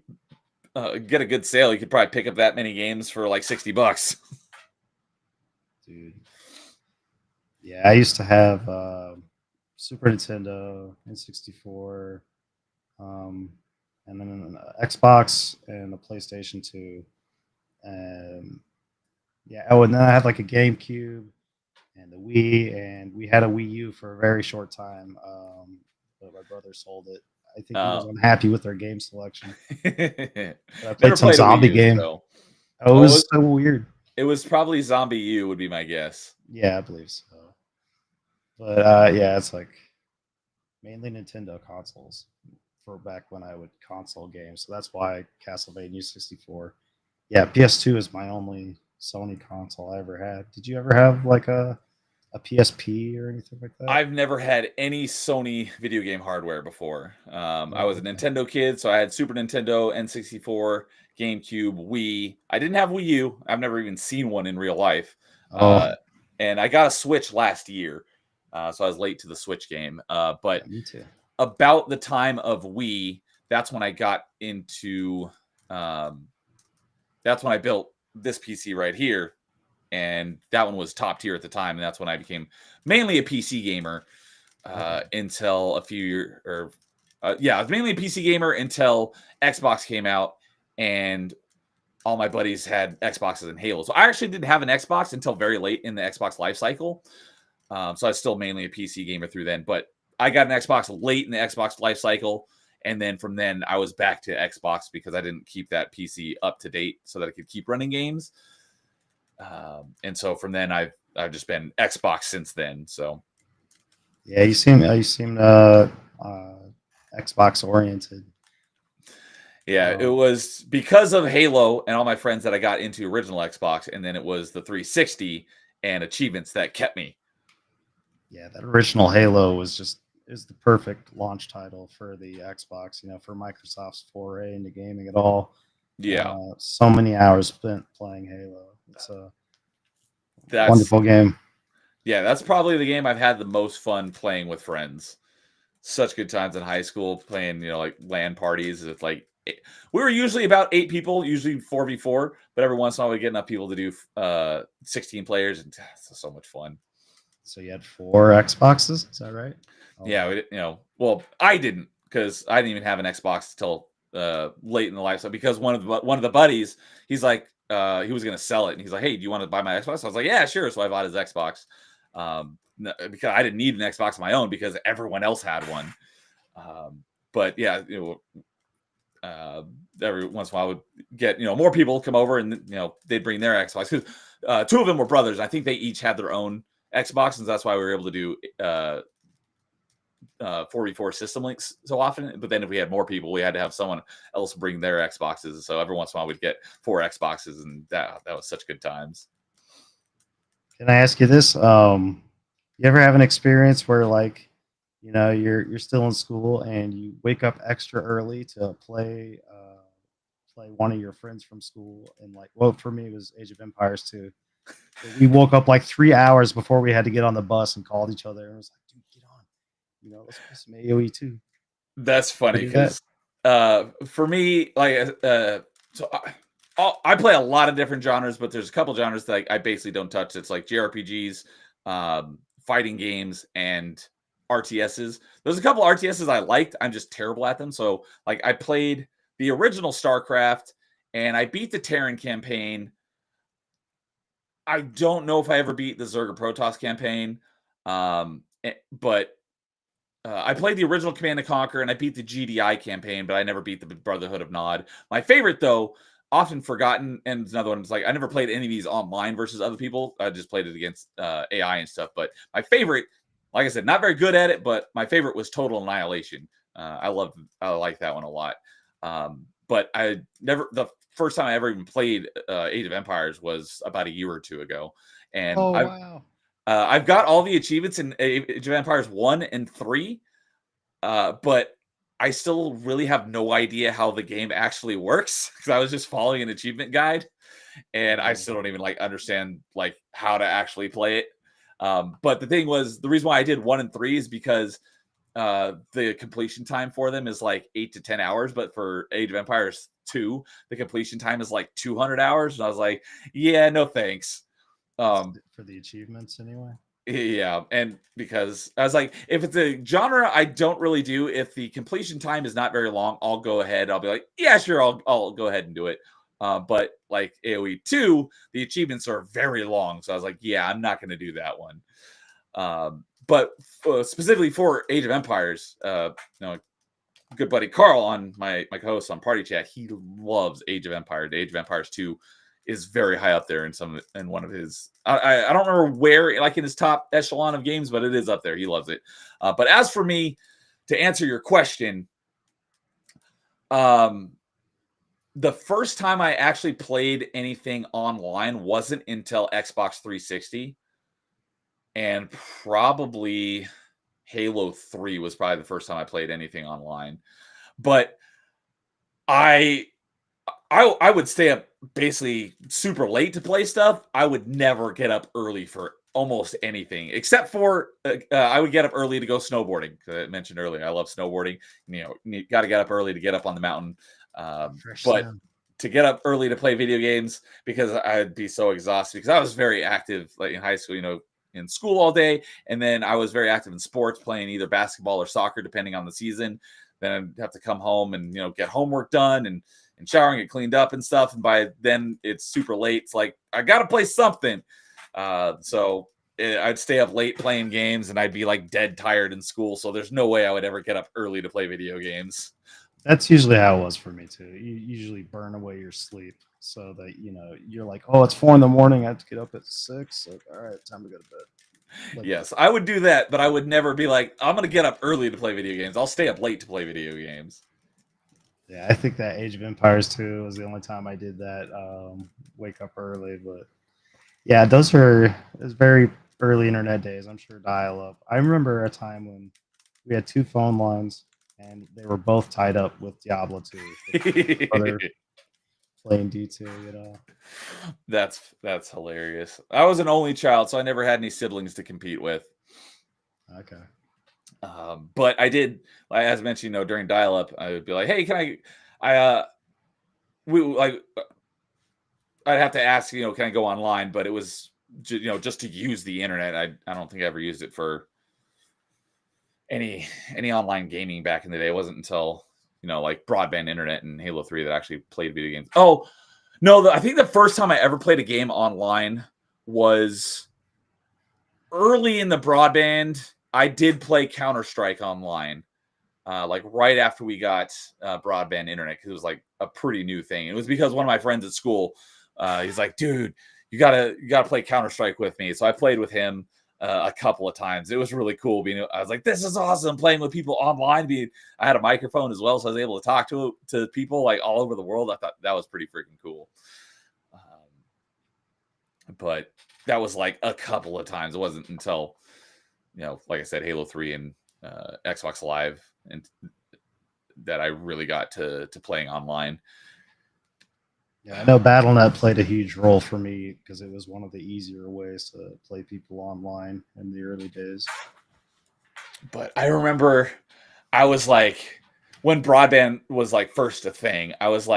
get a good sale. You could probably pick up that many games for like $60. Dude. Yeah, I used to have Super Nintendo, N64, and then an Xbox and a PlayStation 2. And and then I had like a GameCube and the Wii, and we had a Wii U for a very short time. But my brother sold it. I think he was unhappy with their game selection. I played some zombie game. Though. Oh, it was so weird. It was probably Zombie U would be my guess. Yeah, I believe so. But it's like mainly Nintendo consoles for back when I would console games. So that's why Castlevania 64. Yeah, PS2 is my only Sony console I ever had. Did you ever have like a PSP or anything like that? I've never had any Sony video game hardware before. I was a Nintendo kid, so I had Super Nintendo, N64, GameCube, Wii. I didn't have Wii U. I've never even seen one in real life. And I got a Switch last year, so I was late to the Switch game. But me too. About the time of Wii, that's when I got into. That's when I built this PC right here. And that one was top tier at the time, and that's when I became mainly a PC gamer until a few years. I was mainly a PC gamer until Xbox came out, and all my buddies had Xboxes and Halo. So I actually didn't have an Xbox until very late in the Xbox life cycle. So I was still mainly a PC gamer through then. But I got an Xbox late in the Xbox life cycle, and then from then I was back to Xbox because I didn't keep that PC up to date so that I could keep running games. And so from then I've just been Xbox since then. So yeah, you seem Xbox oriented. Yeah, it was because of Halo and all my friends that I got into original Xbox, and then it was the 360 and achievements that kept me. Yeah, that original Halo is the perfect launch title for the Xbox, for Microsoft's foray into gaming at all. Yeah. So many hours spent playing Halo. It's a wonderful game. Yeah, that's probably the game I've had the most fun playing with friends. Such good times in high school playing, like LAN parties. It's like we were usually about 8 people, usually 4v4, but every once in a while we get enough people to do 16 players, and it's so much fun. So you had 4 Xboxes, is that right? Oh. Yeah, well, I didn't, because I didn't even have an Xbox until late in the life. So because one of the buddies, he's like, he was going to sell it, and he's like, hey, do you want to buy my Xbox? I was like, yeah, sure. So I bought his Xbox because I didn't need an Xbox of my own because everyone else had one. But yeah, every once in a while I would get, more people come over, and they'd bring their Xbox, because 2 of them were brothers. I think they each had their own Xbox, and that's why we were able to do 4v4 system links so often. But then if we had more people, we had to have someone else bring their Xboxes. So every once in a while we'd get 4 Xboxes, and that was such good times. Can I ask you this? You ever have an experience where, like, you're still in school and you wake up extra early to play one of your friends from school, and for me it was Age of Empires 2. So we woke up like 3 hours before we had to get on the bus and called each other and was like, dude, get on. Let's play some AoE 2. That's funny because for me, so I play a lot of different genres, but there's a couple genres that I basically don't touch. It's like JRPGs, fighting games, and RTSs. There's a couple RTSs I liked. I'm just terrible at them. So I played the original StarCraft, and I beat the Terran campaign. I don't know if I ever beat the Zerg Protoss campaign, but I played the original Command and Conquer, and I beat the GDI campaign, but I never beat the Brotherhood of Nod. My favorite, though, often forgotten, and another one is like I never played any of these online versus other people. I just played it against AI and stuff. But my favorite, like I said, not very good at it, but my favorite was Total Annihilation. I like that one a lot. But the first time I ever even played Age of Empires was about a year or two ago, and wow. I've got all the achievements in Age of Empires 1 and 3, but I still really have no idea how the game actually works because I was just following an achievement guide, and I still don't even understand how to actually play it. But the thing was, the reason why I did 1 and 3 is because the completion time for them is 8 to 10 hours, but for Age of Empires 2, the completion time is 200 hours, and I was like, yeah, no thanks. For the achievements anyway. Yeah, and because I was like, if it's a genre I don't really do, if the completion time is not very long, I'll go ahead. I'll be like, yeah, sure, I'll go ahead and do it. But AoE 2, the achievements are very long, so I was like, yeah, I'm not going to do that one. But specifically for Age of Empires, good buddy Carl, on my co-host on Party Chat, he loves Age of Empires. Age of Empires 2 is very high up there in one of his. I don't remember where, in his top echelon of games, but it is up there. He loves it. But as for me, to answer your question, the first time I actually played anything online wasn't until Xbox 360, and probably Halo 3 was probably the first time I played anything online. But I would stay up basically super late to play stuff. I would never get up early for almost anything, except for I would get up early to go snowboarding. I mentioned earlier, I love snowboarding. You got to get up early to get up on the mountain. But to get up early to play video games, because I'd be so exhausted, because I was very active in high school, in school all day. And then I was very active in sports, playing either basketball or soccer, depending on the season. Then I'd have to come home and, get homework done and shower and get cleaned up and stuff. And by then it's super late. It's like, I got to play something. So I'd stay up late playing games, and I'd be dead tired in school. So there's no way I would ever get up early to play video games. That's usually how it was for me too. You usually burn away your sleep so that, you're like, oh, it's 4 a.m. I have to get up at 6. So, all right, time to go to bed. Yes, I would do that, but I would never be like, I'm going to get up early to play video games. I'll stay up late to play video games. Yeah, I think that Age of Empires 2 was the only time I did that. Wake up early, but yeah, it was very early internet days. I'm sure dial-up. I remember a time when we had 2 phone lines, and they were both tied up with Diablo 2. Playing D2, That's hilarious. I was an only child, so I never had any siblings to compete with. Okay. But I did, as mentioned, during dial-up, I would be like, "Hey, can I'd have to ask, can I go online?" But it was, just to use the internet. I don't think I ever used it for any online gaming back in the day. It wasn't until broadband internet and Halo 3 that I actually played video games. Oh no, I think the first time I ever played a game online was early in the broadband. I did play Counter-Strike online, right after we got broadband internet, because it was a pretty new thing. It was because one of my friends at school, he's like, "Dude, you gotta play Counter-Strike with me." So I played with him a couple of times. It was really cool. I was like, "This is awesome, playing with people online." I had a microphone as well, so I was able to talk to people all over the world. I thought that was pretty freaking cool. But that was a couple of times. It wasn't until, like I said, Halo 3 and Xbox Live, and that I really got to playing online. Yeah, I know Battle.net played a huge role for me because it was one of the easier ways to play people online in the early days. But I remember I was when broadband was first a thing, I was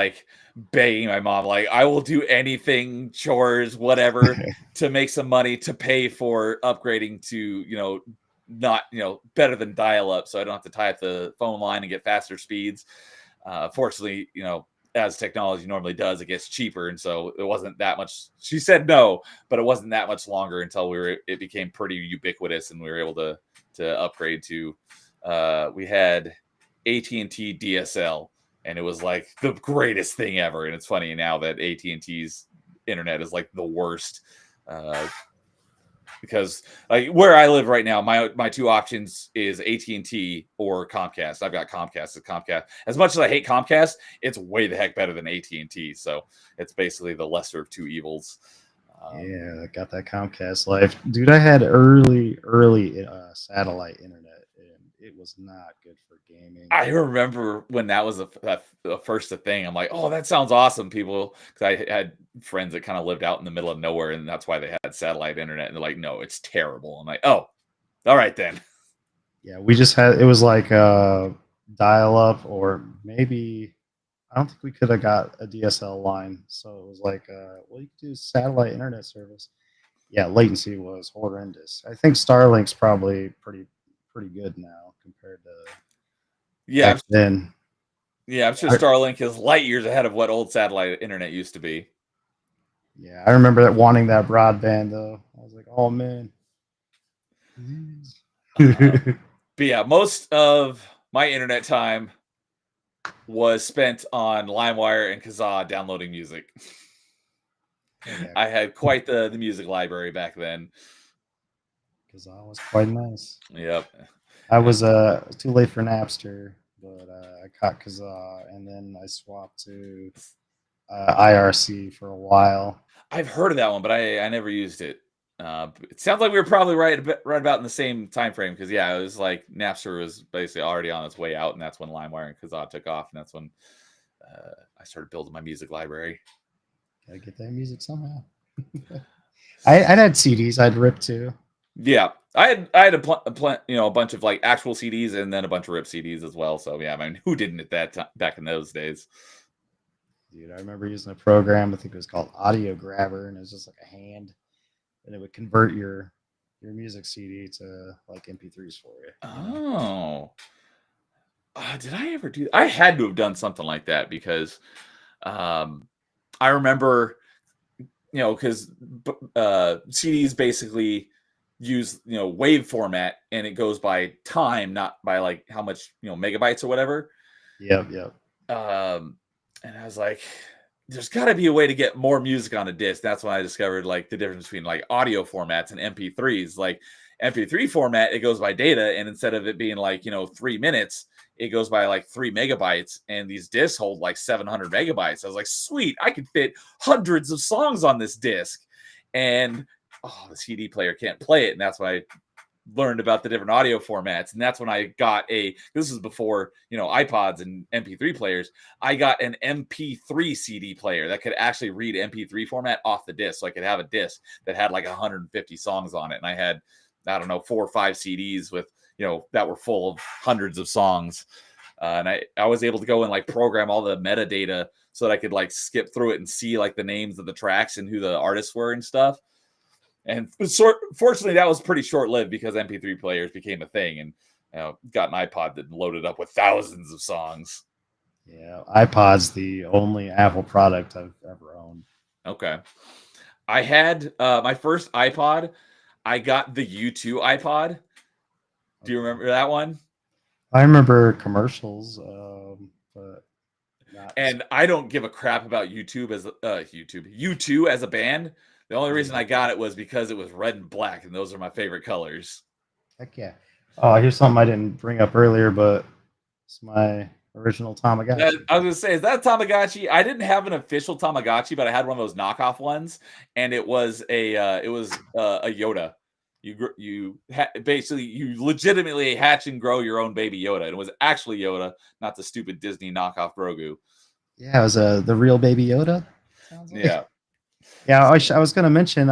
begging my mom, I will do anything, chores, whatever, to make some money to pay for upgrading to, not, better than dial-up, so I don't have to tie up the phone line and get faster speeds. Fortunately, as technology normally does, it gets cheaper, and so it wasn't that much. She said no, but it wasn't that much longer until it became pretty ubiquitous, and we were able to upgrade to. We had AT&T DSL, and it was like the greatest thing ever. And it's funny now that AT&T's internet is like the worst. Because like where I live right now, my two options is AT&T or Comcast. I've got Comcast. It's Comcast. As much as I hate Comcast, it's way the heck better than AT&T. So it's basically the lesser of two evils. Yeah, I got that Comcast life, dude. I had early satellite internet, and it was not good for gaming. I remember when that was the first thing. I'm like, oh, that sounds awesome, people. Because I had friends that kind of lived out in the middle of nowhere, and that's why they had satellite internet. And they're like, no, it's terrible. I'm like, oh, all right then. Yeah, we just had, it was like dial up, or maybe, I don't think we could have got a DSL line. So it was like, well, you could do satellite internet service. Yeah, latency was horrendous. I think Starlink's probably pretty good now compared to back then. Yeah, I'm sure Starlink is light years ahead of what old satellite internet used to be. Yeah, I remember wanting that broadband though. I was like, oh man. But yeah, most of my internet time was spent on LimeWire and Kazaa downloading music. Yeah. I had quite the music library back then. Kazaa was quite nice. Yep. I was too late for Napster, but I caught Kazaa, and then I swapped to IRC for a while. I've heard of that one, but I never used it. It sounds like we were probably right about in the same time frame, because yeah, it was like Napster was basically already on its way out, and that's when LimeWire and Kazaa took off, and that's when I started building my music library. Gotta get that music somehow. I'd had CDs I'd rip too. Yeah, I had a bunch of like actual CDs and then a bunch of rip CDs as well. So yeah, I mean, who didn't at that time back in those days? Dude, I remember using a program. I think it was called Audio Grabber, and it was just like a hand, and it would convert your music CD to like MP3s for you. Oh, did I ever do that? I had to have done something like that, because I remember, because CDs basically use wave format, and it goes by time, not by like how much megabytes or whatever. Yep. And I was like, there's got to be a way to get more music on a disc. That's when I discovered like the difference between like audio formats and MP3s. Like MP3 format, it goes by data, and instead of it being like 3 minutes, it goes by like 3 megabytes, and these discs hold like 700 megabytes. I was like, sweet, I could fit hundreds of songs on this disc, and the CD player can't play it. And that's when I learned about the different audio formats, and that's when I got this is before iPods and MP3 players. I got an MP3 CD player that could actually read MP3 format off the disc, so I could have a disc that had like 150 songs on it, and I had 4 or 5 CDs with that were full of hundreds of songs, and I was able to go and like program all the metadata so that I could like skip through it and see like the names of the tracks and who the artists were and stuff. And fortunately, that was pretty short-lived, because MP3 players became a thing, and got an iPod that loaded up with thousands of songs. Yeah, iPod's the only Apple product I've ever owned. Okay. I had my first iPod. I got the U2 iPod. Do you remember that one? I remember commercials, but not. And I don't give a crap about U2 as a band. The only reason I got it was because it was red and black, and those are my favorite colors. Heck yeah. Oh, here's something I didn't bring up earlier, but it's my original Tamagotchi. I was going to say, is that a Tamagotchi? I didn't have an official Tamagotchi, but I had one of those knockoff ones, and it was a Yoda. You basically you legitimately hatch and grow your own baby Yoda, and it was actually Yoda, not the stupid Disney knockoff Grogu. Yeah, it was the real baby Yoda. Sounds like. Yeah. Yeah, I was going to mention,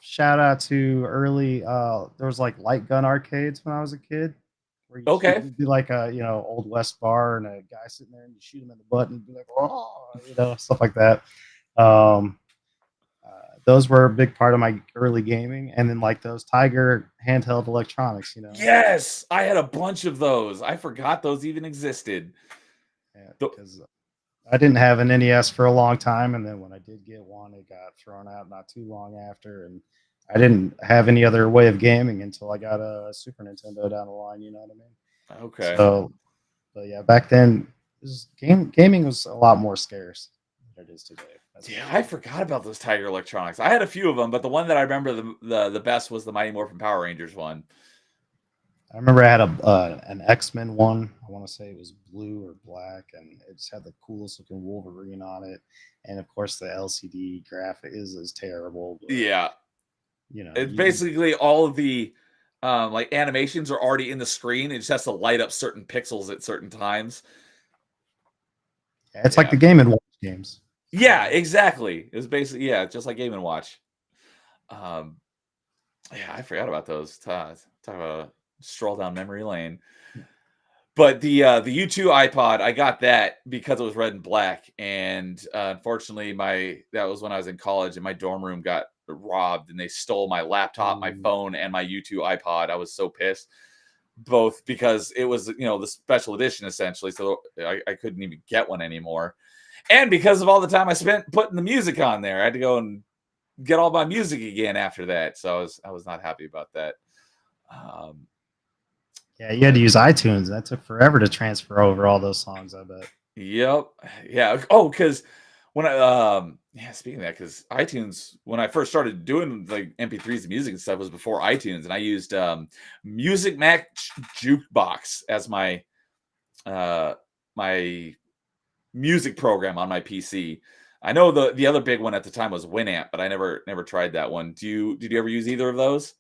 shout out to early, there was like light gun arcades when I was a kid. Where you do like a, Old West bar, and a guy sitting there, and you shoot him in the butt and be like, oh, stuff like that. Those were a big part of my early gaming. And then like those Tiger handheld electronics, Yes, I had a bunch of those. I forgot those even existed. Yeah, The- because I didn't have an NES for a long time, and then when I did get one, it got thrown out not too long after, and I didn't have any other way of gaming until I got a Super Nintendo down the line. You know what I mean? okay. So, but yeah, back then, gaming was a lot more scarce than it is today. That's for Yeah, I sure. forgot about those Tiger Electronics. I had a few of them, but the one that I remember the best was the Mighty Morphin Power Rangers one. I remember I had an X-Men one. I want to say it was blue or black, and it just had the coolest looking Wolverine on it. And of course, the LCD graphic is terrible. But Yeah, you know, it's basically all of the like animations are already in the screen. It just has to light up certain pixels at certain times. it's like Yeah, the Game and Watch games. yeah, exactly. It was basically just like Game and Watch. Um, yeah, I forgot about those. Talk about a stroll down memory lane. But the U2 iPod, I got that because it was red and black, and unfortunately, that was when I was in college, and my dorm room got robbed, and they stole my laptop, my Ooh. phone, and my U2 iPod. I was so pissed, both because it was the special edition essentially, so I couldn't even get one anymore, and because of all the time I spent putting the music on there, I had to go and get all my music again after that. So I was not happy about that. Um, Yeah, you had to use iTunes. That took forever to transfer over all those songs. I bet. Yep. Yeah. Oh, because when speaking of that, because iTunes, when I first started doing like MP3s and music and stuff, was before iTunes, and I used Music Match Jukebox as uh my music program on my PC. I know the other big one at the time was Winamp, but I never tried that one. Did you ever use either of those?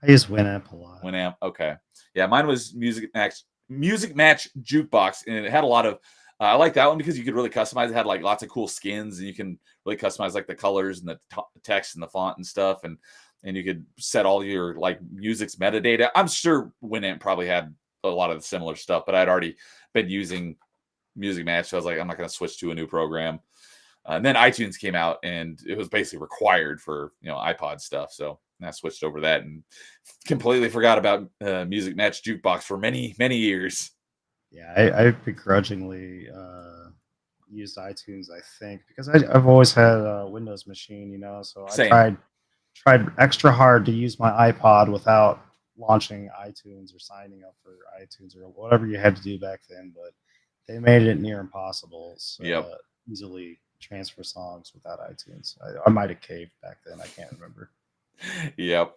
I use Winamp a lot. Winamp. Okay. Yeah, mine was Music Match Jukebox, and it had a lot of. I like that one because you could really customize. It had like lots of cool skins, and you can really customize like the colors and the text and the font and stuff, and you could set all your like music's metadata. I'm sure Winamp probably had a lot of the similar stuff, but I'd already been using Music Match, so I was like, I'm not going to switch to a new program. And then iTunes came out, and it was basically required for iPod stuff. So I switched over to that and completely forgot about Music Match Jukebox for many years. Yeah, I begrudgingly used iTunes. I think because I've always had a Windows machine, so I Same. tried extra hard to use my iPod without launching iTunes or signing up for iTunes or whatever you had to do back then. But they made it near impossible. So Yep. easily transfer songs without iTunes. I might have caved back then. I can't remember. Yep.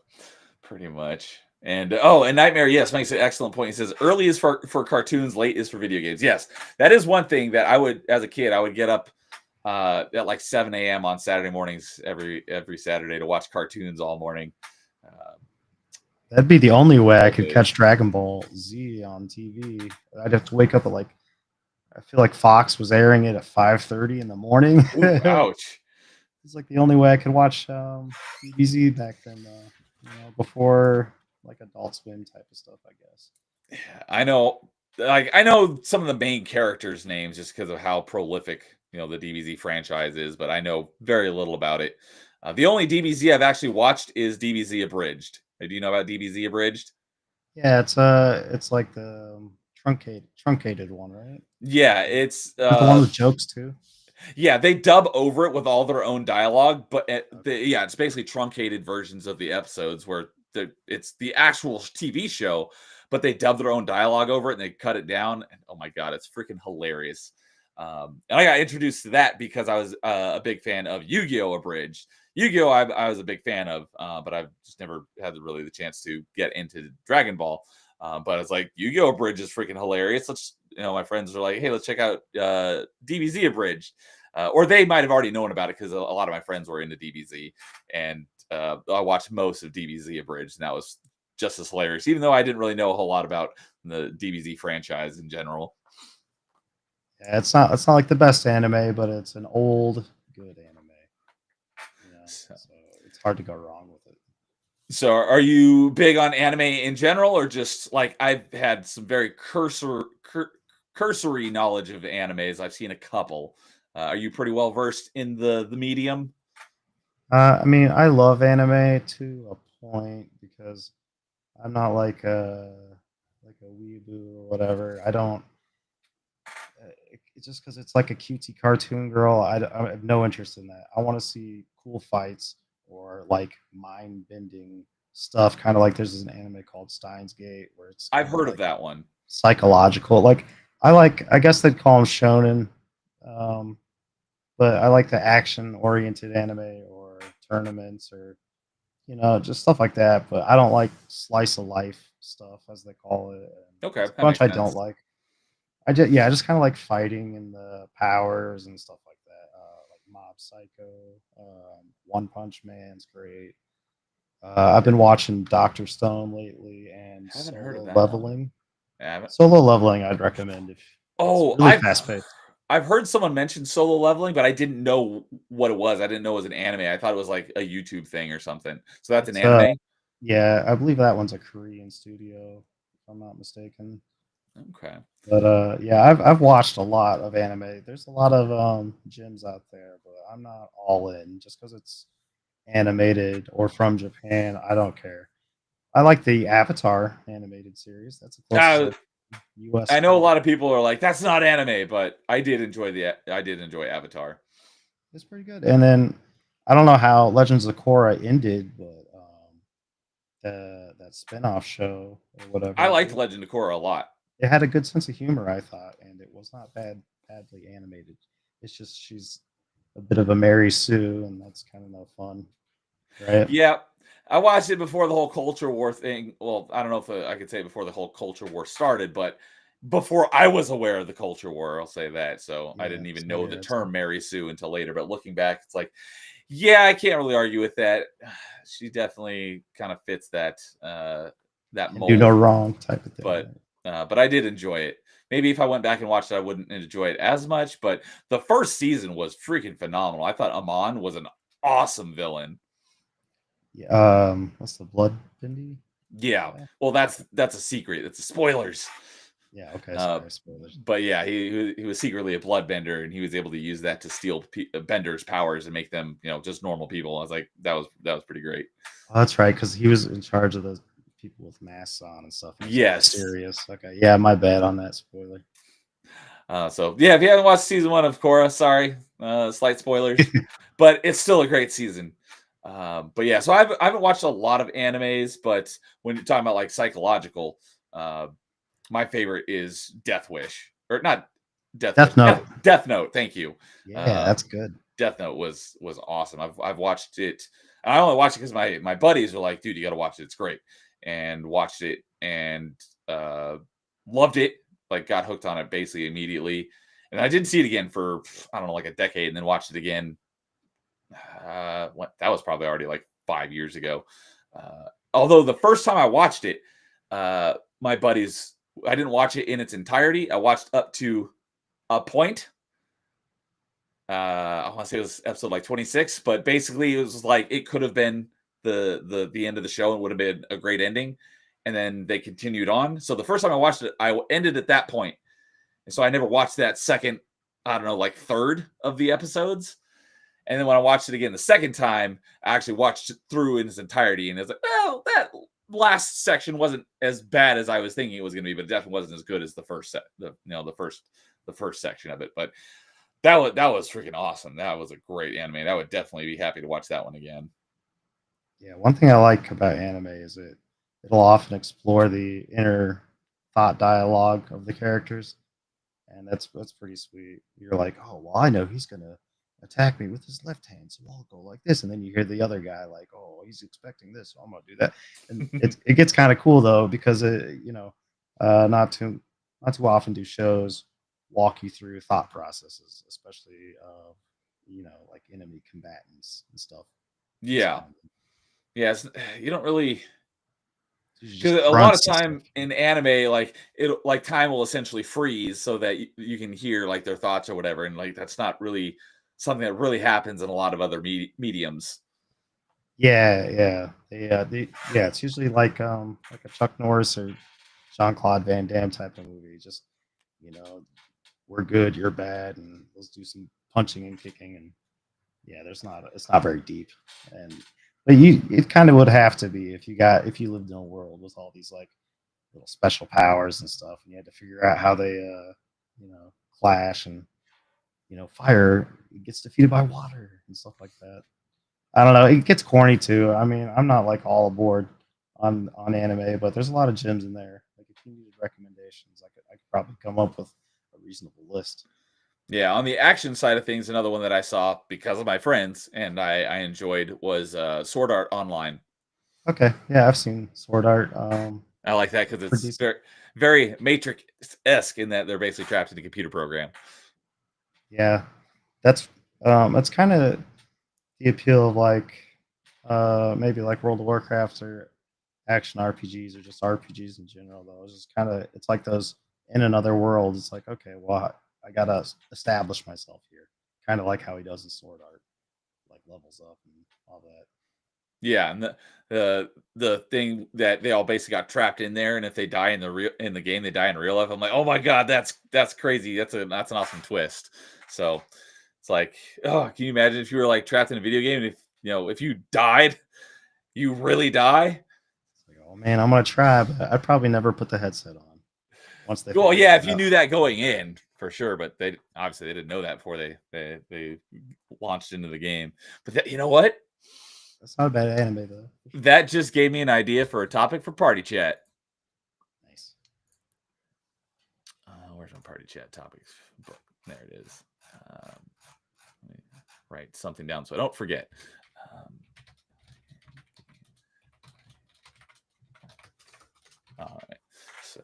Pretty much. And and Nightmare, yes, makes an excellent point. He says early is for cartoons, late is for video games. Yes, that is one thing that I would, as a kid, I would get up at like 7 a.m. on Saturday mornings every Saturday to watch cartoons all morning. That'd be the only way I could Okay. catch Dragon Ball Z on TV. I'd have to wake up at I feel like Fox was airing it at 5:30 in the morning. Ooh, ouch. It's like the only way I could watch DBZ back then, before like Adult Swim type of stuff, I guess. I know, I know some of the main characters' names just because of how prolific the DBZ franchise is, but I know very little about it. The only DBZ I've actually watched is DBZ Abridged. Do you know about DBZ Abridged? Yeah, it's like the truncated one, right? Yeah, it's The one with jokes too. yeah, they dub over it with all their own dialogue, but it's basically truncated versions of the episodes where it's the actual TV show, but they dub their own dialogue over it and they cut it down. And oh my god, it's freaking hilarious. And I got introduced to that because I was a big fan of Yu-Gi-Oh! Abridged. Yu-Gi-Oh! I was a big fan of, but I've just never had really the chance to get into Dragon Ball. But it's like Yu-Gi-Oh! Abridged is freaking hilarious. My friends are like, hey, let's check out DBZ Abridged. Or they might have already known about it because a lot of my friends were into DBZ. And I watched most of DBZ Abridged, and that was just as hilarious, even though I didn't really know a whole lot about the DBZ franchise in general. Yeah, it's not like the best anime, but it's an old good anime. So it's hard to go wrong with it. So are you big on anime in general, or just like I've had some very cursory knowledge of animes? I've seen a couple. Are you pretty well versed in the medium? I mean, I love anime to a point because I'm not like a weeaboo or whatever. I don't. it's just because it's like a cutesy cartoon girl. I have no interest in that. I want to see cool fights or like mind bending stuff. Kind of like there's an anime called Steins Gate where it's I've kind of heard of like that one. psychological. Like I guess they'd call them shonen, um, but I like the action oriented anime or tournaments or just stuff like that. But I don't like slice of life stuff as they call it. And Okay, there's a that bunch makes I sense. don't like. I just kind of like fighting and the powers and stuff like that. Like Mob Psycho, One Punch Man's great. I've been watching Doctor Stone lately and Haven't heard of Solo that one. Leveling. I haven't. Solo Leveling, I'd recommend if it's Oh, really fast paced. I've heard someone mention Solo Leveling, but I didn't know what it was. I didn't know it was an anime. I thought it was like a YouTube thing or something. So that's an It's anime? yeah, I believe that one's a Korean studio, if I'm not mistaken. Okay. But yeah, I've watched a lot of anime. There's a lot of gyms out there, but I'm not all in just because it's animated or from Japan. I don't care. I like the Avatar animated series. That's the Uh, closest U.S. I know a thing. lot of people are like, that's not anime, but I did enjoy Avatar. It's pretty good. And then I don't know how Legends of Korra ended, but that spinoff show or I whatever, liked Legend of Korra a lot. it had a good sense of humor, I thought, and it was not badly animated. It's just she's a bit of a Mary Sue, and that's kind of no fun, right? Yeah. I watched it before the whole culture war thing. Well, I don't know if I could say before the whole culture war started, but before I was aware of the culture war, I'll say that. So I Yeah, didn't even same know the here. term Mary Sue until later. But looking back, it's like, yeah, I can't really argue with that. She definitely kind of fits that Can do no mold. wrong type of thing. But I did enjoy it. Maybe if I went back and watched it, I wouldn't enjoy it as much. But the first season was freaking phenomenal. I thought Amon was an awesome villain. Yeah, what's the blood bindy? Yeah. Well, that's a secret. It's spoilers. Yeah, okay, Uh, sorry, spoilers. but yeah, he was secretly a bloodbender, and he was able to use that to steal Bender's powers and make them, just normal people. I was like, that was pretty great. Oh, that's right, because he was in charge of the people with masks on and stuff. It was all Yes. serious. Okay, yeah, my bad on that spoiler. So yeah, if you haven't watched season 1 of Korra, sorry, slight spoilers, but it's still a great season. But yeah, so I haven't watched a lot of animes, but when you're talking about like psychological, my favorite is Death Wish, or not Death Death Wish, Note. Death Note. Thank you. Yeah, that's good. Death Note was awesome. I've watched it. I only watched it because my buddies were like, "Dude, you got to watch it. It's great," and watched it and loved it. Like, got hooked on it basically immediately. And I didn't see it again for I don't know, like a decade, and then watched it again. That was probably already like 5 years ago. Although the first time I watched it, my buddies, I didn't watch it in its entirety. I watched up to a point. I want to say it was episode like 26, but basically it was like it could have been the end of the show and would have been a great ending. And then they continued on. So the first time I watched it, I ended at that point. And so I never watched that second, I don't know, like third of the episodes. And then when I watched it again the second time, I actually watched it through in its entirety. And it's like, well, that last section wasn't as bad as I was thinking it was going to be, but it definitely wasn't as good as the first the first section of it. But that was freaking awesome. That was a great anime. I would definitely be happy to watch that one again. Yeah, one thing I like about anime is it'll often explore the inner thought dialogue of the characters, and that's pretty sweet. You're like, oh well, I know he's gonna attack me with his left hand, so I'll go like this, and then you hear the other guy like, oh, he's expecting this, so I'm gonna do that, and it gets kind of cool though because not too often do shows walk you through thought processes, especially like enemy combatants and stuff. Yeah. Yes, you don't really, Because because a lot of time in anime, like time will essentially freeze so that you can hear like their thoughts or whatever, and like that's not really something that really happens in a lot of other mediums. Yeah. It's usually like a Chuck Norris or Jean Claude Van Damme type of movie. Just you know, we're good, you're bad, and let's do some punching and kicking. And yeah, it's not very deep. But it kind of would have to be if you lived in a world with all these like little special powers and stuff, and you had to figure out how they clash and fire gets defeated by water and stuff like that. I don't know. It gets corny too. I mean, I'm not like all aboard on anime, but there's a lot of gems in there. Like if you needed recommendations, I could probably come up with a reasonable list. Yeah, on the action side of things, another one that I saw because of my friends and I enjoyed was Sword Art Online. Okay, yeah, I've seen Sword Art. I like that because Pretty it's very Matrix-esque in that they're basically trapped in a computer program. Yeah, that's kind of the appeal of like maybe like World of Warcraft or action RPGs or just RPGs in general. Though it's just kind of it's like those in another world. It's like okay, well I gotta establish myself here, kind of like how he does in Sword Art, like levels up and all that. Yeah, and the thing that they all basically got trapped in there, and if they die in the game, they die in real life. I'm like, oh my god, that's crazy. That's an awesome twist. So it's like, oh, can you imagine if you were like trapped in a video game and if you died, you really die? It's like, oh man, I'm gonna try, but I'd probably never put the headset on once they. Well, figure yeah, it if you out. knew that going in for sure, but they obviously they didn't know that before they launched into the game. But you know what? That's not a bad anime though. That just gave me an idea for a topic for party chat. Nice. Where's my party chat topics book? There it is. Let me write something down so I don't forget. All right. So,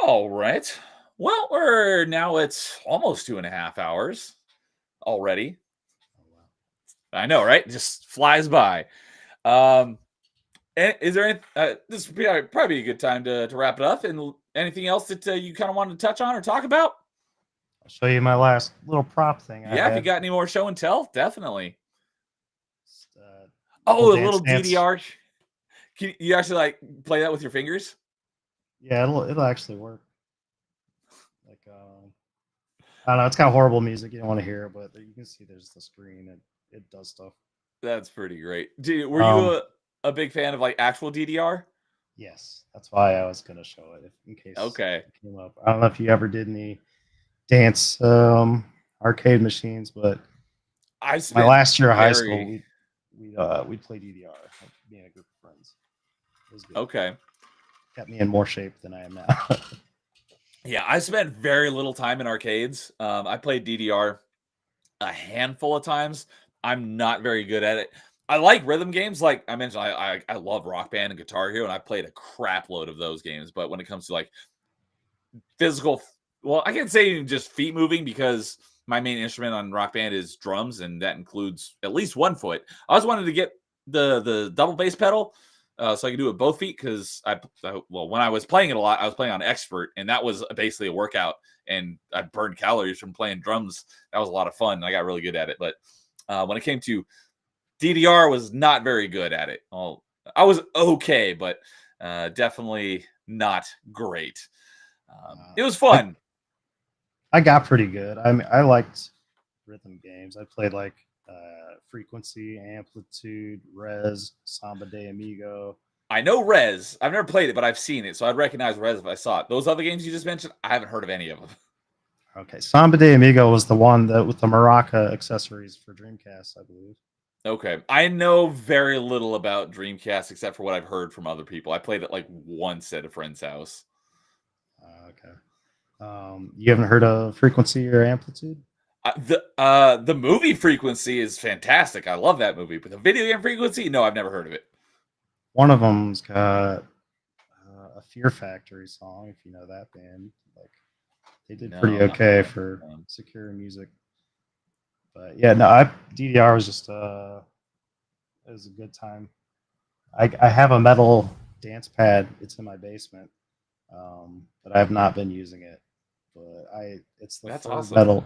all right. Well, it's almost 2.5 hours already. Oh wow. I know, right? It just flies by. Is there this would be probably a good time to wrap it up? And anything else that you kind of wanted to touch on or talk about? I'll show you my last little prop thing. I Yeah, if you had. got any more show and tell, definitely. Just, Oh, a dance little dance. DDR. Can you actually like play that with your fingers? Yeah, it'll actually work. Like I don't know, it's got horrible music. You don't want to hear it, but you can see there's the screen and it does stuff. That's pretty great. Were Um, you a big fan of like actual DDR? Yes, that's why I was gonna show it in case Okay. it came up. I don't know if you ever did any dance arcade machines, but I my spent last year of high very- school, we'd play DDR, like, being a group of friends. It was good. Okay. Kept me in more shape than I am now. Yeah, I spent very little time in arcades. I played DDR a handful of times. I'm not very good at it. I like rhythm games, like I mentioned. I love Rock Band and Guitar Hero, and I played a crap load of those games. But when it comes to like physical, well, I can't say even just feet moving because my main instrument on Rock Band is drums, and that includes at least one foot. I always wanted to get the double bass pedal. So I can do it with both feet because when I was playing it a lot, I was playing on expert, and that was basically a workout. And I burned calories from playing drums. That was a lot of fun. I got really good at it. But when it came to DDR, was not very good at it. Well, I was okay, but definitely not great. It was fun. I got pretty good. I mean, I liked rhythm games. I played like Frequency, Amplitude, Res, Samba de Amigo. I know Res. I've never played it, but I've seen it, so I'd recognize Res if I saw it. Those other games you just mentioned, I haven't heard of any of them. Okay, Samba de Amigo was the one that with the maraca accessories for Dreamcast, I believe. Okay, I know very little about Dreamcast except for what I've heard from other people. I played it like once at a friend's house. Okay. You haven't heard of Frequency or Amplitude? The movie Frequency is fantastic. I love that movie, but the video game Frequency, no, I've never heard of it. One of them's got a Fear Factory song, if you know that band. Like they did pretty No, okay for secure music. But yeah, no, DDR was just it was a good time. I have a metal dance pad. It's in my basement, but I have not been using it. But it's the That's third awesome.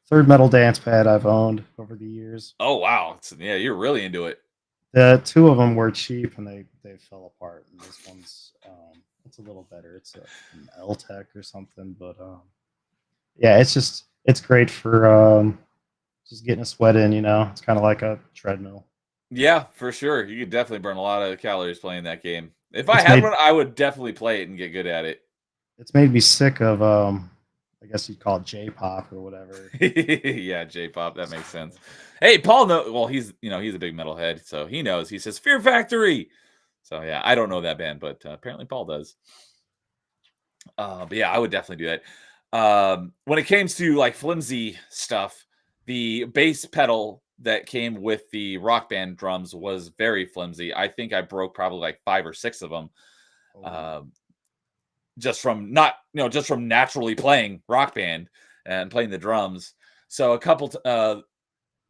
third metal dance pad I've owned over the years. Oh wow, yeah, you're really into it. The two of them were cheap and they fell apart. And this one's it's a little better. It's an L-Tech or something, but yeah, it's great for just getting a sweat in. It's kind of like a treadmill. Yeah, for sure. You could definitely burn a lot of calories playing that game. If I had one, I would definitely play it and get good at it. It's made me sick of I guess you'd call it J-pop or whatever. Yeah, J-pop. That makes sense. Hey, Paul. Well, he's a big metalhead, so he knows. He says Fear Factory. So yeah, I don't know that band, but apparently Paul does. But yeah, I would definitely do that. When it came to like flimsy stuff, the bass pedal that came with the Rock Band drums was very flimsy. I think I broke probably like 5 or 6 of them. Just from just from naturally playing Rock Band and playing the drums. So a couple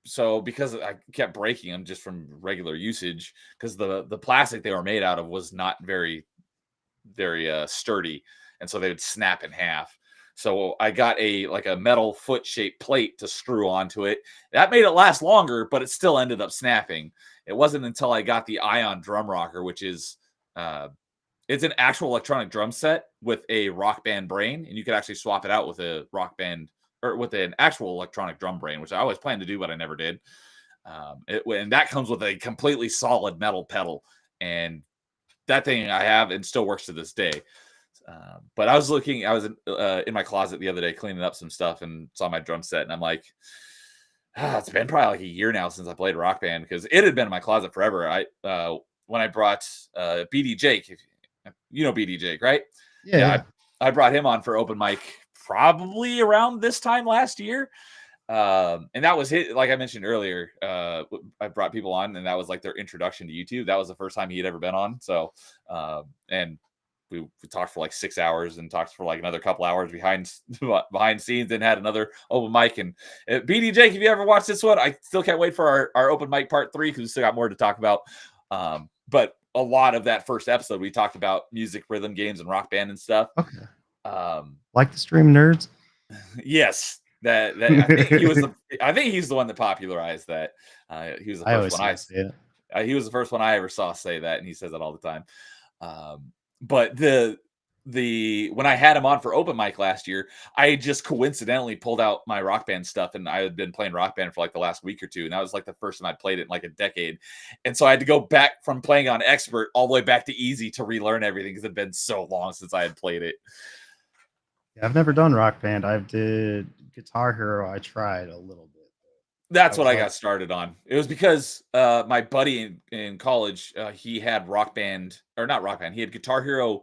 so because I kept breaking them just from regular usage, because the plastic they were made out of was not very sturdy, and so they would snap in half. So I got a metal foot shaped plate to screw onto it. That made it last longer, but it still ended up snapping. It wasn't until I got the Ion drum rocker, which is it's an actual electronic drum set with a Rock Band brain, and you could actually swap it out with a Rock Band or with an actual electronic drum brain, which I always planned to do, but I never did. And that comes with a completely solid metal pedal, and that thing I have and still works to this day. But I was in my closet the other day cleaning up some stuff and saw my drum set, and I'm like, it's been probably like a year now since I played Rock Band, because it had been in my closet forever. When I brought BD Jake, you know BD Jake, right? Yeah. I brought him on for open mic probably around this time last year. And that was hit, like I mentioned earlier, I brought people on, and that was like their introduction to YouTube. That was the first time he had ever been on. So, and we talked for like 6 hours and talked for like another couple hours behind scenes, and had another open mic. And BD Jake, if you ever watched this one, I still can't wait for our open mic part 3, because we still got more to talk about. But a lot of that first episode, we talked about music, rhythm games, and Rock Band and stuff. Okay. Like the stream nerds. Yes. I think he's the one that popularized that. He was the first one he was the first one I ever saw say that, and he says that all the time. But when I had him on for open mic last year, I just coincidentally pulled out my Rock Band stuff, and I had been playing Rock Band for like the last week or two, and that was like the first time I played it in like a decade. And so I had to go back from playing on expert all the way back to easy to relearn everything, because it had been so long since I had played it. Yeah, I've never done Rock Band. I did Guitar Hero. I tried a little bit. That's what I got started on. It was because my buddy in college, he had Rock Band, or not Rock Band, he had Guitar Hero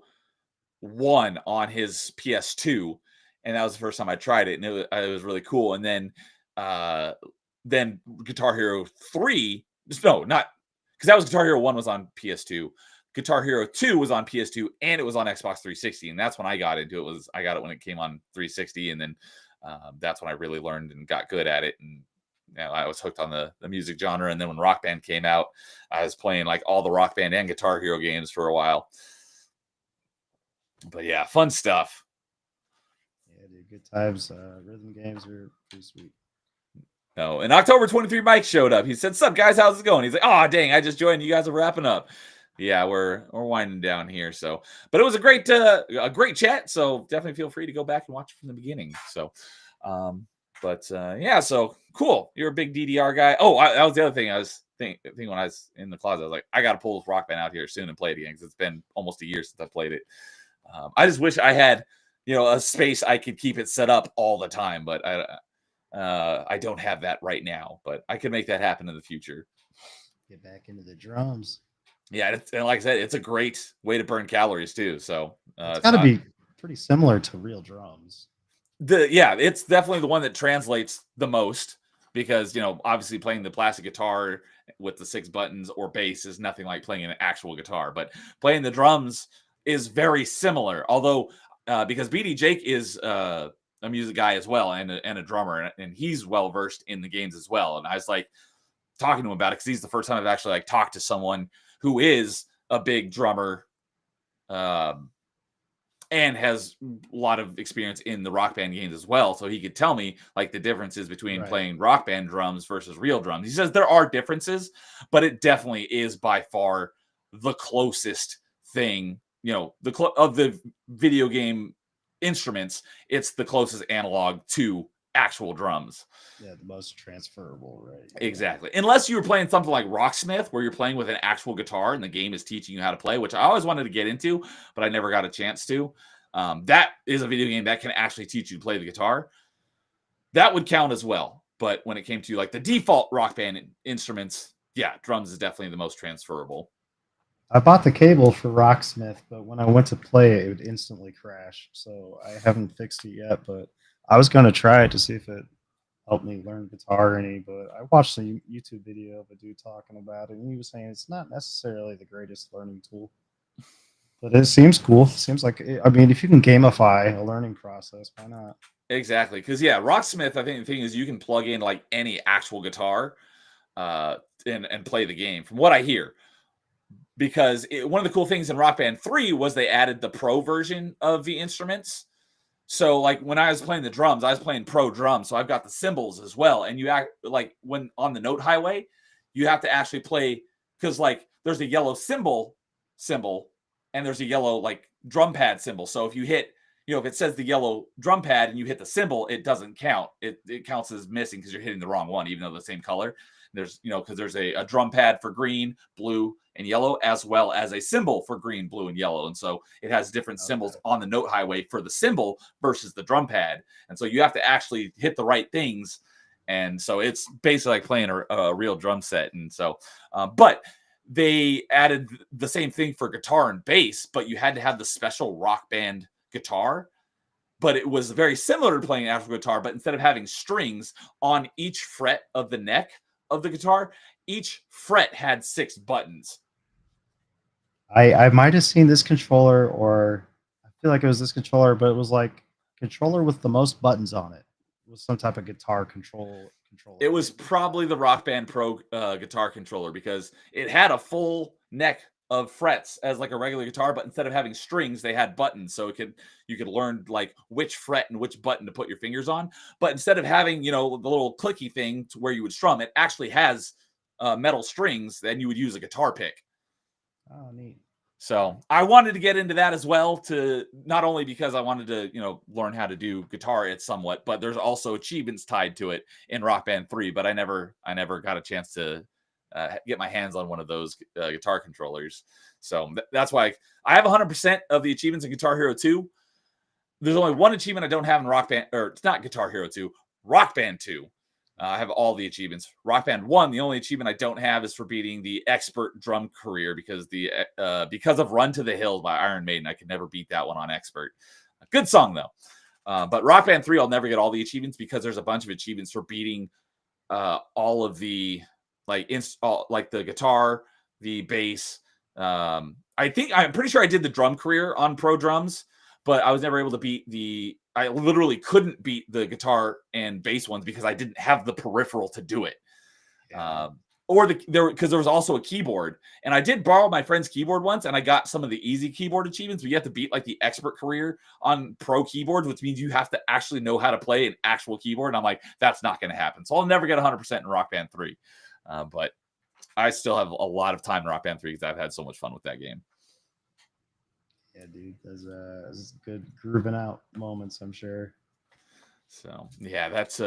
1 on his PS2, and that was the first time I tried it, and it was really cool. And then Guitar Hero 3, no, not because that was Guitar Hero 1 was on PS2. Guitar Hero 2 was on PS2, and it was on Xbox 360, and that's when I got into it. I got it when it came on 360, and then that's when I really learned and got good at it. And I was hooked on the music genre. And then when Rock Band came out, I was playing like all the Rock Band and Guitar Hero games for a while. But yeah, fun stuff. Yeah, dude, good times. Rhythm games are pretty sweet. No, in October 23, Mike showed up. He said, "Sup, guys? How's it going?" He's like, "Oh, dang, I just joined. You guys are wrapping up." Yeah, we're winding down here. So, but it was a great chat. So definitely feel free to go back and watch it from the beginning. So, yeah, so cool. You're a big DDR guy. Oh, that was the other thing I was thinking when I was in the closet. I was like, I got to pull this Rock Band out here soon and play it again, because it's been almost a year since I played it. I just wish I had, a space I could keep it set up all the time, but I don't have that right now. But I could make that happen in the future. Get back into the drums. Yeah, and like I said, it's a great way to burn calories too. So it's got to be pretty similar to real drums. It's definitely the one that translates the most, because obviously playing the plastic guitar with the 6 buttons or bass is nothing like playing an actual guitar, but playing the drums is very similar. Although because BD Jake is a music guy as well, and a drummer, and he's well versed in the games as well. And I was like talking to him about it, because he's the first time I've actually like talked to someone who is a big drummer and has a lot of experience in the Rock Band games as well. So he could tell me like the differences between playing Rock Band drums versus real drums. He says there are differences, but it definitely is by far the closest thing, of the video game instruments. It's the closest analog to actual drums. Yeah, the most transferable, right? Exactly. Unless you were playing something like Rocksmith, where you're playing with an actual guitar and the game is teaching you how to play, which I always wanted to get into, but I never got a chance to. That is a video game that can actually teach you to play the guitar. That would count as well. But when it came to like the default Rock Band instruments, yeah, drums is definitely the most transferable. I bought the cable for Rocksmith, but when I went to play it, it would instantly crash. So I haven't fixed it yet, but I was going to try it to see if it helped me learn guitar any. But I watched a YouTube video of a dude talking about it, and he was saying it's not necessarily the greatest learning tool. But it seems cool. It seems like, I mean, if you can gamify a learning process, why not? Exactly. Because, yeah, Rocksmith, I think the thing is you can plug in like any actual guitar and play the game, from what I hear. Because one of the cool things in Rock Band 3 was they added the pro version of the instruments. So, like, when I was playing the drums, I was playing pro drums. So I've got the cymbals as well. And you act like when on the note highway, you have to actually play, because like there's a yellow symbol and there's a yellow like drum pad symbol. So if you hit, if it says the yellow drum pad and you hit the symbol, it doesn't count. It counts as missing because you're hitting the wrong one, even though they're the same color. There's, because there's a drum pad for green, blue, and yellow, as well as a symbol for green, blue, and yellow. And so it has different symbols on the note highway for the symbol versus the drum pad. And so you have to actually hit the right things. And so it's basically like playing a real drum set. And so, but they added the same thing for guitar and bass, but you had to have the special Rock Band guitar. But it was very similar to playing an actual guitar, but instead of having strings on each fret of the neck of the guitar, each fret had 6 buttons. I might have seen this controller, or I feel like it was this controller, but it was like controller with the most buttons on it. It was some type of guitar controller. It was probably the Rock Band Pro guitar controller, because it had a full neck of frets as like a regular guitar, but instead of having strings, they had buttons, so you could learn like which fret and which button to put your fingers on. But instead of having the little clicky thing to where you would strum, it actually has metal strings. Then you would use a guitar pick. Oh, neat. So I wanted to get into that as well, to not only because I wanted to learn how to do guitar it somewhat, but there's also achievements tied to it in Rock Band 3. But I never got a chance to get my hands on one of those guitar controllers. So that's why I have 100% of the achievements in Guitar Hero 2. There's only one achievement I don't have in Rock Band, or it's not Guitar Hero 2, Rock Band 2. I have all the achievements. Rock Band 1, the only achievement I don't have is for beating the expert drum career, because because of Run to the Hills by Iron Maiden, I could never beat that one on expert. A good song though. But Rock Band 3, I'll never get all the achievements, because there's a bunch of achievements for beating all of the like the guitar, the bass. I'm pretty sure I did the drum career on pro drums, but I was never able to beat I literally couldn't beat the guitar and bass ones because I didn't have the peripheral to do it. Yeah. Because there was also a keyboard, and I did borrow my friend's keyboard once, and I got some of the easy keyboard achievements, but you have to beat like the expert career on pro keyboards, which means you have to actually know how to play an actual keyboard. And I'm like, that's not going to happen. So I'll never get 100% in Rock Band 3. But I still have a lot of time in Rock Band 3 because I've had so much fun with that game. Yeah, dude, there's good grooving out moments, I'm sure. So yeah, that's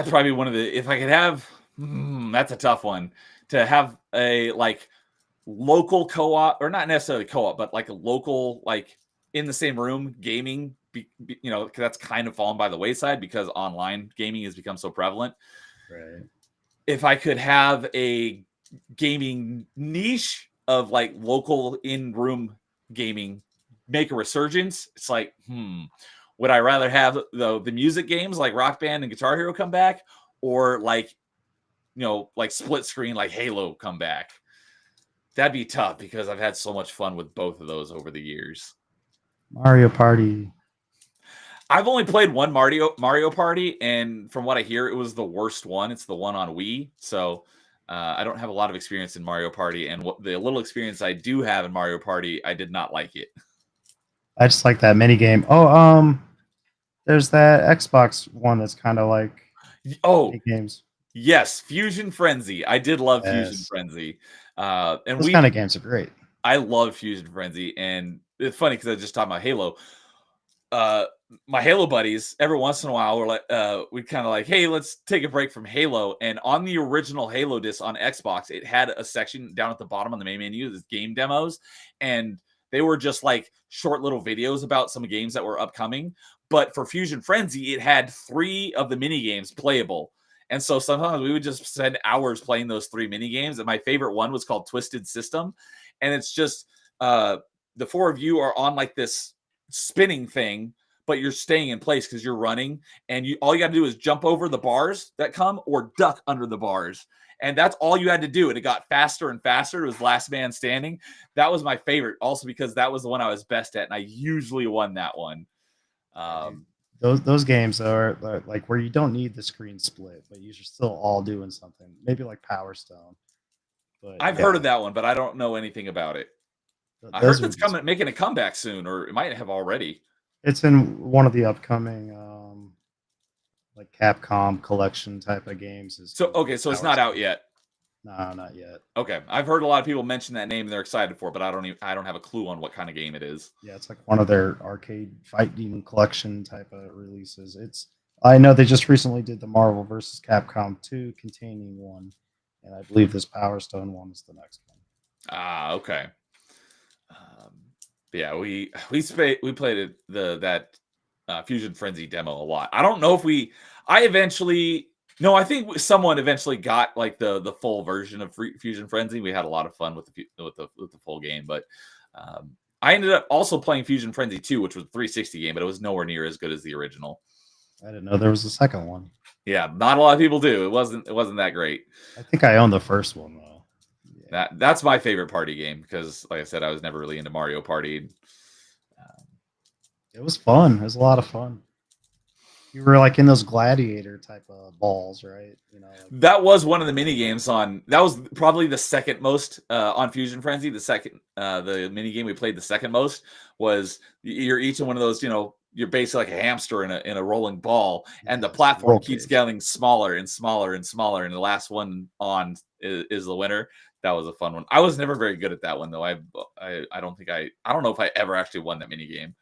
probably one of the, if I could have, that's a tough one, to have a like local co-op, or not necessarily co-op, but like a local, like in the same room gaming, because that's kind of fallen by the wayside because online gaming has become so prevalent. Right. If I could have a gaming niche of like local in-room gaming make a resurgence, it's like, would I rather have the music games like Rock Band and Guitar Hero come back, or like split screen like Halo come back? That'd be tough, because I've had so much fun with both of those over the years. Mario Party. I've only played one Mario Party, and from what I hear, it was the worst one. It's the one on Wii. So I don't have a lot of experience in Mario Party, and the little experience I do have in Mario Party, I did not like it. I just like that mini game. Oh, there's that Xbox one that's kind of like games. Yes, Fusion Frenzy. I did love Fusion Frenzy. And those kind of games are great. I love Fusion Frenzy, and it's funny because I just talked about Halo. My Halo buddies, every once in a while, we're like, we kind of like, hey, let's take a break from Halo. And on the original Halo disc on Xbox, it had a section down at the bottom on the main menu, this game demos, and They were just like short little videos about some games that were upcoming. But for Fusion Frenzy, it had 3 of the mini games playable. And so sometimes we would just spend hours playing those 3 mini games. And my favorite one was called Twisted System. And it's just the 4 of you are on like this spinning thing, but you're staying in place because you're running. And all you got to do is jump over the bars that come or duck under the bars. And that's all you had to do. And it got faster and faster. It was last man standing. That was my favorite, also because that was the one I was best at. And I usually won that one. Those games are like where you don't need the screen split, but you're still all doing something. Maybe like Power Stone. But I've heard of that one, but I don't know anything about it. I heard it's making a comeback soon, or it might have already. It's in one of the upcoming like Capcom collection type of games. So it's not out yet. No, not yet. Okay, I've heard a lot of people mention that name and they're excited for it, but I don't have a clue on what kind of game it is. Yeah, it's like one of their arcade fighting collection type of releases. I know they just recently did the Marvel vs. Capcom 2 containing one, and I believe this Power Stone one is the next one. Ah, okay. Yeah, we played that Fusion Frenzy demo a lot. I don't know if I think someone eventually got like the full version of Fusion Frenzy. We had a lot of fun with the full game, but I ended up also playing Fusion Frenzy 2, which was a 360 game, but it was nowhere near as good as the original. I didn't know there was a second one. Yeah, not a lot of people do. It wasn't that great. I think I own the first one though. Yeah. That's my favorite party game because, like I said, I was never really into Mario Party. It was fun. It was a lot of fun. You were like in those gladiator type of balls, right? That was one of the mini games that was probably the second most on Fusion Frenzy. The mini game we played the second most was you're each in one of those, you're basically like a hamster in a rolling ball, and the platform keeps getting smaller and smaller and smaller, and the last one on is the winner. That was a fun one. I was never very good at that one though. I don't know if I ever actually won that mini game.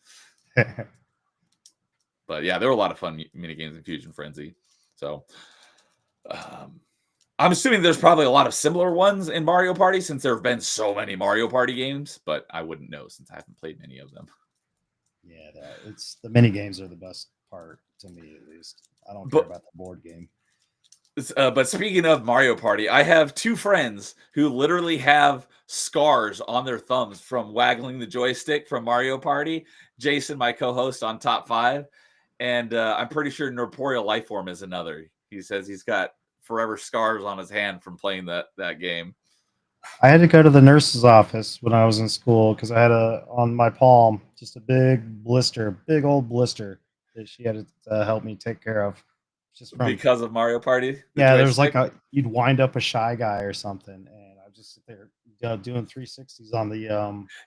But yeah, there were a lot of fun mini games in Fusion Frenzy. So I'm assuming there's probably a lot of similar ones in Mario Party since there have been so many Mario Party games, but I wouldn't know since I haven't played many of them. Yeah, it's the mini games are the best part to me, at least. I don't care about the board game. But speaking of Mario Party, I have 2 friends who literally have scars on their thumbs from waggling the joystick from Mario Party. Jason, my co-host on Top 5, and I'm pretty sure Norporeal Lifeform is another. He says he's got forever scars on his hand from playing that game. I had to go to the nurse's office when I was in school because I had on my palm just a big old blister that she had to help me take care of. Because of Mario Party? Yeah, there was like you'd wind up a Shy Guy or something, and I would just sit there doing 360s on the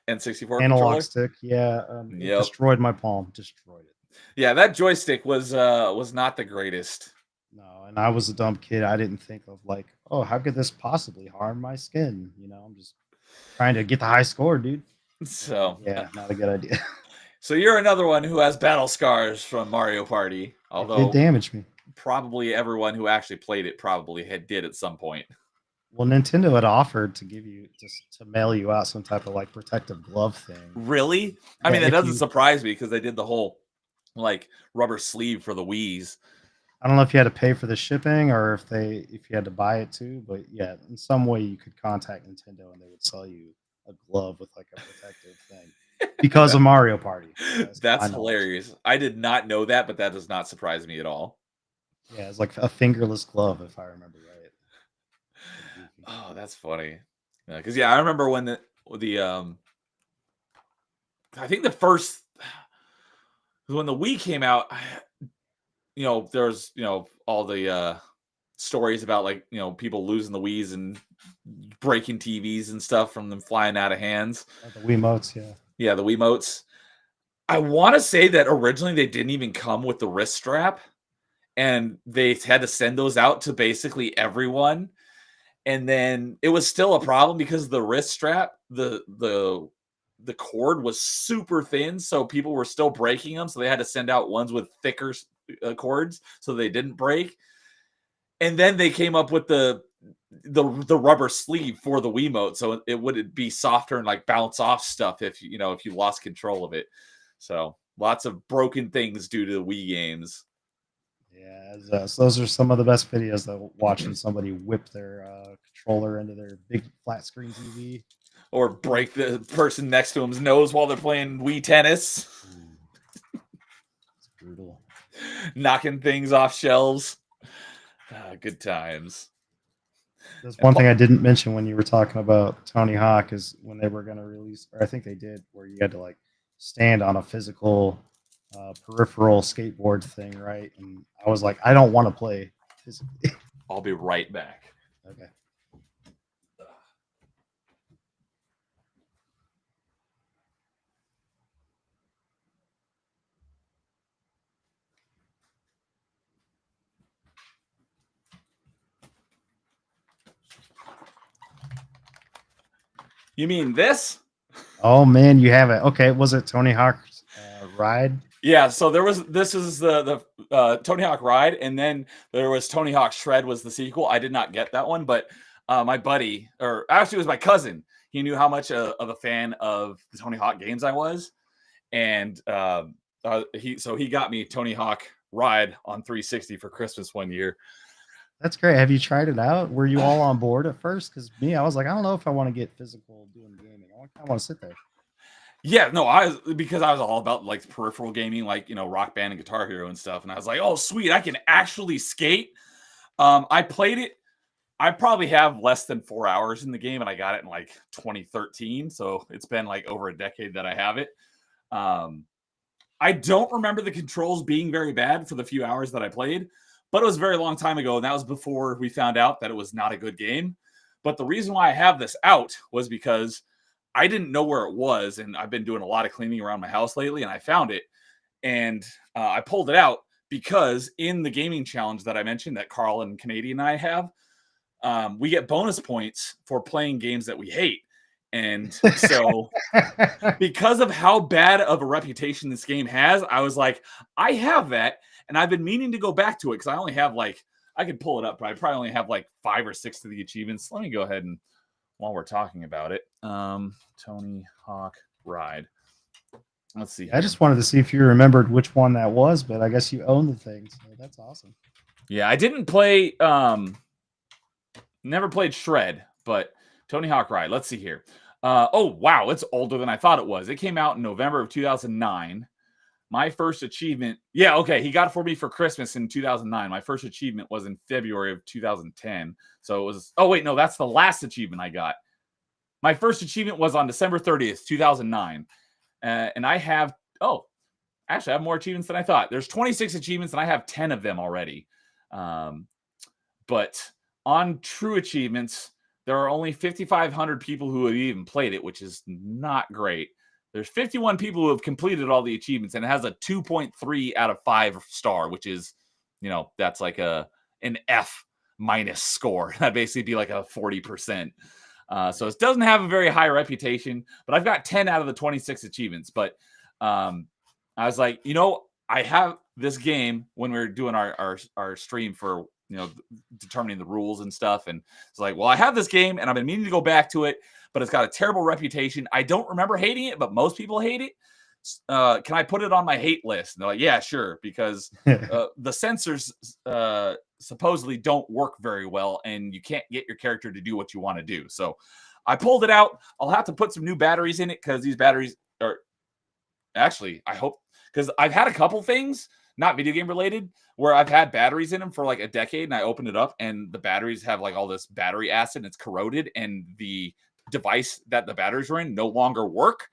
N64 analog stick. Yeah, it destroyed my palm. Destroyed it. Yeah, that joystick was not the greatest. No, and I was a dumb kid. I didn't think of like, oh, how could this possibly harm my skin? I'm just trying to get the high score, dude. So yeah, not a good idea. So you're another one who has battle scars from Mario Party, although it damaged me. Probably everyone who actually played it probably did at some point. Well, Nintendo had offered to give you to mail you out some type of like protective glove thing. Really? I mean, that doesn't surprise me because they did the whole like rubber sleeve for the Wii's. I don't know if you had to pay for the shipping or if you had to buy it too, but yeah, in some way you could contact Nintendo and they would sell you a glove with like a protective thing because of Mario Party. That's hilarious. I did not know that, but that does not surprise me at all. Yeah, it's like a fingerless glove, if I remember right. Oh, that's funny. Because I remember when I think when the Wii came out, there's all the stories about like people losing the Wii's and breaking TVs and stuff from them flying out of hands. The Wiimotes, yeah. Yeah, the Wiimotes. I want to say that originally they didn't even come with the wrist strap. And they had to send those out to basically everyone. And then it was still a problem because the wrist strap, the cord was super thin. So people were still breaking them. So they had to send out ones with thicker cords so they didn't break. And then they came up with the the rubber sleeve for the Wiimote, so it would be softer and like bounce off stuff if you know if you lost control of it. So lots of broken things due to the Wii games. Yeah, so those are some of the best videos, though, watching somebody whip their controller into their big flat screen TV. Or break the person next to him's nose while they're playing Wii tennis. It's brutal. Knocking things off shelves. Good times. There's one thing I didn't mention when you were talking about Tony Hawk is when they were going to release, or I think they did, where you had to like stand on a physical peripheral skateboard thing, right? And I was like, I don't want to play physically. I'll be right back. Okay. You mean this? Oh man, you have it. Okay, was it Tony Hawk's Ride? Yeah, so this is the Tony Hawk Ride, and then there was Tony Hawk Shred was the sequel. I did not get that one, but my buddy, or actually it was my cousin, he knew how much of a fan of the Tony Hawk games I was, and he got me Tony Hawk Ride on 360 for Christmas one year. That's great. Have you tried it out? Were you all on board at first? Because me, I was like, I don't know if I want to get physical doing gaming. I kind of want to sit there. Yeah, no, because I was all about like peripheral gaming, like, you know, Rock Band and Guitar Hero and stuff. And I was like, oh, sweet, I can actually skate. I played it. I probably have less than 4 hours in the game, and I got it in like 2013. So it's been like over a decade that I have it. I don't remember the controls being very bad for the few hours that I played, but it was a very long time ago. And that was before we found out that it was not a good game. But the reason why I have this out was because I didn't know where it was, and I've been doing a lot of cleaning around my house lately, and I found it, and I pulled it out because in the gaming challenge that I mentioned that Carl and Canadian and I have, we get bonus points for playing games that we hate. And so because of how bad of a reputation this game has, I was like, I have that, and I've been meaning to go back to it because I only have like, I could pull it up, but I probably only have like 5 or 6 of the achievements. Let me go ahead and, while we're talking about it, Tony Hawk Ride. Let's see. I just wanted to see if you remembered which one that was, but I guess you own the thing, so that's awesome. Yeah, I didn't play, never played Shred, but Tony Hawk Ride. Let's see here. Oh, wow, it's older than I thought it was. It came out in November of 2009. My first achievement, yeah, okay, he got it for me for Christmas in 2009. My first achievement was in February of 2010. So it was, oh, wait, no, that's the last achievement I got. My first achievement was on December 30th, 2009. And I have, oh, actually, I have more achievements than I thought. There's 26 achievements, and I have 10 of them already. But on true achievements, there are only 5,500 people who have even played it, which is not great. There's 51 people who have completed all the achievements, and it has a 2.3 out of 5 star, which is, you know, that's like an F minus score. That'd basically be like a 40%. So it doesn't have a very high reputation, but I've got 10 out of the 26 achievements. But I was like, you know, I have this game when we were doing our stream for, you know, determining the rules and stuff. And it's like, well, I have this game and I've been meaning to go back to it, but it's got a terrible reputation. I don't remember hating it, but most people hate it. Can I put it on my hate list? And they're like, yeah, sure. Because the sensors supposedly don't work very well and you can't get your character to do what you want to do. So I pulled it out. I'll have to put some new batteries in it because these batteries are actually, I hope, because I've had a couple things, not video game related, where I've had batteries in them for like a decade and I opened it up and the batteries have like all this battery acid and it's corroded and the device that the batteries are in no longer work.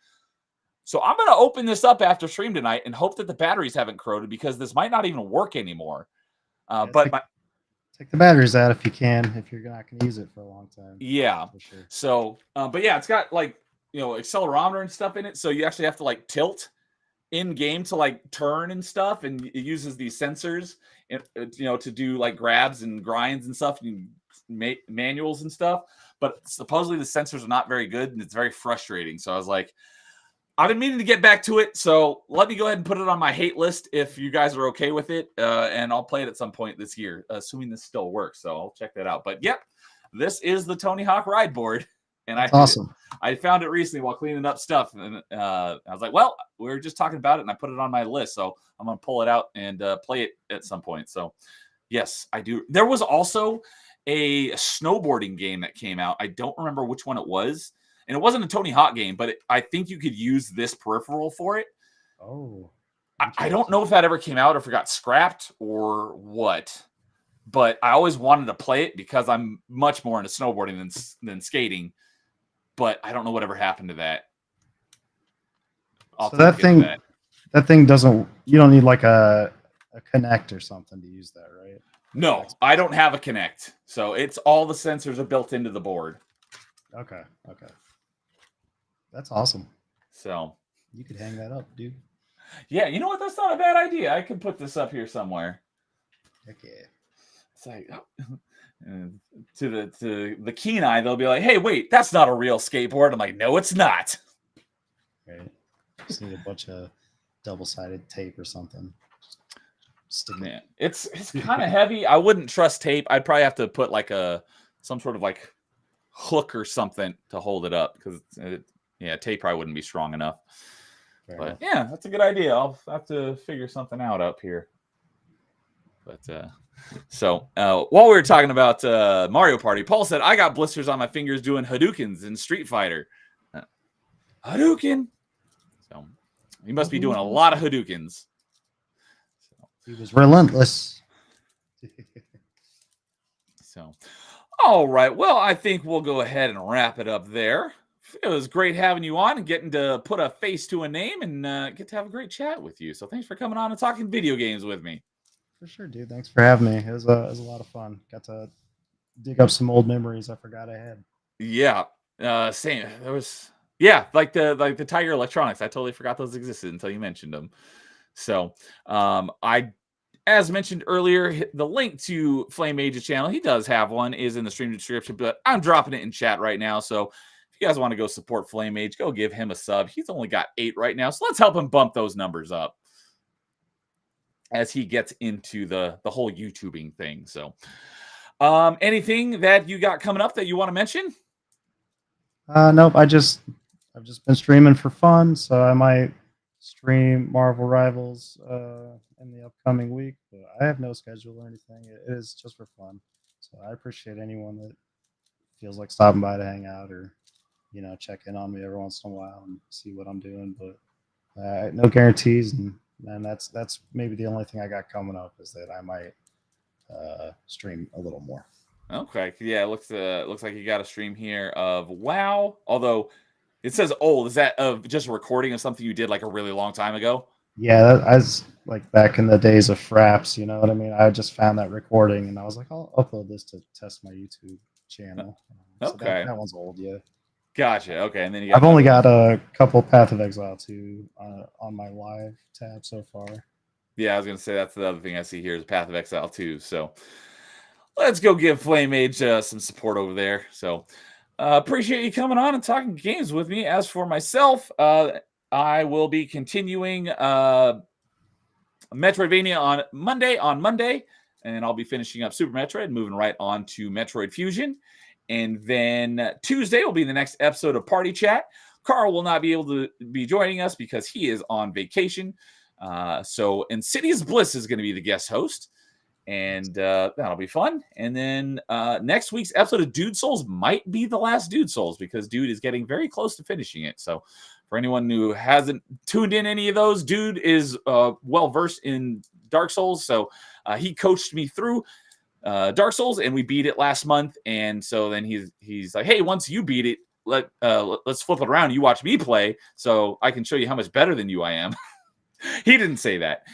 So I'm going to open this up after stream tonight and hope that the batteries haven't corroded because this might not even work anymore. Take the batteries out if you can, if you're not going to use it for a long time. Yeah. For sure. So, but yeah, it's got like, you know, accelerometer and stuff in it. So you actually have to like tilt in game to like turn and stuff. And it uses these sensors, you know, to do like grabs and grinds and stuff and manuals and stuff. But supposedly the sensors are not very good and it's very frustrating. So I was like, I've been meaning to get back to it, so let me go ahead and put it on my hate list if you guys are okay with it, and I'll play it at some point this year, assuming this still works. So I'll check that out. But yep, This is the Tony Hawk ride board. And That's awesome. I found it recently while cleaning up stuff. And I was like, well, we were just talking about it and I put it on my list. So I'm going to pull it out and play it at some point. So yes, I do. There was also a snowboarding game that came out. I don't remember which one it was. And it wasn't a Tony Hawk game, but I think you could use this peripheral for it. Oh. I don't know if that ever came out or if it got scrapped or what. But I always wanted to play it because I'm much more into snowboarding than skating. But I don't know whatever happened to that. So that thing doesn't. You don't need like a Kinect or something to use that, right? No, I don't have a Kinect. So it's all the sensors are built into the board. Okay. That's awesome. So you could hang that up, dude. Yeah, you know what? That's not a bad idea. I could put this up here somewhere. Okay. It's like to the keen eye, they'll be like, "Hey, wait, that's not a real skateboard." I'm like, "No, it's not." Right. Just need a bunch of double-sided tape or something. Man, it's kind of heavy. I wouldn't trust tape. I'd probably have to put like some sort of like hook or something to hold it up because tape probably wouldn't be strong enough. But yeah, that's a good idea. I'll have to figure something out up here. But so while we were talking about Mario Party, Paul said, I got blisters on my fingers doing Hadoukens in Street Fighter. Hadouken. So he must be doing a lot of Hadoukens. So, he was relentless. So, all right. Well, I think we'll go ahead and wrap it up there. It was great having you on and getting to put a face to a name and get to have a great chat with you. So thanks for coming on and talking video games with me. For sure, dude. Thanks for having me. It was a lot of fun. Got to dig up some old memories I forgot I had. Yeah. Same. There was like the Tiger Electronics. I totally forgot those existed until you mentioned them. So as mentioned earlier, the link to Flame Mage's channel, he does have one, is in the stream description, but I'm dropping it in chat right now. So if you guys want to go support Flame Mage, go give him a sub. He's only got 8 right now. So let's help him bump those numbers up as he gets into the whole YouTubing thing. So anything that you got coming up that you want to mention? Nope. I've just been streaming for fun, so I might stream Marvel Rivals in the upcoming week, but I have no schedule or anything. It is just for fun. So I appreciate anyone that feels like stopping by to hang out or check in on me every once in a while and see what I'm doing, but no guarantees, and that's maybe the only thing I got coming up is that I might stream a little more. Okay, yeah, it looks like you got a stream here of WoW, although it says old. Is that of just a recording of something you did like a really long time ago? Yeah, I was like back in the days of Fraps, you know what I mean? I just found that recording and I was like, I'll upload this to test my YouTube channel. Okay. So that one's old, yeah. Gotcha. Okay, and then I've only got a couple Path of Exile 2 on my live tab so far. Yeah, I was gonna say that's the other thing I see here is Path of Exile 2. So let's go give Flame Mage some support over there. So appreciate you coming on and talking games with me. As for myself, I will be continuing Metroidvania on Monday, and I'll be finishing up Super Metroid, moving right on to Metroid Fusion. And then Tuesday will be the next episode of Party Chat. Carl will not be able to be joining us because he is on vacation. So Insidious Bliss is going to be the guest host, and that'll be fun. And then next week's episode of Dude Souls might be the last Dude Souls because Dude is getting very close to finishing it. So for anyone who hasn't tuned in any of those, Dude is well versed in Dark Souls, so he coached me through Dark Souls, and we beat it last month. And so then he's like, hey, once you beat it, let's flip it around. You watch me play, so I can show you how much better than you I am. He didn't say that,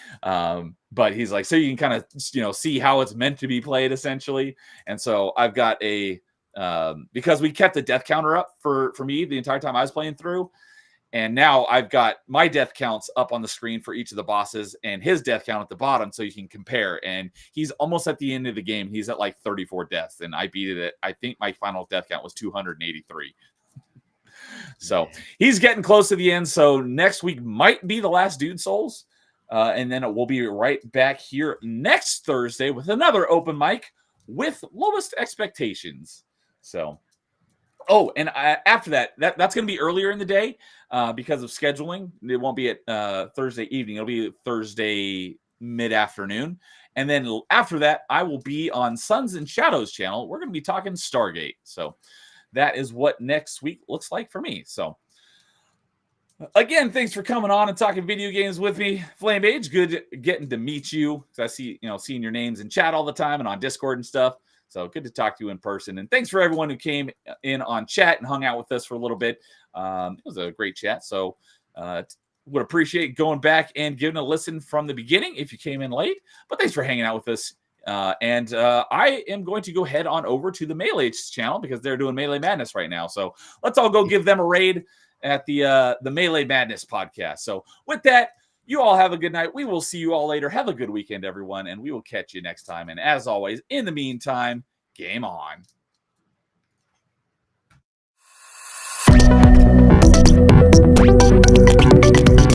but he's like, so you can kind of see how it's meant to be played, essentially. And so I've got because we kept the death counter up for me the entire time I was playing through. And now I've got my death counts up on the screen for each of the bosses and his death count at the bottom so you can compare. And he's almost at the end of the game. He's at like 34 deaths, and I beat it at, I think my final death count was 283. So he's getting close to the end. So next week might be the last Dude Souls. And then we'll be right back here next Thursday with another open mic with Lowest Expectations. So, oh, and after that's going to be earlier in the day because of scheduling. It won't be at Thursday evening. It'll be Thursday mid-afternoon. And then after that, I will be on Suns and Shadows channel. We're going to be talking Stargate. So that is what next week looks like for me. So again, thanks for coming on and talking video games with me. Flame Age, good getting to meet you. I see, seeing your names in chat all the time and on Discord and stuff. So good to talk to you in person. And thanks for everyone who came in on chat and hung out with us for a little bit. It was a great chat. So would appreciate going back and giving a listen from the beginning if you came in late. But thanks for hanging out with us. And I am going to go head on over to the Melee channel because they're doing Melee Madness right now. So let's all go give them a raid at the Melee Madness podcast. So with that, you all have a good night. We will see you all later. Have a good weekend, everyone, and we will catch you next time. And as always, in the meantime, game on.